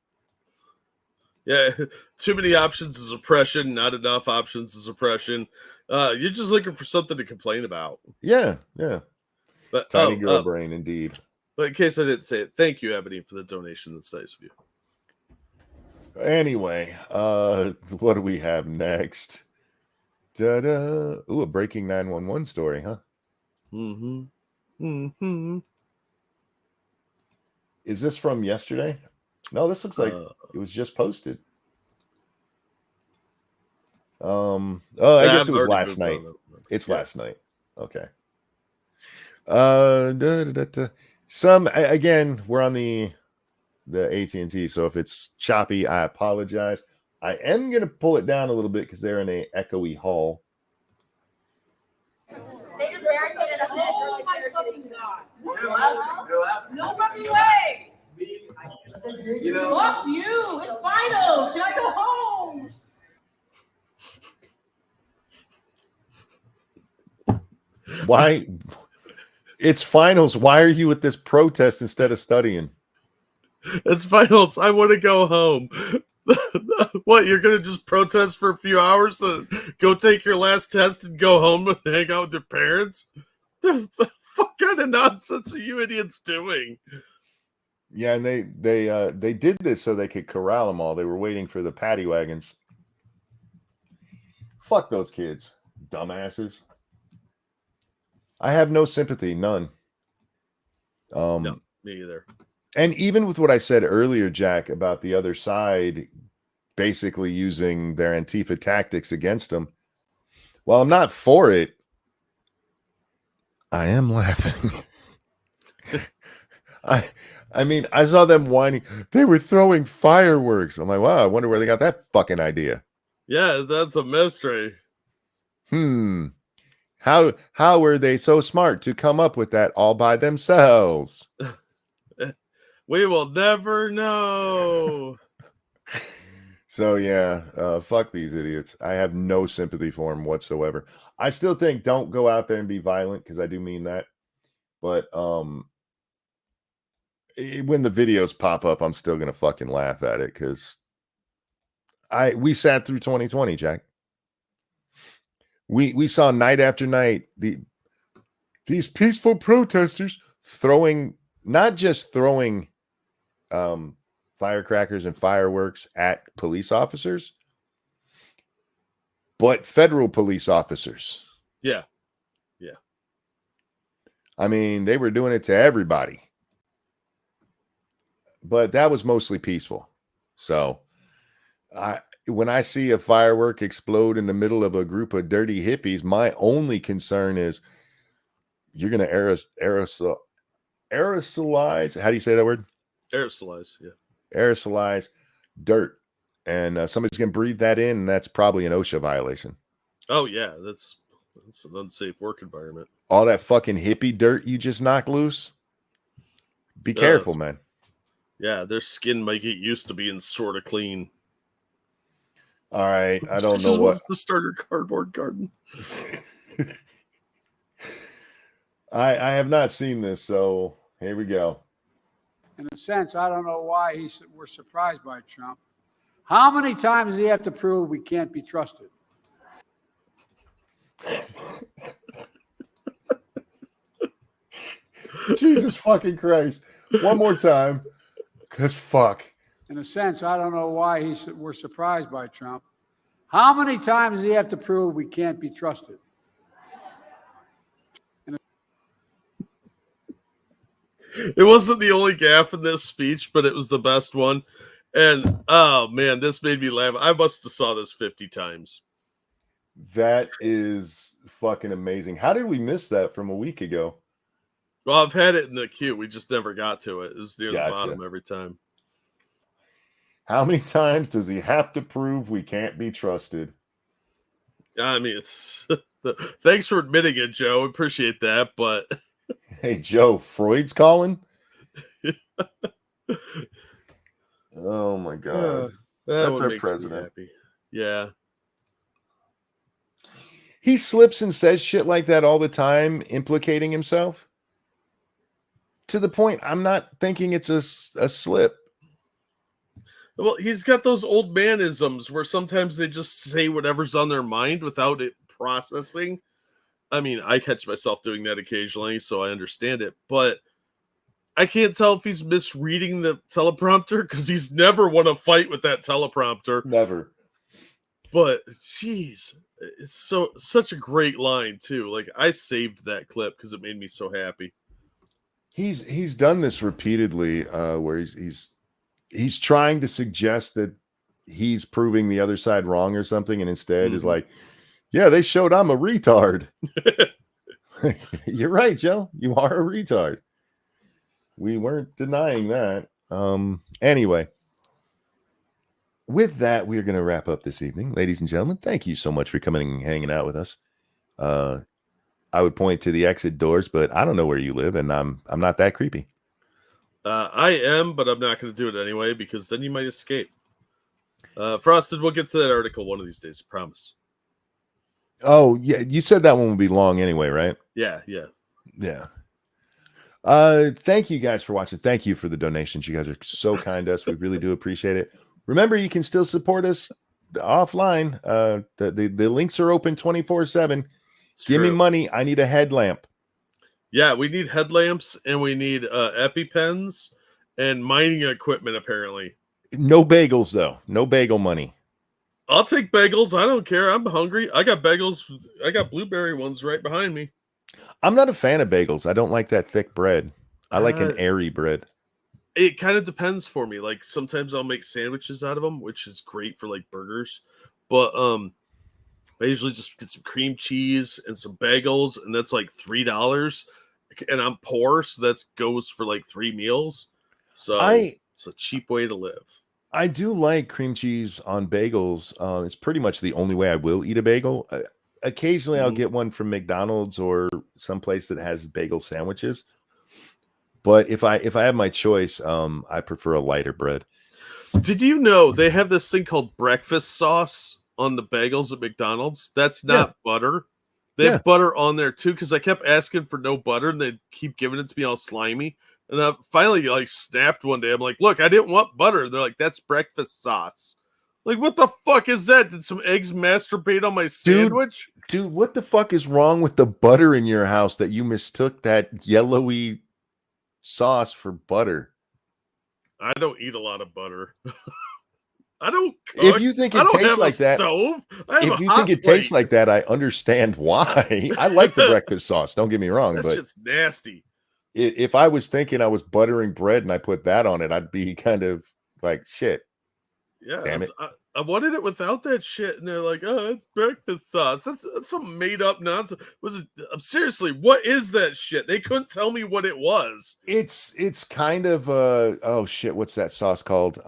Yeah, too many options is oppression. Not enough options is oppression. You're just looking for something to complain about. Yeah. But Tiny girl brain, indeed. But in case I didn't say it, thank you, Ebony, for the donation. That's nice of you. Anyway, what do we have next? Ta-da. Ooh, a breaking 911 story, huh? Is this from yesterday? No, this looks like it was just posted. I guess it was last night. It's last night. Okay. Again, we're on the AT&T, so if it's choppy, I apologize. I am going to pull it down a little bit because they're in a echoey hall. They just barricaded us in. Oh my fucking god. No fucking way. Fuck you. It's finals. Can I go home? Why? It's finals. Why are you at this protest instead of studying? It's finals. I want to go home. What, you're going to just protest for a few hours and go take your last test and go home and hang out with your parents? The fuck kind of nonsense are you idiots doing? Yeah, and they did this so they could corral them all. They were waiting for the paddy wagons. Fuck those kids. Dumbasses. I have no sympathy. None. No, me either. And even with what I said earlier, Jack, about the other side basically using their Antifa tactics against them, while I'm not for it, I am laughing. I mean, I saw them whining. They were throwing fireworks. I'm like, wow, I wonder where they got that fucking idea. Yeah, that's a mystery. How were they so smart to come up with that all by themselves? We will never know. So yeah, fuck these idiots. I have no sympathy for them whatsoever. I still think don't go out there and be violent, because I do mean that. But when the videos pop up, I'm still gonna fucking laugh at it, because we sat through 2020, Jack. We saw night after night these peaceful protesters not just throwing firecrackers and fireworks at police officers, but federal police officers. Yeah. I mean, they were doing it to everybody. but that was mostly peaceful. So when I see a firework explode in the middle of a group of dirty hippies, my only concern is you're going to aerosolize. How do you say that word? Aerosolize, yeah. Aerosolize dirt. And somebody's going to breathe that in, and that's probably an OSHA violation. Oh, yeah. That's an unsafe work environment. All that fucking hippie dirt you just knocked loose. Be careful, man. Yeah, their skin might get used to being sort of clean. All right. I don't know Just what. wants to start her cardboard garden. I have not seen this, so here we go. In a sense, I don't know why we're surprised by Trump. How many times does he have to prove we can't be trusted? Jesus fucking Christ. One more time. Because fuck. In a sense, I don't know why we're surprised by Trump. How many times does he have to prove we can't be trusted? It wasn't the only gaffe in this speech, but it was the best one. And, oh, man, this made me laugh. I must have saw this 50 times. That is fucking amazing. How did we miss that from a week ago? Well, I've had it in the queue. We just never got to it. It was near the bottom every time. How many times does he have to prove we can't be trusted? I mean, it's thanks for admitting it, Joe. Appreciate that. But hey, Joe, Freud's calling. Oh my God, that's our president. Yeah, he slips and says shit like that all the time, implicating himself. To the point, I'm not thinking it's a slip. Well, he's got those old manisms where sometimes they just say whatever's on their mind without it processing. I mean, I catch myself doing that occasionally, so I understand it. But I can't tell if he's misreading the teleprompter because he's never won a fight with that teleprompter. Never. But, geez, it's such a great line, too. Like, I saved that clip because it made me so happy. He's done this repeatedly where he's trying to suggest that he's proving the other side wrong or something, and instead is like, yeah, they showed I'm a retard. You're right, Joe. You are a retard. We weren't denying that. Anyway, with that, we're going to wrap up this evening. Ladies and gentlemen, thank you so much for coming and hanging out with us. I would point to the exit doors, but I don't know where you live, and I'm not that creepy. I am, but I'm not going to do it anyway because then you might escape. Frosted, we'll get to that article one of these days, I promise. Oh, yeah. You said that one would be long anyway, right? Yeah. Thank you guys for watching. Thank you for the donations. You guys are so kind to us. We really do appreciate it. Remember, you can still support us offline. The links are open 24/7. Give me money. I need a headlamp. Yeah, we need headlamps and we need EpiPens and mining equipment, apparently. No bagels, though. No bagel money. I'll take bagels. I don't care. I'm hungry. I got bagels. I got blueberry ones right behind me. I'm not a fan of bagels. I don't like that thick bread. I like an airy bread. It kind of depends for me. Like sometimes I'll make sandwiches out of them, which is great for like burgers. But I usually just get some cream cheese and some bagels, and that's like $3. And I'm poor, so that goes for like 3 meals. So it's a cheap way to live. I do like cream cheese on bagels. It's pretty much the only way I will eat a bagel. Occasionally, I'll get one from McDonald's or someplace that has bagel sandwiches. But if I have my choice, I prefer a lighter bread. Did you know they have this thing called breakfast sauce on the bagels at McDonald's? That's not butter. They have butter on there too, because I kept asking for no butter and they'd keep giving it to me all slimy. And I finally like snapped one day. I'm like, look, I didn't want butter. They're like, that's breakfast sauce. Like, what the fuck is that? Did some eggs masturbate on my sandwich? Dude, what the fuck is wrong with the butter in your house that you mistook that yellowy sauce for butter? I don't eat a lot of butter. I don't cook. If you think it tastes like that, if you think it tastes like that, I understand why. I like the breakfast sauce. Don't get me wrong, that but shit's nasty. if I was thinking I was buttering bread and I put that on it, I'd be kind of like, shit. Yeah, Damn it. I wanted it without that shit, and they're like, "Oh, it's breakfast sauce." That's some made up nonsense. Was it seriously? What is that shit? They couldn't tell me what it was. It's kind of oh shit, what's that sauce called?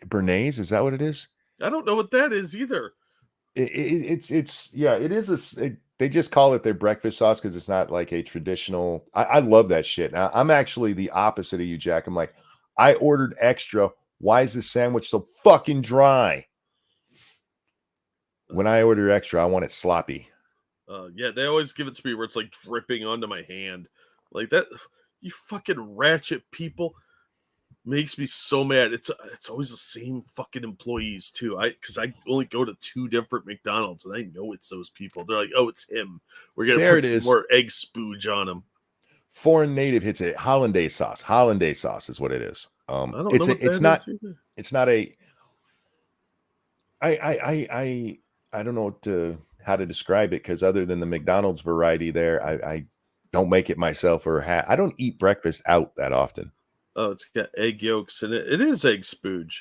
Bernaise, is that what it is? I don't know what that is either. It's yeah, it is they just call it their breakfast sauce because it's not like a traditional. I love that shit. Now, I'm actually the opposite of you, Jack. I'm like, I ordered extra. Why is this sandwich so fucking dry? When I order extra, I want it sloppy. Yeah, they always give it to me where it's like dripping onto my hand, like that. You fucking ratchet people makes me so mad. It's always the same fucking employees too. Because I only go to 2 different McDonald's and I know it's those people. They're like, oh, it's him. We're gonna There put it is. more egg spooge on him. Foreign native hits it. Hollandaise sauce. Hollandaise sauce is what it is. I don't know what It's not. is either. It's not a. I don't know how to describe it because other than the McDonald's variety, there I don't make it myself I don't eat breakfast out that often. Oh, it's got egg yolks in it. It is egg spooge.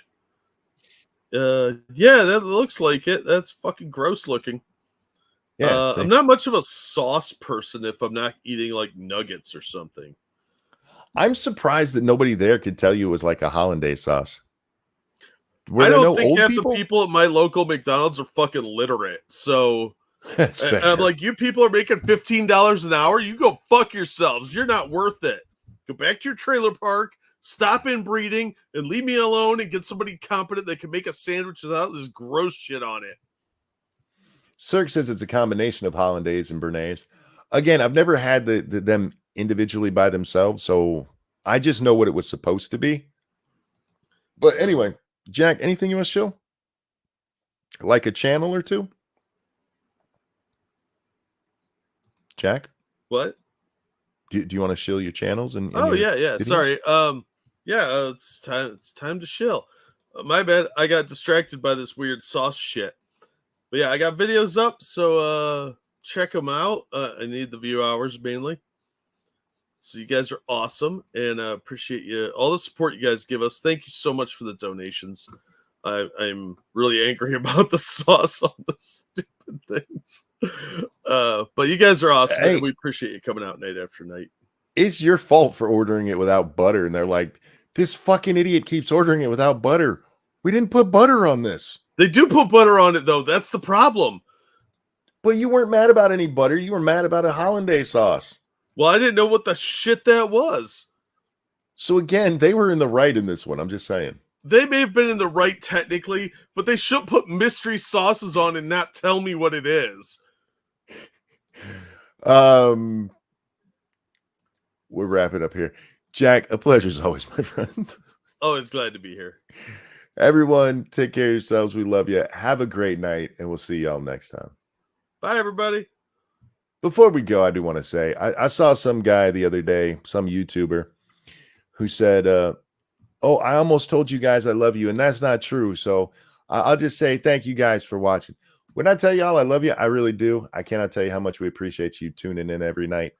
Yeah, that looks like it. That's fucking gross looking. Yeah, I'm not much of a sauce person if I'm not eating like nuggets or something. I'm surprised that nobody there could tell you it was like a hollandaise sauce. I don't think half the people at my local McDonald's are fucking literate. So that's fair. I'm like, you people are making $15 an hour. You go fuck yourselves. You're not worth it. Go back to your trailer park, stop inbreeding, and leave me alone and get somebody competent that can make a sandwich without this gross shit on it. Cirque says it's a combination of hollandaise and bernaise. Again, I've never had them individually by themselves, so I just know what it was supposed to be. But anyway, Jack, anything you want to show? Like a channel or two? Jack? What? Do you want to shill your channels? And oh yeah. Videos? Sorry. It's time to shill. My bad. I got distracted by this weird sauce shit. But yeah, I got videos up, so check them out. I need the view hours mainly. So you guys are awesome, and appreciate you all the support you guys give us. Thank you so much for the donations. I'm really angry about the sauce on the stupid things. But you guys are awesome, and we appreciate you coming out night after night. It's your fault for ordering it without butter, and they're like, this fucking idiot keeps ordering it without butter. We didn't put butter on this. They do put butter on it, though. That's the problem. But you weren't mad about any butter. You were mad about a hollandaise sauce. Well, I didn't know what the shit that was. So again, they were in the right in this one. I'm just saying. They may have been in the right technically, but they should put mystery sauces on and not tell me what it is. We'll wrap it up here. Jack, a pleasure as always, my friend. Always glad to be here. Everyone, take care of yourselves. We love you. Have a great night, and we'll see y'all next time. Bye, everybody. Before we go, I do want to say, I saw some guy the other day, some YouTuber, who said, oh, I almost told you guys I love you, and that's not true. So I'll just say thank you guys for watching. When I tell y'all I love you, I really do. I cannot tell you how much we appreciate you tuning in every night.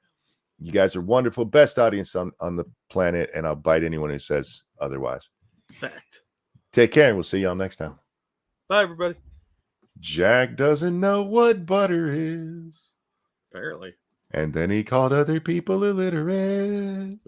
You guys are wonderful. Best audience on the planet, and I'll bite anyone who says otherwise. Fact. Take care, and we'll see y'all next time. Bye, everybody. Jack doesn't know what butter is. Apparently. And then he called other people illiterate.